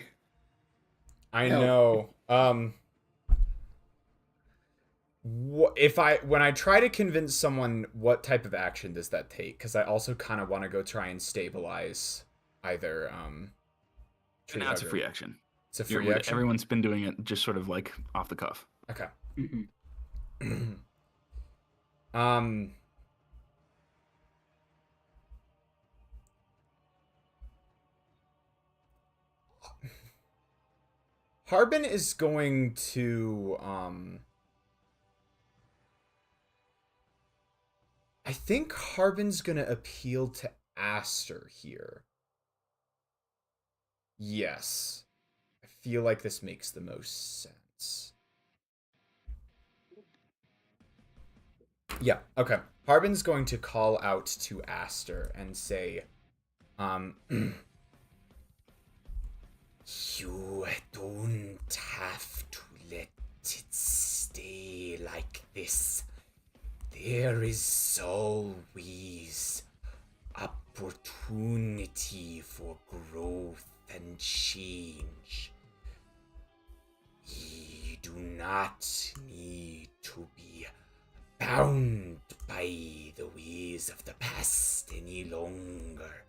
I know. When I try to convince someone, what type of action does that take? Because I also kind of want to go try and stabilize either. And now it's a free action. It's a free action. Everyone's been doing it just sort of like off the cuff. Okay. Harbin is going to I think Harbin's gonna appeal to Aster here. Yes. I feel like this makes the most sense. Yeah, okay. Harbin's going to call out to Aster and say, you don't have to let it stay like this. There is always opportunity for growth and change. We do not need to be bound by the ways of the past any longer.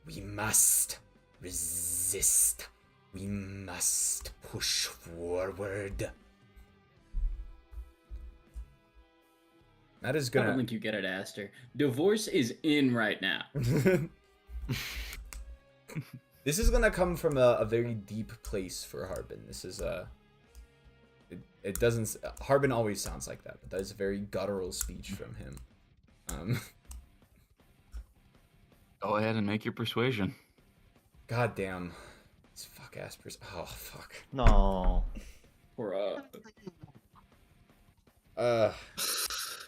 We must resist. We must push forward. That is gonna... I don't think you get it, Aster. Divorce is in right now. This is gonna come from a very deep place for Harbin. This is it doesn't... Harbin always sounds like that, but that is a very guttural speech from him. Go ahead and make your persuasion. God damn. This fuck-ass person... Oh, fuck. No. Or,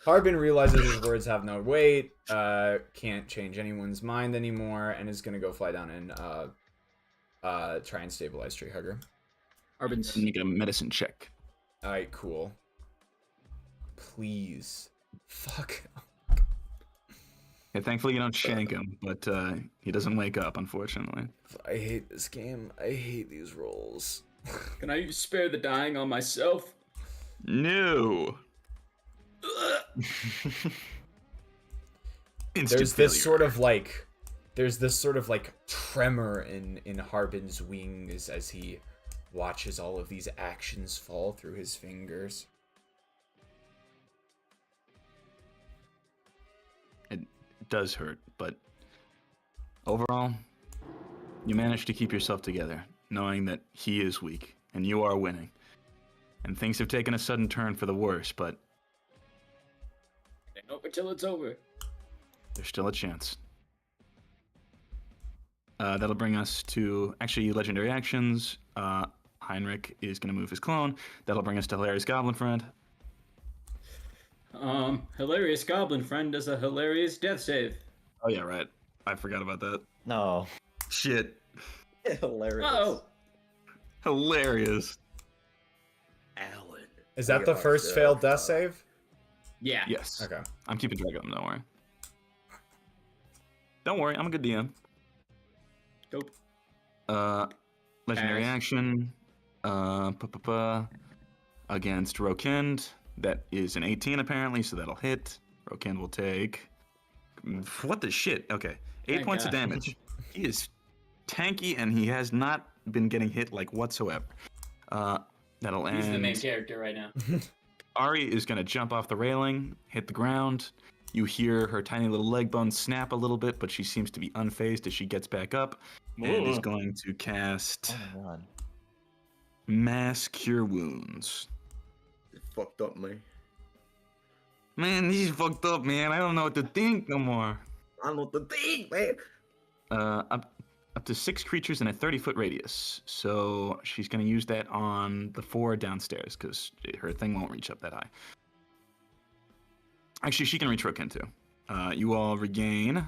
Harbin realizes his words have no weight, can't change anyone's mind anymore, and is gonna go fly down and try and stabilize Tree Hugger. Harbin's... Make a medicine check. Alright, cool. Please. Fuck. Yeah, thankfully you don't shank him, but he doesn't wake up, unfortunately. I hate this game. I hate these rolls. Can I spare the dying on myself? No. There's this sort of like tremor in Harbin's wings as he watches all of these actions fall through his fingers. It does hurt, but overall, you managed to keep yourself together, knowing that he is weak and you are winning. And things have taken a sudden turn for the worse, but Ain't over till it's over. there's still a chance. That'll bring us to actually legendary actions. Heinrich is going to move his clone. That'll bring us to Hilarious Goblin Friend. Hilarious Goblin Friend does a hilarious death save. Oh yeah, right. I forgot about that. No. Shit. Hilarious. Oh, Hilarious. Alan. Is that the first failed death save? yeah. Yes. Okay. I'm keeping track of them, don't worry. Don't worry, I'm a good DM. Dope. Legendary Pass. action. Against Rokind. That is an 18 apparently, so that'll hit. Rokind will take. What the shit? Okay. 8 Thank points of God. damage. He is tanky and he has not been getting hit like whatsoever. That'll end. He's the main character right now. Ari is going to jump off the railing, hit the ground. You hear her tiny little leg bones snap a little bit, but she seems to be unfazed as she gets back up and is going to cast Oh my god. Mass Cure Wounds. It fucked up me. Man, this is fucked up, man. I don't know what to think no more. I don't know what to think, man. Up to 6 creatures in a 30-foot radius. So she's going to use that on the 4 downstairs because her thing won't reach up that high. Actually, she can reach Rokin too. You all regain 1,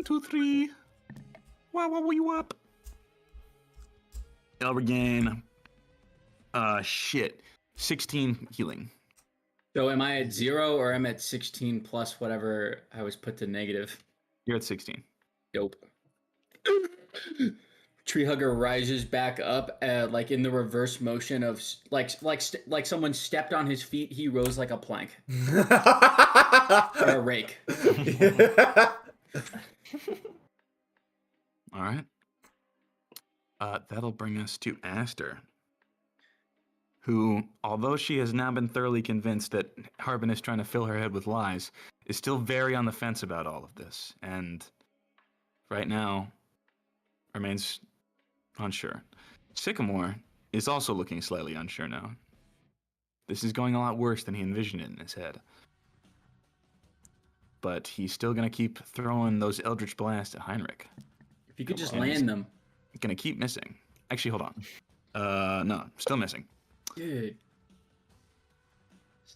2, 3. Wow, were you up? You'll regain 16 healing. So am I at 0 or am I at 16 plus whatever I was put to negative? You're at 16. Dope. Tree Hugger rises back up, like in the reverse motion of like someone stepped on his feet. He rose like a plank or a rake. All right. That'll bring us to Aster, who, although she has now been thoroughly convinced that Harbin is trying to fill her head with lies, is still very on the fence about all of this, and right now remains unsure. Sycamore is also looking slightly unsure now. This is going a lot worse than he envisioned it in his head. But he's still going to keep throwing those Eldritch Blasts at Heinrich. If you could just on. land them. Going to keep missing. Actually, hold on. No, still missing. Dude.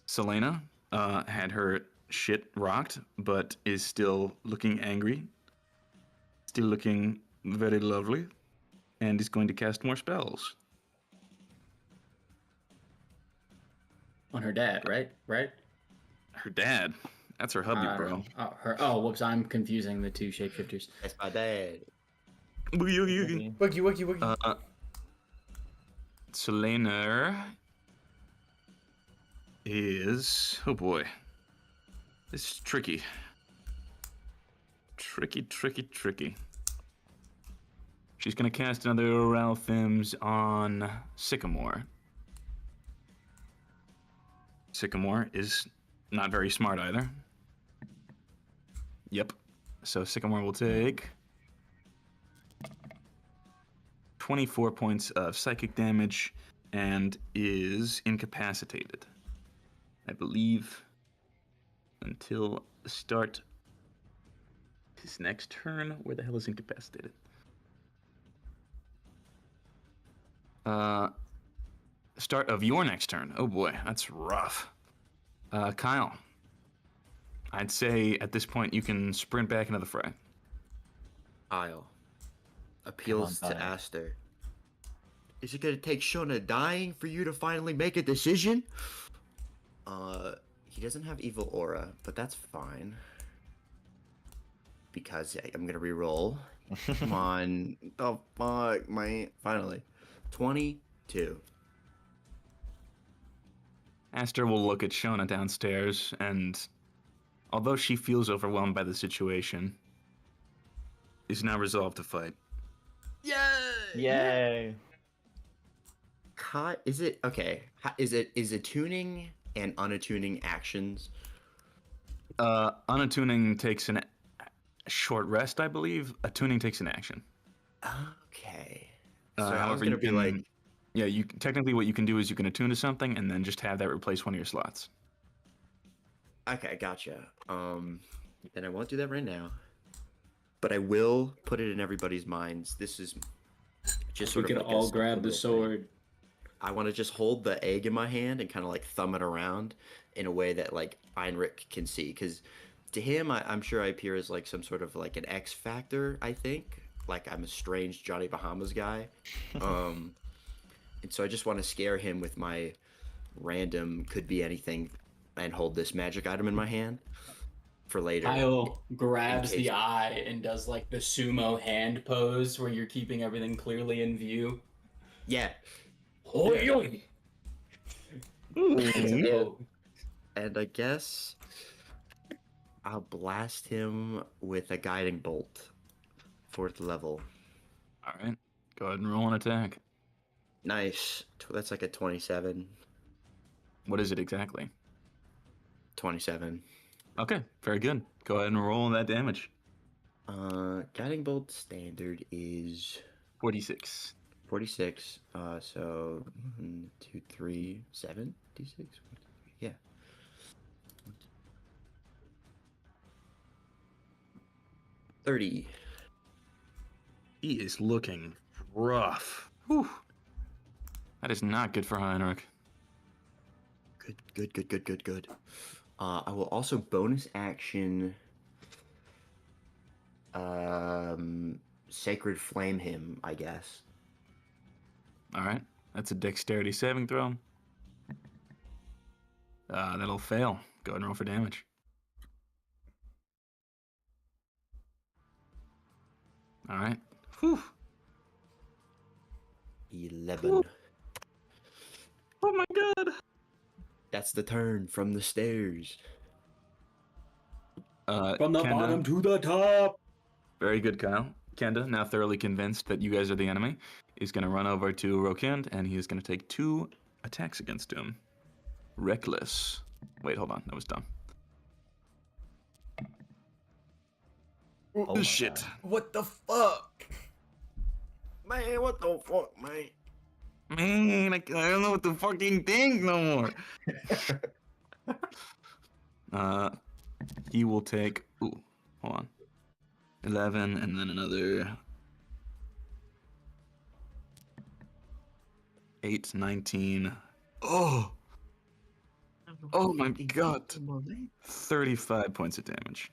Selena had her shit rocked, but is still looking angry. Still looking very lovely. And is going to cast more spells. On her dad, right? Right? Her dad. That's her hubby, bro. Whoops, I'm confusing the two shapeshifters. That's my dad. Boogie, oogie, oogie. Woogie, woogie, woogie. Selena is... Oh boy. This is tricky. Tricky. She's going to cast another Ralphims on Sycamore. Sycamore is not very smart either. Yep. So Sycamore will take 24 points of psychic damage and is incapacitated, I believe, until the start of his next turn. Where the hell is incapacitated? Start of your next turn. Oh boy, that's rough. Kyle, I'd say at this point you can sprint back into the fray. Kyle appeals Come on, to bud. Aster. Is it gonna take Shona dying for you to finally make a decision? He doesn't have evil aura, but that's fine. Because I'm gonna reroll. Come on. Oh fuck, man. Finally. 22. Aster will look at Shona downstairs, and although she feels overwhelmed by the situation, is now resolved to fight. Yay! Is it okay? Is attuning and unattuning actions? Unattuning takes a short rest, I believe. Attuning takes an action. Okay. So I was However, gonna you be can, like, yeah, you technically what you can do is you can attune to something and then just have that replace one of your slots. okay, gotcha. Then I won't do that right now, but I will put it in everybody's minds. This is just We sort of could like all a grab the subliminal thing. sword. I want to just hold the egg in my hand and kind of like thumb it around in a way that like Heinrich can see, because to him, I'm sure I appear as like some sort of like an X factor. I think like I'm a strange Johnny Bahamas guy, and so I just want to scare him with my random could be anything, and hold this magic item in my hand for later. Kyle grabs case- the eye and does like the sumo hand pose where you're keeping everything clearly in view. Yeah, Oi, oi. and, and I guess I'll blast him with a guiding bolt, 4th level. All right, go ahead and roll an attack. Nice. That's like a 27. What is it exactly? 27. Okay, very good. Go ahead and roll that damage. Guiding bolt standard is 46. 46. So 1, 2, 3, 7, d6. Yeah. 30. He is looking rough. Whew. That is not good for Heinrich. Good. I will also bonus action Sacred Flame him, I guess. All right, that's a dexterity saving throw. That'll fail. Go ahead and roll for damage. All right. Whew. 11. Oh my god. That's the turn from the stairs. From the Kenda, bottom to the top. very good, Kyle. Kenda, now thoroughly convinced that you guys are the enemy, is going to run over to Rokind, and he is going to take 2 attacks against him. Reckless. Wait, hold on. That was dumb. Oh my Shit. God. What the fuck? Man, what the fuck, man? Man, I don't know what to fucking think no more. He will take. Ooh, hold on. 11, and then another 8, 19. Oh my god. 35 points of damage.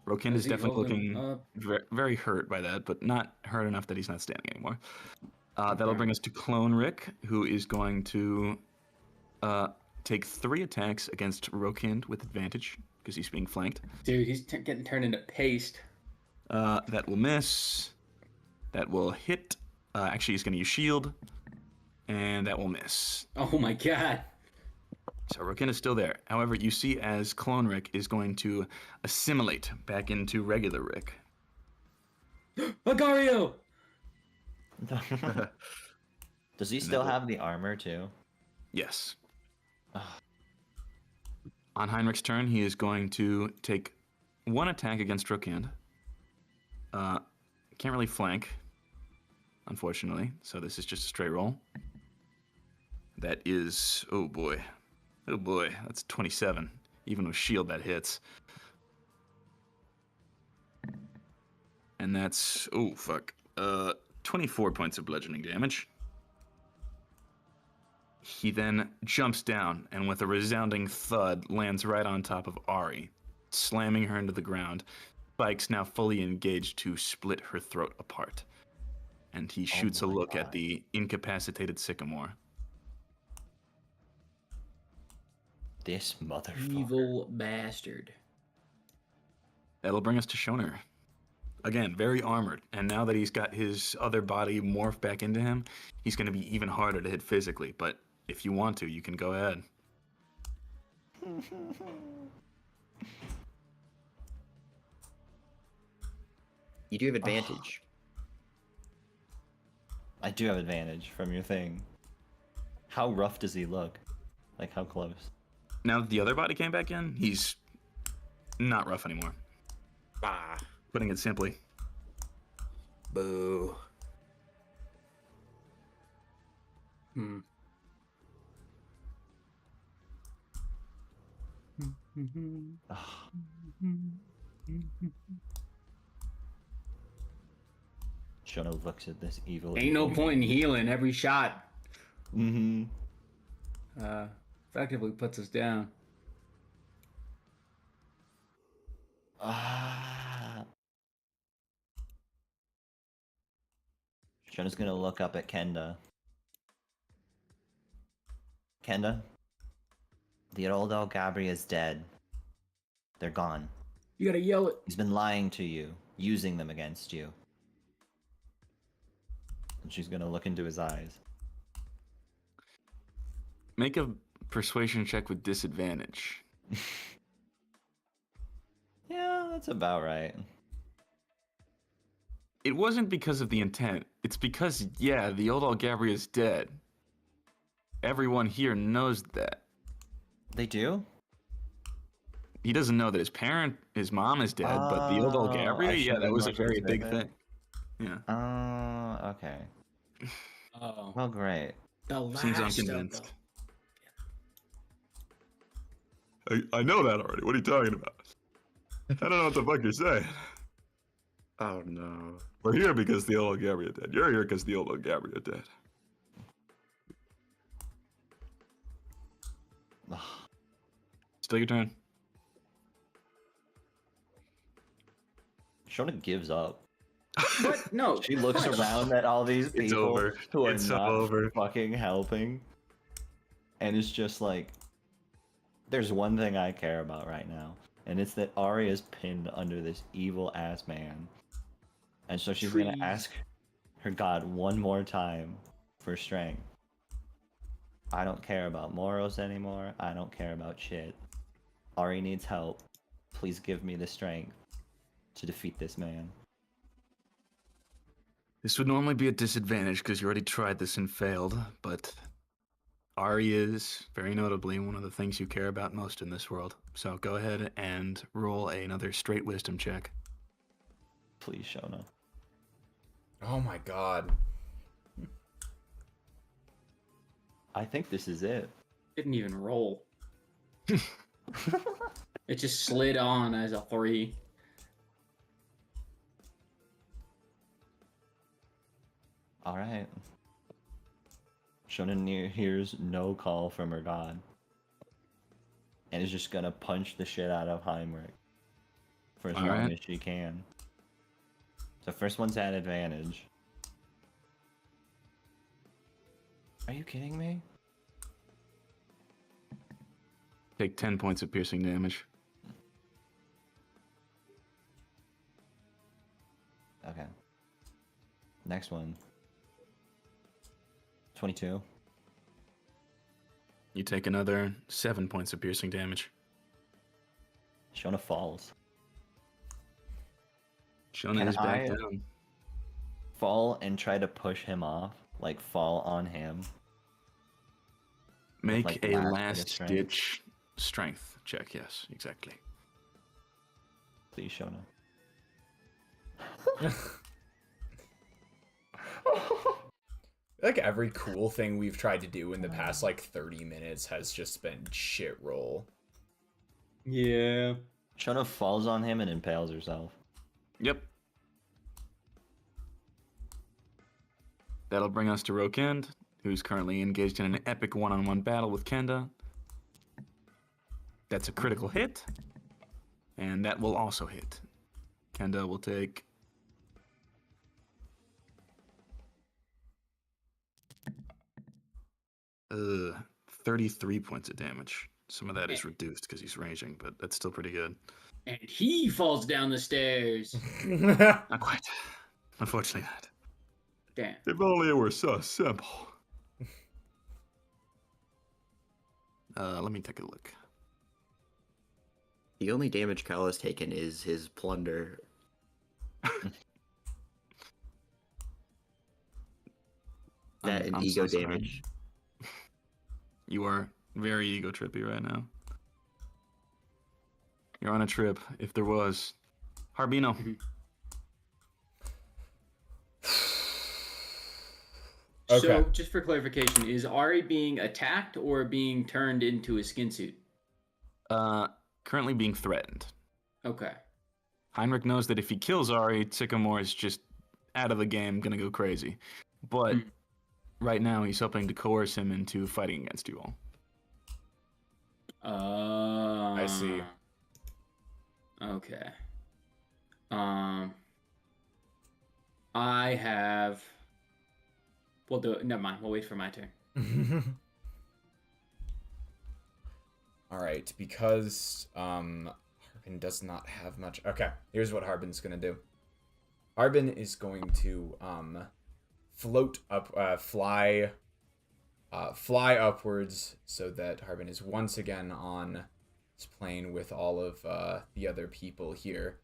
Rokind is Is he definitely holding looking up? very hurt by that, but not hurt enough that he's not standing anymore. That'll Okay. bring us to Clone Rick, who is going to take 3 attacks against Rokind with advantage because he's being flanked. Dude, he's getting turned into paste. That will miss. That will hit. Actually, he's going to use shield, and that will miss. Oh my god. So Rokind is still there. However, you see as Clone Rick is going to assimilate back into regular Rick. Agario! Does he still have the armor too? Yes. Ugh. On Heinrich's turn, he is going to take 1 attack against Rokind. Can't really flank, unfortunately, so this is just a straight roll. That is, oh boy, that's 27. Even with shield, that hits. And that's, 24 points of bludgeoning damage. He then jumps down and with a resounding thud lands right on top of Ari, slamming her into the ground. Spikes now fully engaged to split her throat apart. And he shoots a my look at God. the incapacitated Sycamore. This motherfucker. Evil bastard. That'll bring us to Shoner. Again, very armored, and now that he's got his other body morphed back into him, he's going to be even harder to hit physically, but if you want to, you can go ahead. You do have advantage. I do have advantage from your thing. How rough does he look? Like, how close? Now that the other body came back in, he's not rough anymore. Ah, Putting it simply. boo. Hmm. Shona looks at this evil. Ain't no point in healing every shot. Mm-hmm. Effectively puts us down. Shona's gonna look up at Kenda. Kenda, the old Gabri is dead. They're gone. You gotta yell it. He's been lying to you, using them against you. And she's gonna look into his eyes. Make a persuasion check with disadvantage. Yeah, that's about right. It wasn't because of the intent. It's because, yeah, the old Algabri is dead. Everyone here knows that. They do? He doesn't know that his mom is dead, but the old I Algabri, yeah, should that was a have very looked big into thing. Yeah. Okay. Oh, Well, great. the last Seems of unconvinced. I know that already. What are you talking about? I don't know what the fuck you're saying. Oh no. We're here because the old Algabri is dead. You're here because the old Algabri is dead. Still your turn. Shona gives up. What? No. She looks around at all these people It's over. who are It's not over. fucking helping. And it's just like, there's one thing I care about right now. And it's that Ari is pinned under this evil ass man. And so she's gonna Trees. ask her god one more time for strength. I don't care about Moros anymore. I don't care about shit. Ari needs help. Please give me the strength to defeat this man. This would normally be a disadvantage because you already tried this and failed, but Ari is, very notably, one of the things you care about most in this world. So go ahead and roll another straight wisdom check. Please, Shona. Oh my god. I think this is it. Didn't even roll. It just slid on as a 3. All right. Shona hears no call from her god. And is just gonna punch the shit out of Heinrich for as All long right. as she can. So first one's at advantage. Are you kidding me? Take 10 points of piercing damage. Okay. Next one. 22. You take another 7 points of piercing damage. Shona falls. Shona Can is back I- down. Fall and try to push him off. Like fall on him. Make like, a last bit of last strength. ditch strength check. Yes, exactly. Please, Shona. Like every cool thing we've tried to do in the past like 30 minutes has just been shit roll. Yeah. Shona falls on him and impales herself. Yep. That'll bring us to Rokend, who's currently engaged in an epic one-on-one battle with Kenda. That's a critical hit, and that will also hit. Kenda will take 33 points of damage. Some of that is reduced because he's raging, but that's still pretty good. And he falls down the stairs. Not quite. Unfortunately not. Damn. If only it were so simple. Let me take a look. The only damage Kyle has taken is his plunder. that and I'm ego so sorry. damage. You are very ego trippy right now. You're on a trip, if there was. Harbino. Okay. So, just for clarification, is Ari being attacked or being turned into a skin suit? Currently being threatened. Okay. Heinrich knows that if he kills Ari, Sycamore is just out of the game, gonna go crazy. But right now, he's hoping to coerce him into fighting against you all. I see. Okay. I have. We'll do it. Never mind. We'll wait for my turn. All right, because Harbin does not have much. Okay, here's what Harbin's gonna do. Harbin is going to float up, fly upwards, so that Harbin is once again on his plane with all of the other people here,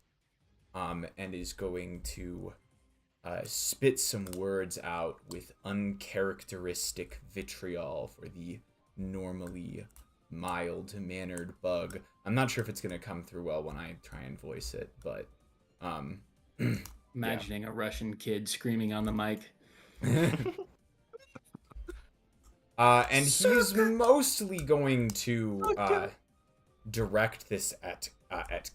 and is going to spit some words out with uncharacteristic vitriol for the normally mild-mannered bug. I'm not sure if it's going to come through well when I try and voice it, but Imagining a Russian kid screaming on the mic. And he's mostly going to direct this at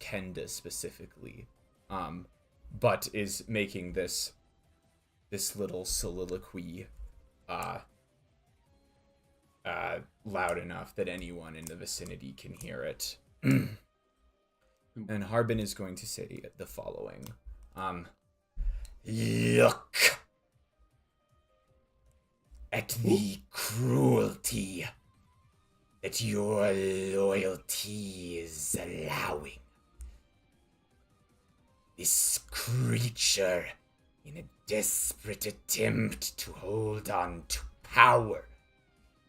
Kenda specifically, but is making this little soliloquy loud enough that anyone in the vicinity can hear it. And Harbin is going to say the following. Look at the cruelty that your loyalty is allowing. This creature, in a desperate attempt to hold on to power,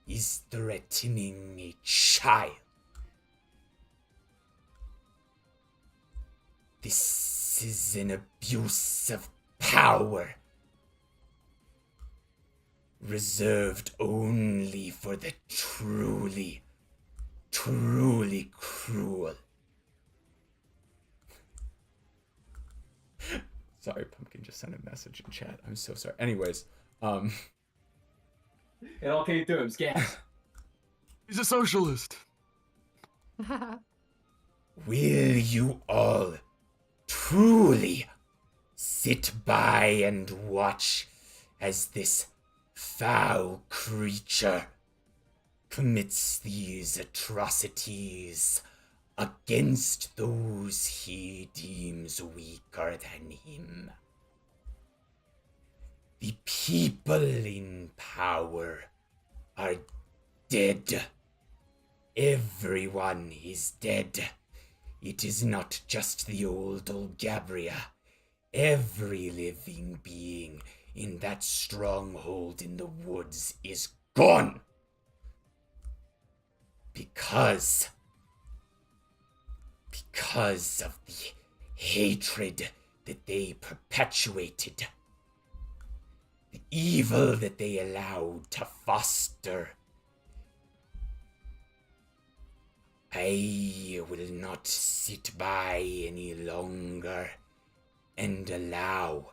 is threatening a child. This is an abuse of power, reserved only for the truly, truly cruel. Sorry, Pumpkin just sent a message in chat. I'm so sorry. Anyways, It all came through him. Scans. He's a socialist. will you all truly sit by and watch as this foul creature commits these atrocities against those he deems weaker than him? The people in power are dead. Everyone is dead. It is not just the old Olgabria. Every living being in that stronghold in the woods is gone. Because of the hatred that they perpetuated. The evil that they allowed to foster. I will not sit by any longer and allow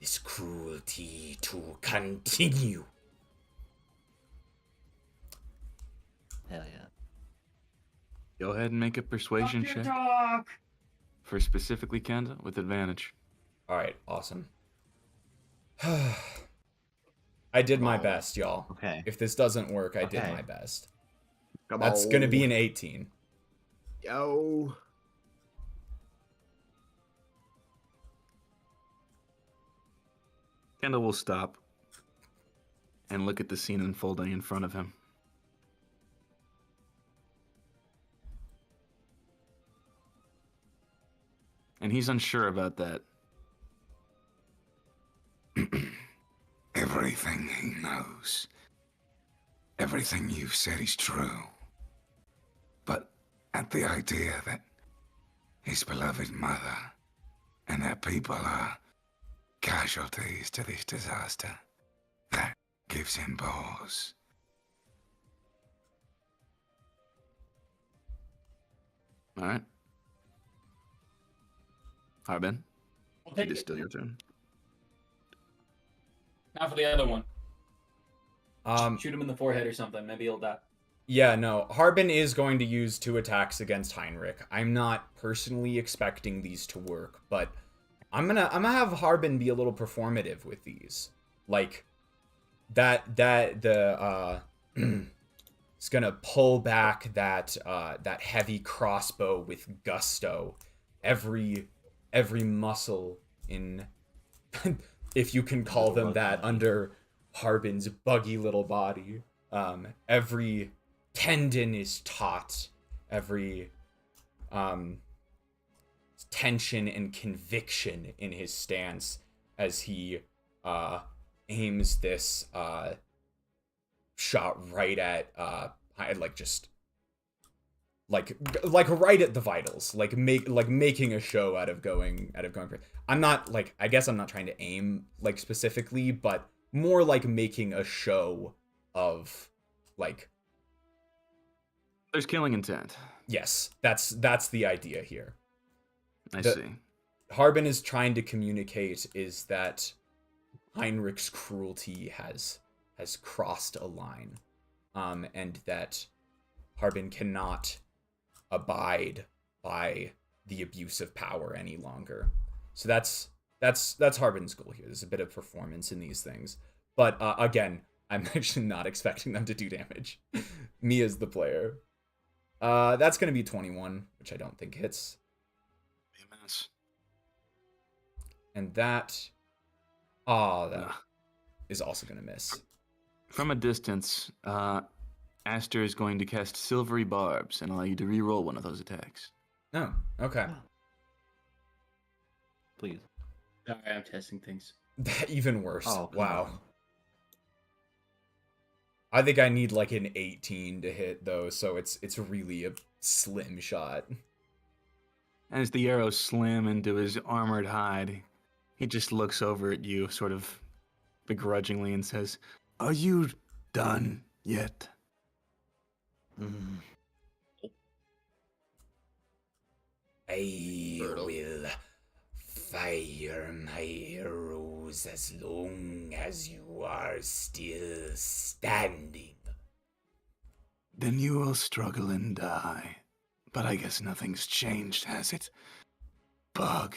this cruelty to continue. Hell yeah. Go ahead and make a persuasion check for specifically Kenda with advantage. All right, awesome. I did my best, y'all. Okay. If this doesn't work, I did Okay. my best. Come That's on. gonna be an 18. Yo. Kenda will stop and look at the scene unfolding in front of him. And he's unsure about that. Everything he knows, everything you've said is true. But at the idea that his beloved mother and her people are casualties to this disaster, that gives gives him pause. All right. Harbin, I'll it take is it. still your turn. Now for the other one. Um, Shoot him in the forehead or something. Maybe he'll die. Yeah, no. Harbin is going to use 2 attacks against Heinrich. I'm not personally expecting these to work, but I'm gonna have Harbin be a little performative with these. Like it's gonna pull back that heavy crossbow with gusto. Every muscle in if you can call them that under Harbin's buggy little body. Every tendon is taut. Every tension and conviction in his stance as he aims this shot right at right at the vitals, making a show out of going for it. I'm not I guess I'm not trying to aim specifically, but more like making a show of There's killing intent. yes, that's the idea here. I see. Harbin is trying to communicate is that Heinrich's cruelty has crossed a line, and that Harbin cannot abide by the abuse of power any longer. So that's Harbin's goal here. There's a bit of performance in these things, but again, I'm actually not expecting them to do damage. Me as the player. That's gonna be 21, which I don't think hits. Be a mess. And that is also gonna miss. From a distance, Aster is going to cast Silvery Barbs and allow you to re-roll one of those attacks. Oh, okay. Please. Sorry, I'm testing things. Even worse. Oh, come wow. on. I think I need an 18 to hit though, so it's really a slim shot. As the arrows slam into his armored hide, he just looks over at you, sort of begrudgingly, and says, "Are you done yet?" I will fire my arrows as long as you are still standing. Then you will struggle and die. But I guess nothing's changed, has it? Bug.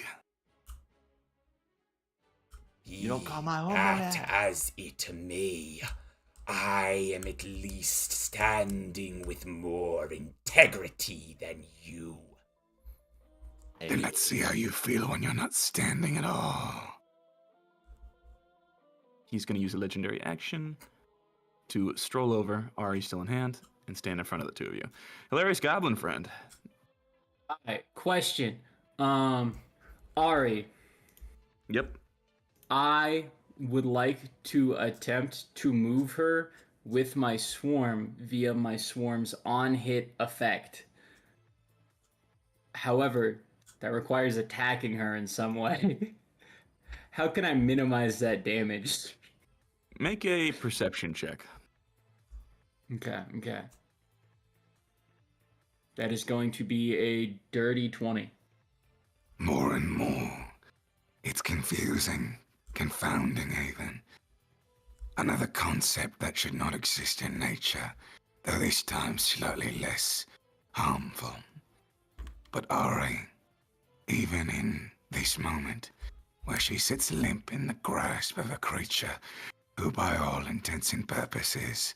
You don't call my home That as it may, I am at least standing with more integrity than you. Then let's see how you feel when you're not standing at all. He's going to use a legendary action to stroll over, Ari still in hand, and stand in front of the two of you. Hilarious Goblin Friend. Alright, question. Ari, Yep. I would like to attempt to move her with my swarm via my swarm's on-hit effect. However, that requires attacking her in some way. How can I minimize that damage? Make a perception check. Okay. That is going to be a dirty 20. More and more. It's confusing, confounding even. Another concept that should not exist in nature, though this time slightly less harmful. But Ari, even in this moment, where she sits limp in the grasp of a creature who by all intents and purposes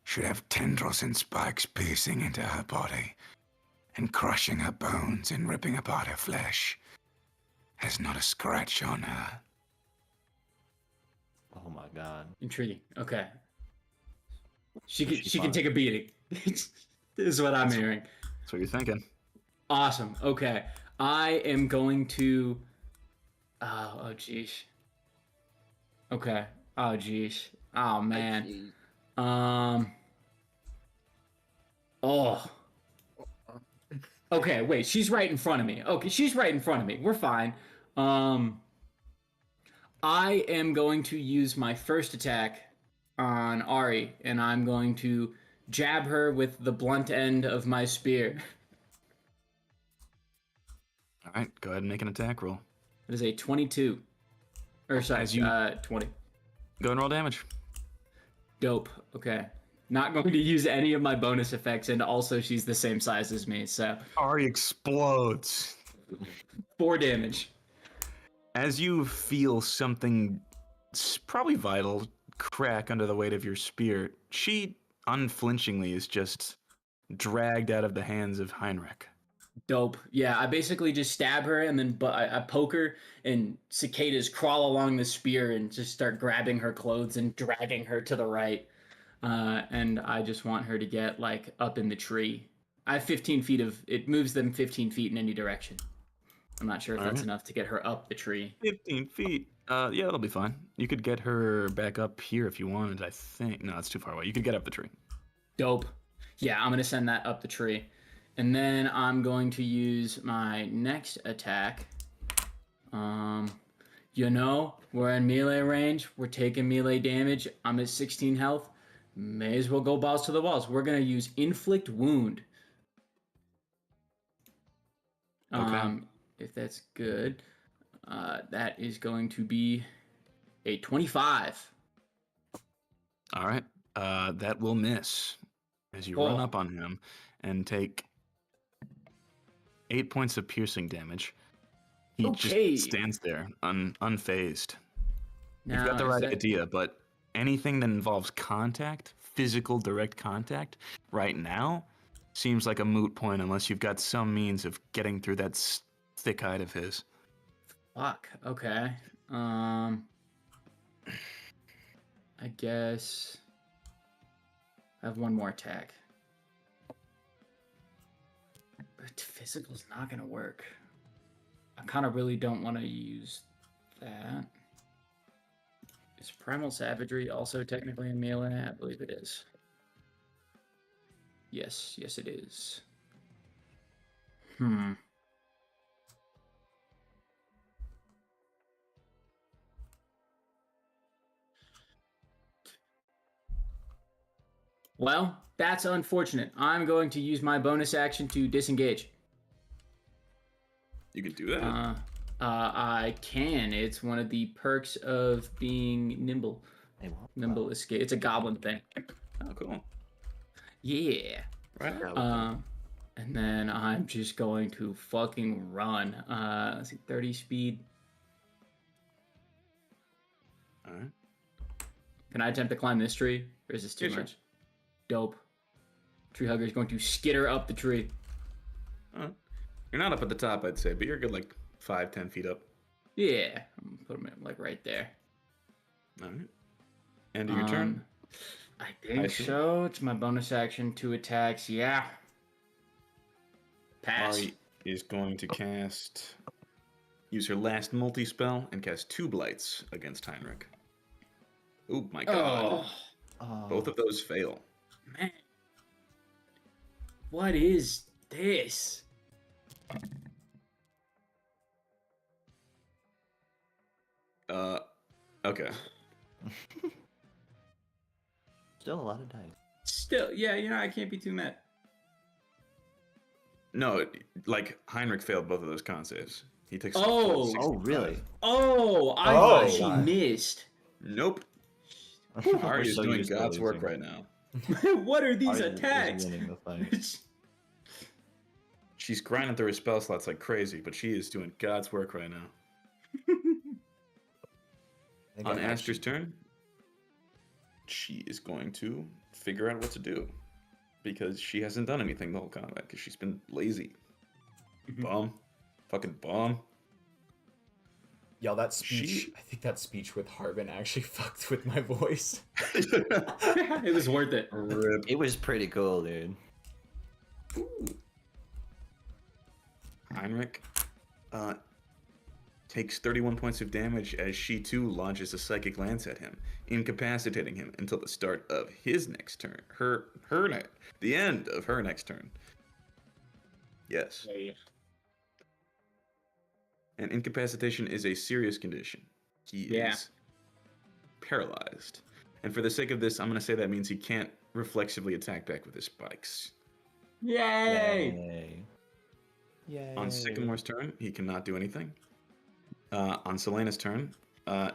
should have tendrils and spikes piercing into her body and crushing her bones and ripping apart her flesh, has not a scratch on her. Oh my god. Intriguing. Okay. She She's can fine. take a beating. This is what I'm hearing. That's what you're thinking. Awesome. Okay. I am going to. Oh, jeez. Okay. Oh, jeez. Oh, man. Oh. Okay, wait. She's right in front of me. Okay, she's right in front of me. We're fine. I am going to use my first attack. on Ari, and I'm going to jab her with the blunt end of my spear. All right, go ahead and make an attack roll. It is a 22. Or sorry, As you- 20. Go and roll damage. Dope. Okay. Not going to use any of my bonus effects, and also she's the same size as me, so Ari explodes. 4 damage. As you feel something probably vital crack under the weight of your spear, she unflinchingly is just dragged out of the hands of Heinrich. Dope. Yeah, I basically just stab her, and then I poke her, and cicadas crawl along the spear and just start grabbing her clothes and dragging her to the right. And I just want her to get like up in the tree. I have 15 feet of it moves them 15 feet in any direction. I'm not sure if that's enough to get her up the tree. 15 feet. Yeah, that'll be fine. You could get her back up here if you wanted, I think. No, it's too far away. You could get up the tree. Dope. Yeah, I'm gonna send that up the tree. And then I'm going to use my next attack. You know, we're in melee range. We're taking melee damage. I'm at 16 health. May as well go balls to the walls. We're going to use Inflict Wound. Okay. If that's good. That is going to be a 25. All right. That will miss as you Oh. run up on him and take 8 points of piercing damage. He Okay. just stands there, unfazed. Now, You've got the is right that- idea, but anything that involves contact, physical direct contact, right now seems like a moot point unless you've got some means of getting through that thick hide of his. Fuck. Okay. I guess I have one more attack. But physical's not gonna work. I kind of really don't want to use that. Is Primal Savagery also technically in melee? I believe it is. Yes, it is. Well, that's unfortunate. I'm going to use my bonus action to disengage. You can do that. I can. It's one of the perks of being nimble. Nimble escape. It's a goblin thing. Oh, cool. Yeah. Right. And then I'm just going to fucking run. Let's see, 30 speed. All right. Can I attempt to climb this tree? Or is this too Yeah, sure. much? Dope. Tree hugger is going to skitter up the tree. You're not up at the top, I'd say, but you're good like 5-10 feet up. Yeah. I'm gonna put him like right there. All right. End of your turn. I think see. so. It's my bonus action, 2 attacks. Yeah. Pass. Ari is going to use her last multi-spell and cast 2 blights against Heinrich. Oh my god. Both of those fail. Man. What is this? Okay. Still a lot of dice. Still, yeah, I can't be too mad. No, like Heinrich failed both of those con saves. He takes. Oh. 65. Really? Oh, I Oh. thought she missed. Nope. Ari is So doing used to God's work losing. right now. What are these Ari is attacks? winning the fight. She's grinding through her spell slots like crazy, but she is doing God's work right now. I think On I Aster's turn, she is going to figure out what to do because she hasn't done anything the whole combat because she's been lazy. Bum. Fucking bum. Yo, that speech. She- I think that speech with Harbin actually fucked with my voice. It was worth it. Rip. It was pretty cool, dude. Heinrich takes 31 points of damage as she too launches a psychic lance at him, incapacitating him until the start of his next turn. The end of her next turn. Yes. And incapacitation is a serious condition. He Yeah. is paralyzed. And for the sake of this, I'm going to say that means he can't reflexively attack back with his spikes. Yay! Yay. On Sycamore's turn, he cannot do anything. On Selena's turn,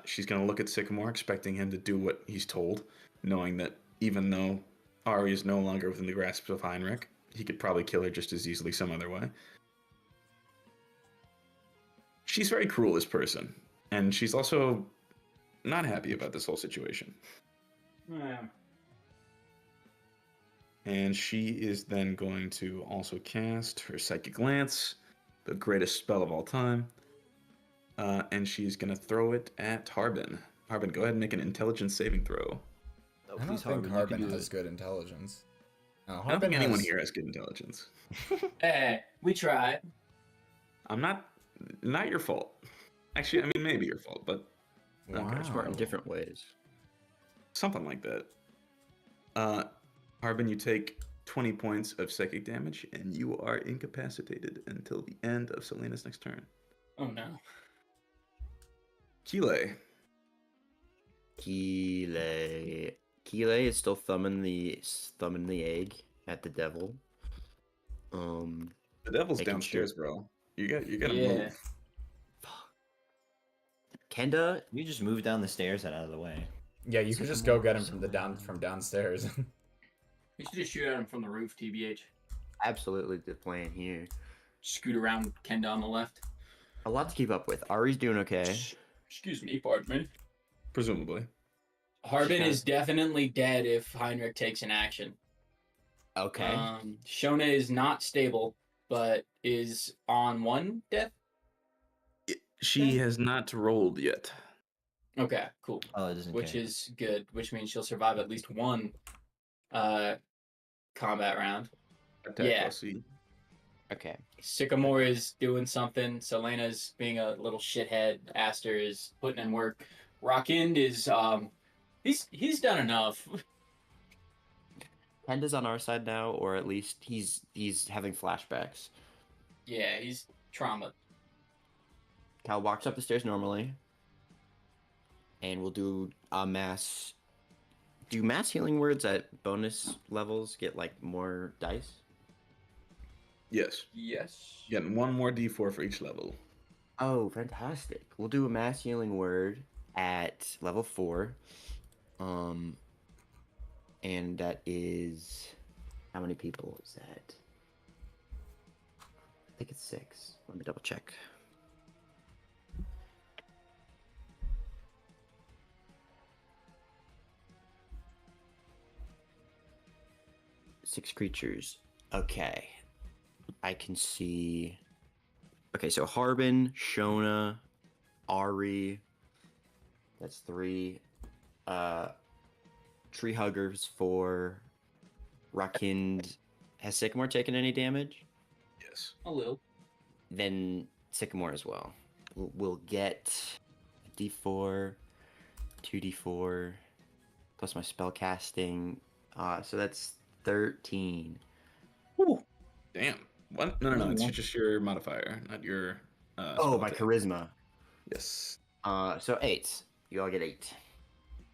she's going to look at Sycamore, expecting him to do what he's told, knowing that even though Ari is no longer within the grasp of Heinrich, he could probably kill her just as easily some other way. She's very cruel, this person, and she's also not happy about this whole situation. Yeah. And she is then going to also cast her Psychic Lance, the greatest spell of all time. And she's going to throw it at Harbin. Harbin, go ahead and make an intelligence saving throw. Oh, I don't please, think you Harbin can do has it. good intelligence. No, I don't Harbin think anyone has... here has good intelligence. Hey, we tried. I'm not your fault. Actually, I mean, maybe your fault, but Wow. Smart in different ways. something like that. Harbin, you take 20 points of psychic damage, and you are incapacitated until the end of Selena's next turn. Oh no. Kile. Kile is still thumbing the egg at the devil. The devil's Making downstairs, sure. bro. You gotta Yeah. move. Kenda, You just move down the stairs and out of the way. Yeah, you could just go get him from downstairs. We should just shoot at him from the roof, TBH. absolutely the plan here. Scoot around Kenda on the left. A lot to keep up with. Ari's doing okay. Excuse me, pardon me. Presumably. Harbin Okay. is definitely dead if Heinrich takes an action. Okay. Shona is not stable, but is on one death. She has not rolled yet. Okay, cool. Oh, it doesn't Which count. is good, which means she'll survive at least one combat round. Attack Yeah. plus E. Okay. Sycamore is doing something. Selena's being a little shithead. Aster is putting in work. Rockind is he's done enough. Kenda's on our side now, or at least he's having flashbacks. Yeah, he's trauma. Cal walks up the stairs normally, and we'll do a mass. Do mass healing words at bonus levels get like more dice? Yes. Yes. Getting one more D4 for each level. Oh, fantastic! We'll do a mass healing word at level 4. And that is how many people is that? I think it's 6. Let me double check. Six creatures. Okay. I can see. Okay, so Harbin, Shona, Ari. That's 3. Tree Huggers 4. Rockind. Has Sycamore taken any damage? Yes. A little. Then Sycamore as well. We'll get a D4, 2D4, plus my spell casting. So that's 13. Whew. Damn. What? No. It's One. just your modifier, not your. Oh, spell my attack. charisma. Yes. So 8. You all get 8.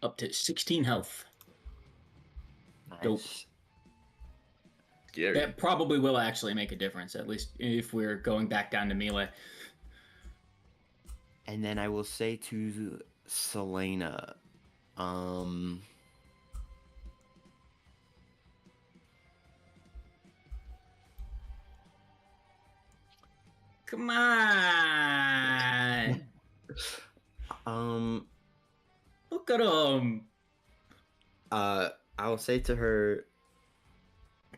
Up to 16 health. Dope. Nice. Scary. That probably will actually make a difference, at least if we're going back down to melee. And then I will say to Selena, Come on! Look at him! I'll say to her,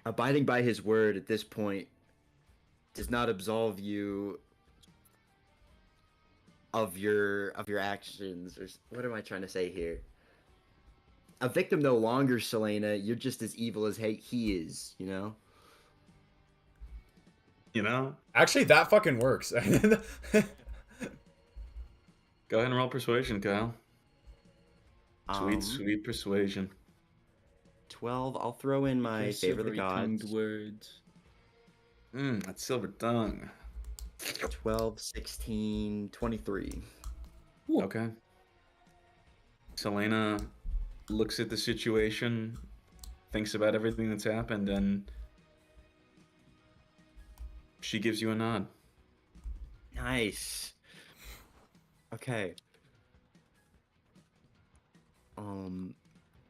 abiding by his word at this point does not absolve you of your actions. Or what am I trying to say here? A victim no longer, Selena. You're just as evil as he is. You know. You know? Actually, that fucking works. Go ahead and roll persuasion, Kyle. Sweet persuasion. 12. I'll throw in my favor of the gods. words. That silver tongue. 12, 16, 23. Ooh. Okay. Selena looks at the situation, thinks about everything that's happened, and she gives you a nod. Nice. Okay.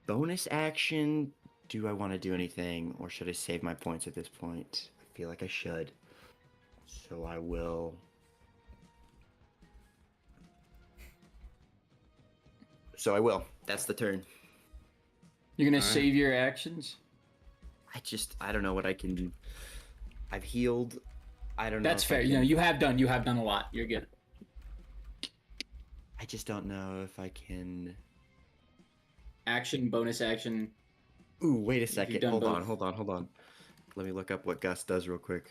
Bonus action. Do I want to do anything, or should I save my points at this point? I feel like I should. So I will. That's the turn. You're gonna All right. save your actions? I don't know what I can do. I've healed. I don't know. That's if I fair. can- You know, you have done a lot. You're good. I just don't know if I can. Action, bonus action. Ooh, wait a you've second. done Hold both. on. Let me look up what Gus does real quick.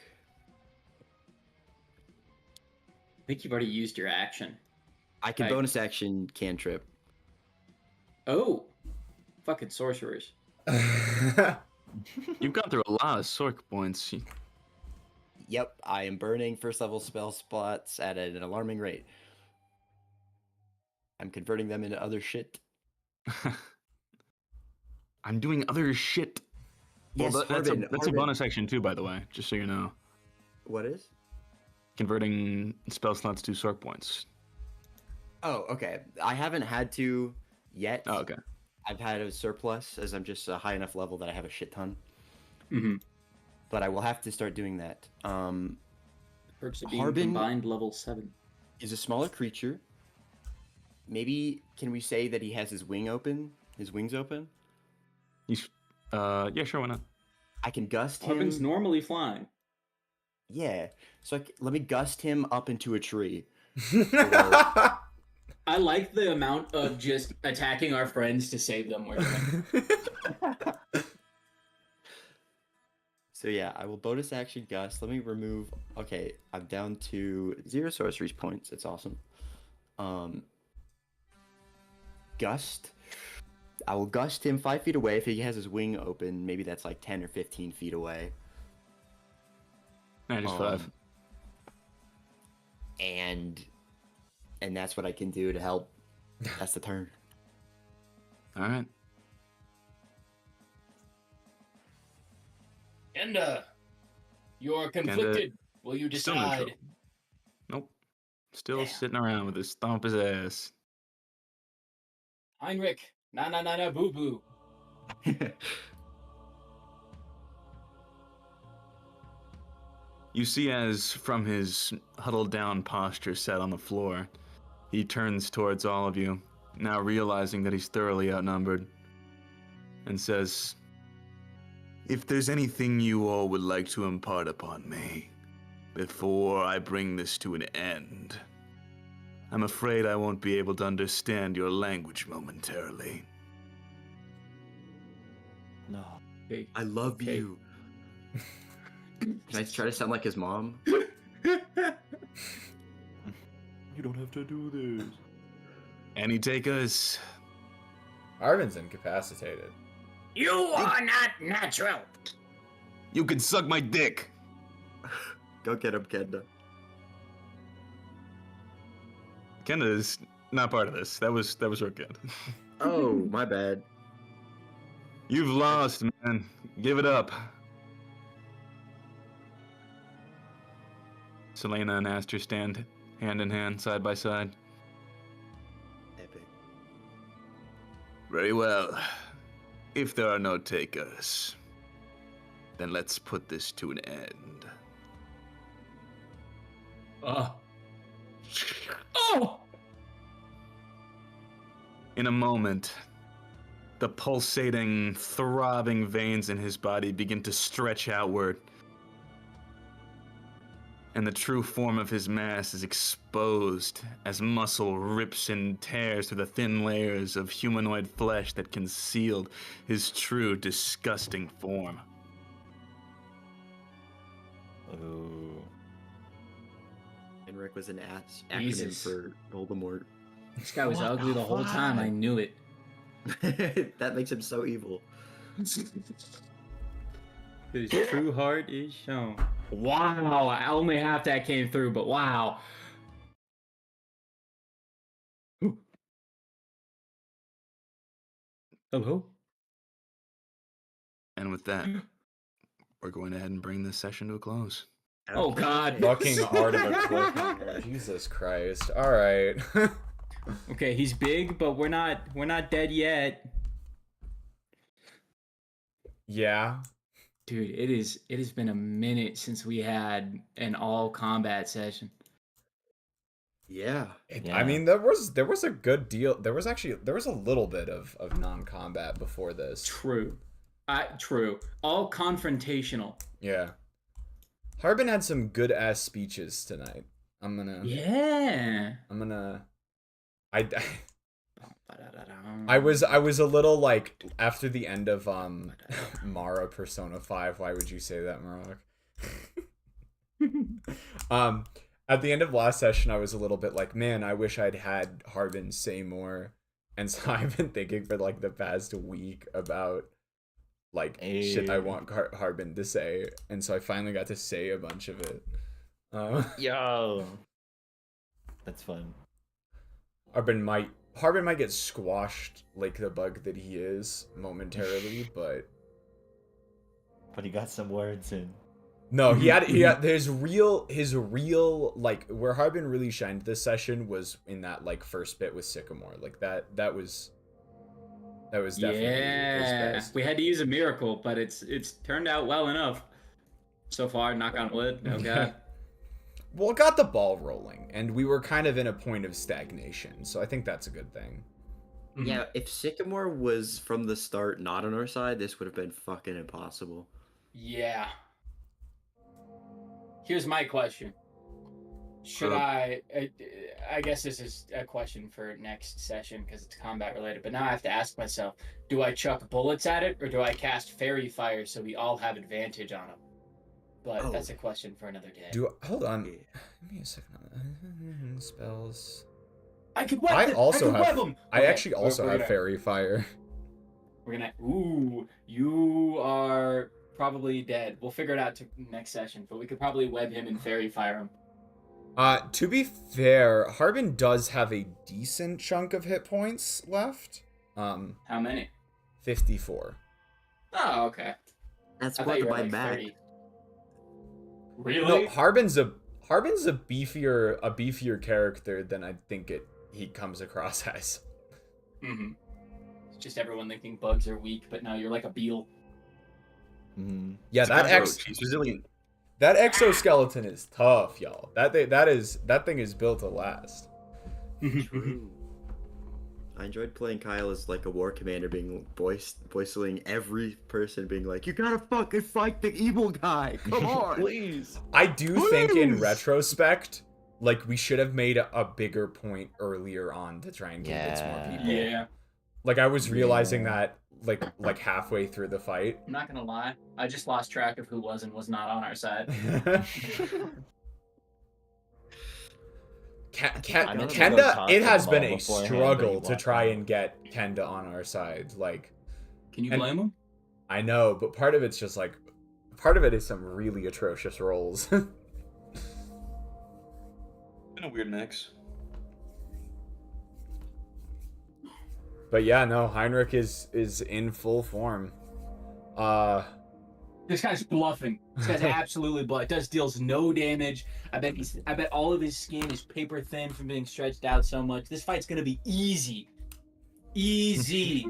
I think you've already used your action. I can Right. bonus action cantrip. Oh, fucking sorcerers. You've gone through a lot of Sork points. Yep, I am burning first level spell slots at an alarming rate. I'm converting them into other shit. I'm doing other shit. Yes, well, that's Harbin, a Harbin. bonus action too, by the way, just so you know. What is? Converting spell slots to Sork points. Oh, okay. I haven't had to yet. Oh, okay. I've had a surplus as I'm just a high enough level that I have a shit ton. Mm-hmm. But I will have to start doing that. Perks of being Harbin- combined level 7. Is a smaller creature. Maybe can we say that he has his wings open? He's, yeah, sure, why not? I can gust him. Harbin's normally flying. Yeah. So let me gust him up into a tree. I like the amount of just attacking our friends to save them. We're doing. So yeah, I will bonus action gust. Let me remove. Okay, I'm down to 0 sorcery points. It's awesome. Gust. I will gust him 5 feet away. If he has his wing open, maybe that's like 10 or 15 feet away. Nah, just 5. And that's what I can do to help. That's the turn. All right. Kenda, you're conflicted. Will you Still decide? neutral. Nope. Still Damn. sitting around with his stomp his ass. Heinrich, na boo boo. You see as from his huddled down posture set on the floor, he turns towards all of you, now realizing that he's thoroughly outnumbered, and says, "If there's anything you all would like to impart upon me, before I bring this to an end, I'm afraid I won't be able to understand your language momentarily." No. Okay. I love Okay. you. Can I try to sound like his mom? You don't have to do this. Any takers? Arvin's incapacitated. You are not natural. You can suck my dick. Go get him, Kenda. Kenda is not part of this. That was real good. Oh, my bad. You've lost, man. Give it up. Selena and Aster stand hand in hand, side by side. Epic. Very well. If there are no takers, then let's put this to an end. Oh. In a moment, the pulsating, throbbing veins in his body begin to stretch outward, and the true form of his mass is exposed as muscle rips and tears through the thin layers of humanoid flesh that concealed his true, disgusting form. Ooh. Henrik was an acronym Jesus. for Voldemort. This guy was What ugly the whole time. I fuck? knew it. That makes him so evil. His true heart is shown. Wow, only half that came through, but wow. Hello. And with that, we're going ahead and bring this session to a close. Oh God. Fucking art of a cliffhanger. Jesus Christ. All right. Okay, he's big, but we're not dead yet. Yeah. Dude, it has been a minute since we had an all combat session. Yeah. I mean, there was a good deal. There was a little bit of non-combat before this. True. True. All confrontational. Yeah. Harbin had some good ass speeches tonight. Yeah. I was a little like after the end of Mara Persona 5. Why would you say that, Marok? At the end of last session, I was a little bit like, man, I wish I'd had Harbin say more. And so I've been thinking for like the past week about like shit I want Harbin to say, and so I finally got to say a bunch of it. Yo, that's fun. Harbin might get squashed like the bug that he is momentarily, but he got some words in. no, he had his real like where Harbin really shined this session was in that like first bit with Sycamore. Like that was definitely his best. We had to use a miracle, but it's turned out well enough so far. Knock on wood. Oh God. Well, it got the ball rolling, and we were kind of in a point of stagnation, so I think that's a good thing. Yeah, if Sycamore was from the start not on our side, this would have been fucking impossible. Yeah. Here's my question. Should I guess this is a question for next session because it's combat related, but now I have to ask myself, do I chuck bullets at it or do I cast fairy fire so we all have advantage on them? But that's a question for another day. Hold on. Give me a second. Spells. I could web I them. also I have. them. I actually also have fairy fire. We're gonna. Ooh, you are probably dead. We'll figure it out next session, but we could probably web him and fairy fire him. To be fair, Harbin does have a decent chunk of hit points left. How many? 54. Oh, okay. That's I what thought you were my like back. 30. Really? No, Harbin's a beefier character than I think he comes across as. Mm-hmm. It's just everyone thinking bugs are weak, but now you're like a beetle. Mm-hmm. Yeah, He's resilient. That exoskeleton is tough, y'all. That thing is built to last. True. I enjoyed playing Kyle as like a war commander, being voicing every person, being like, "You gotta fucking fight the evil guy, come on, Please." I do think in retrospect, like we should have made a bigger point earlier on to try and convince more people. Yeah. Like I was realizing that like halfway through the fight. I'm not gonna lie. I just lost track of who was and was not on our side. Kenda, it has been a struggle to try and get Kenda on our side. Like, can you blame him? I know, but part of it's just like, part of it is some really atrocious rolls. Been a weird mix. But yeah, no, Heinrich is in full form. This guy's bluffing. This guy's absolutely bluffing. Deals no damage. I bet all of his skin is paper thin from being stretched out so much. This fight's gonna be easy. Easy.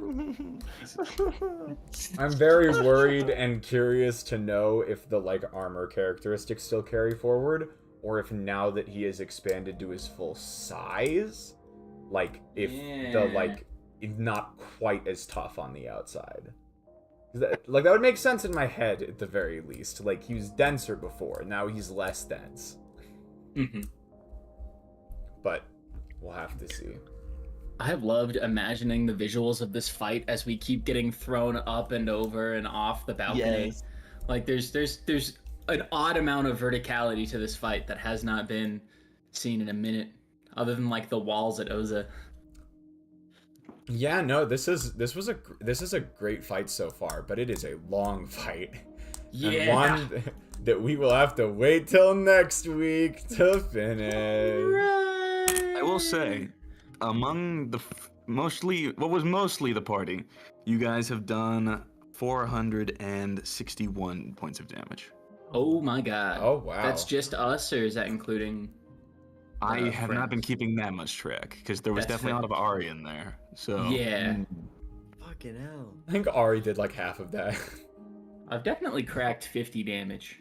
I'm very worried and curious to know if the like armor characteristics still carry forward, or if now that he has expanded to his full size, like if the like not quite as tough on the outside. That would make sense in my head at the very least. Like he was denser before, now he's less dense. Mm-hmm. But we'll have to see. I have loved imagining the visuals of this fight as we keep getting thrown up and over and off the balcony. Yes. Like there's an odd amount of verticality to this fight that has not been seen in a minute, other than like the walls at Oza. Yeah, no, this is a great fight so far, but it is a long fight. Yeah. And one that we will have to wait till next week to finish. I will say, among what was mostly the party, you guys have done 461 points of damage. Oh my god. Oh, wow. That's just us, or is that including? I have not been friends? keeping that much track because there was That's definitely a lot fair. of Ari in there. So Yeah, Fucking hell. I think Ari did like half of that. I've definitely cracked 50 damage.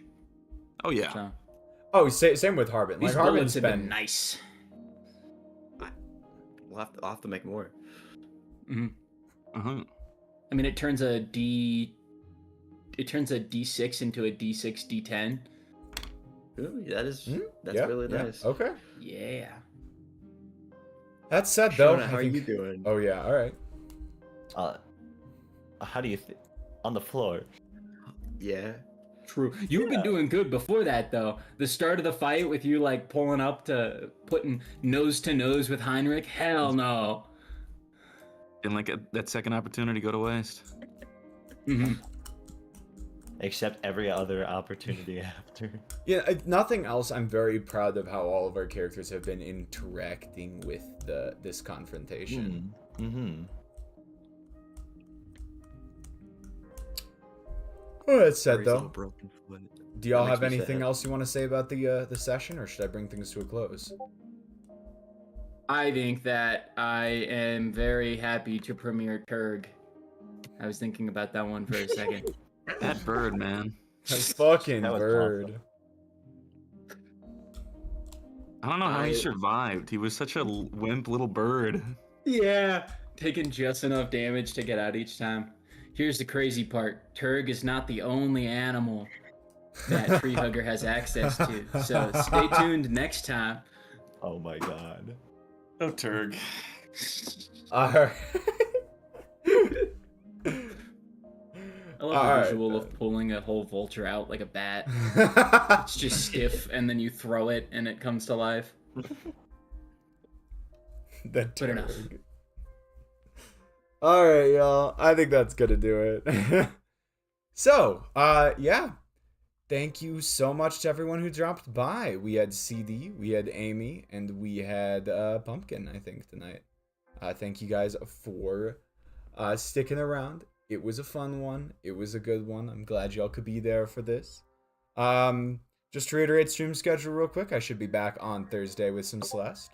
Oh yeah. So Oh, same with Harbin. these Like bullets Harbin's have been been nice. I'll have to make more. Uh-huh. I mean, it turns a D6 into a D6 D10. Ooh, that's yeah, really yeah. nice. Okay. Yeah. That said, though, Shona, how I are think... you doing? Oh yeah, all right. How do you on the floor? Yeah. True. You've been doing good before that, though. The start of the fight with you, like, pulling up to putting nose to nose with Heinrich? Hell no. Didn't like that second opportunity go to waste. Except every other opportunity after. Yeah, nothing else. I'm very proud of how all of our characters have been interacting with this confrontation. Oh, that said, Ari's though, little broken foot. do y'all That have makes me anything sad. else you want to say about the session, or should I bring things to a close? I think that I am very happy to premiere Turg. I was thinking about that one for a second. That bird, man. That fucking That was bird. awesome. I don't know how he survived. He was such a wimp little bird. Yeah, taking just enough damage to get out each time. Here's the crazy part. Turg is not the only animal that Tree Hugger has access to. So stay tuned next time. Oh my god. Oh, Turg. Alright. I love the visual of pulling a whole vulture out like a bat. It's just stiff, and then you throw it, and it comes to life. That Good enough. turd. Alright, y'all. I think that's gonna do it. So, yeah. Thank you so much to everyone who dropped by. We had CD, we had Amy, and we had Pumpkin, I think, tonight. Thank you guys for sticking around. It was a fun one. It was a good one. I'm glad y'all could be there for this. Just to reiterate stream schedule real quick, I should be back on Thursday with some Celeste.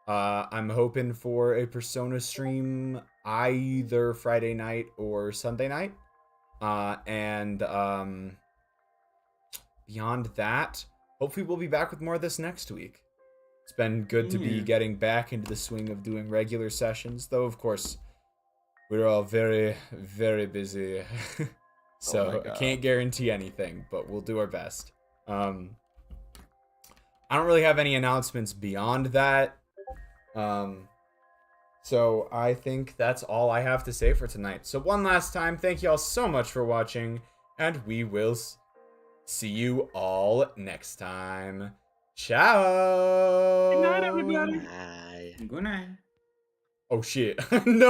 I'm hoping for a Persona stream either Friday night or Sunday night. Beyond that, hopefully we'll be back with more of this next week. It's been good to be getting back into the swing of doing regular sessions, though, of course, we're all very, very busy. So I can't guarantee anything, but we'll do our best. I don't really have any announcements beyond that. So I think that's all I have to say for tonight. So one last time, thank you all so much for watching, and we will see you all next time. Ciao! Good night, everybody. Bye. Good night. Oh shit. No!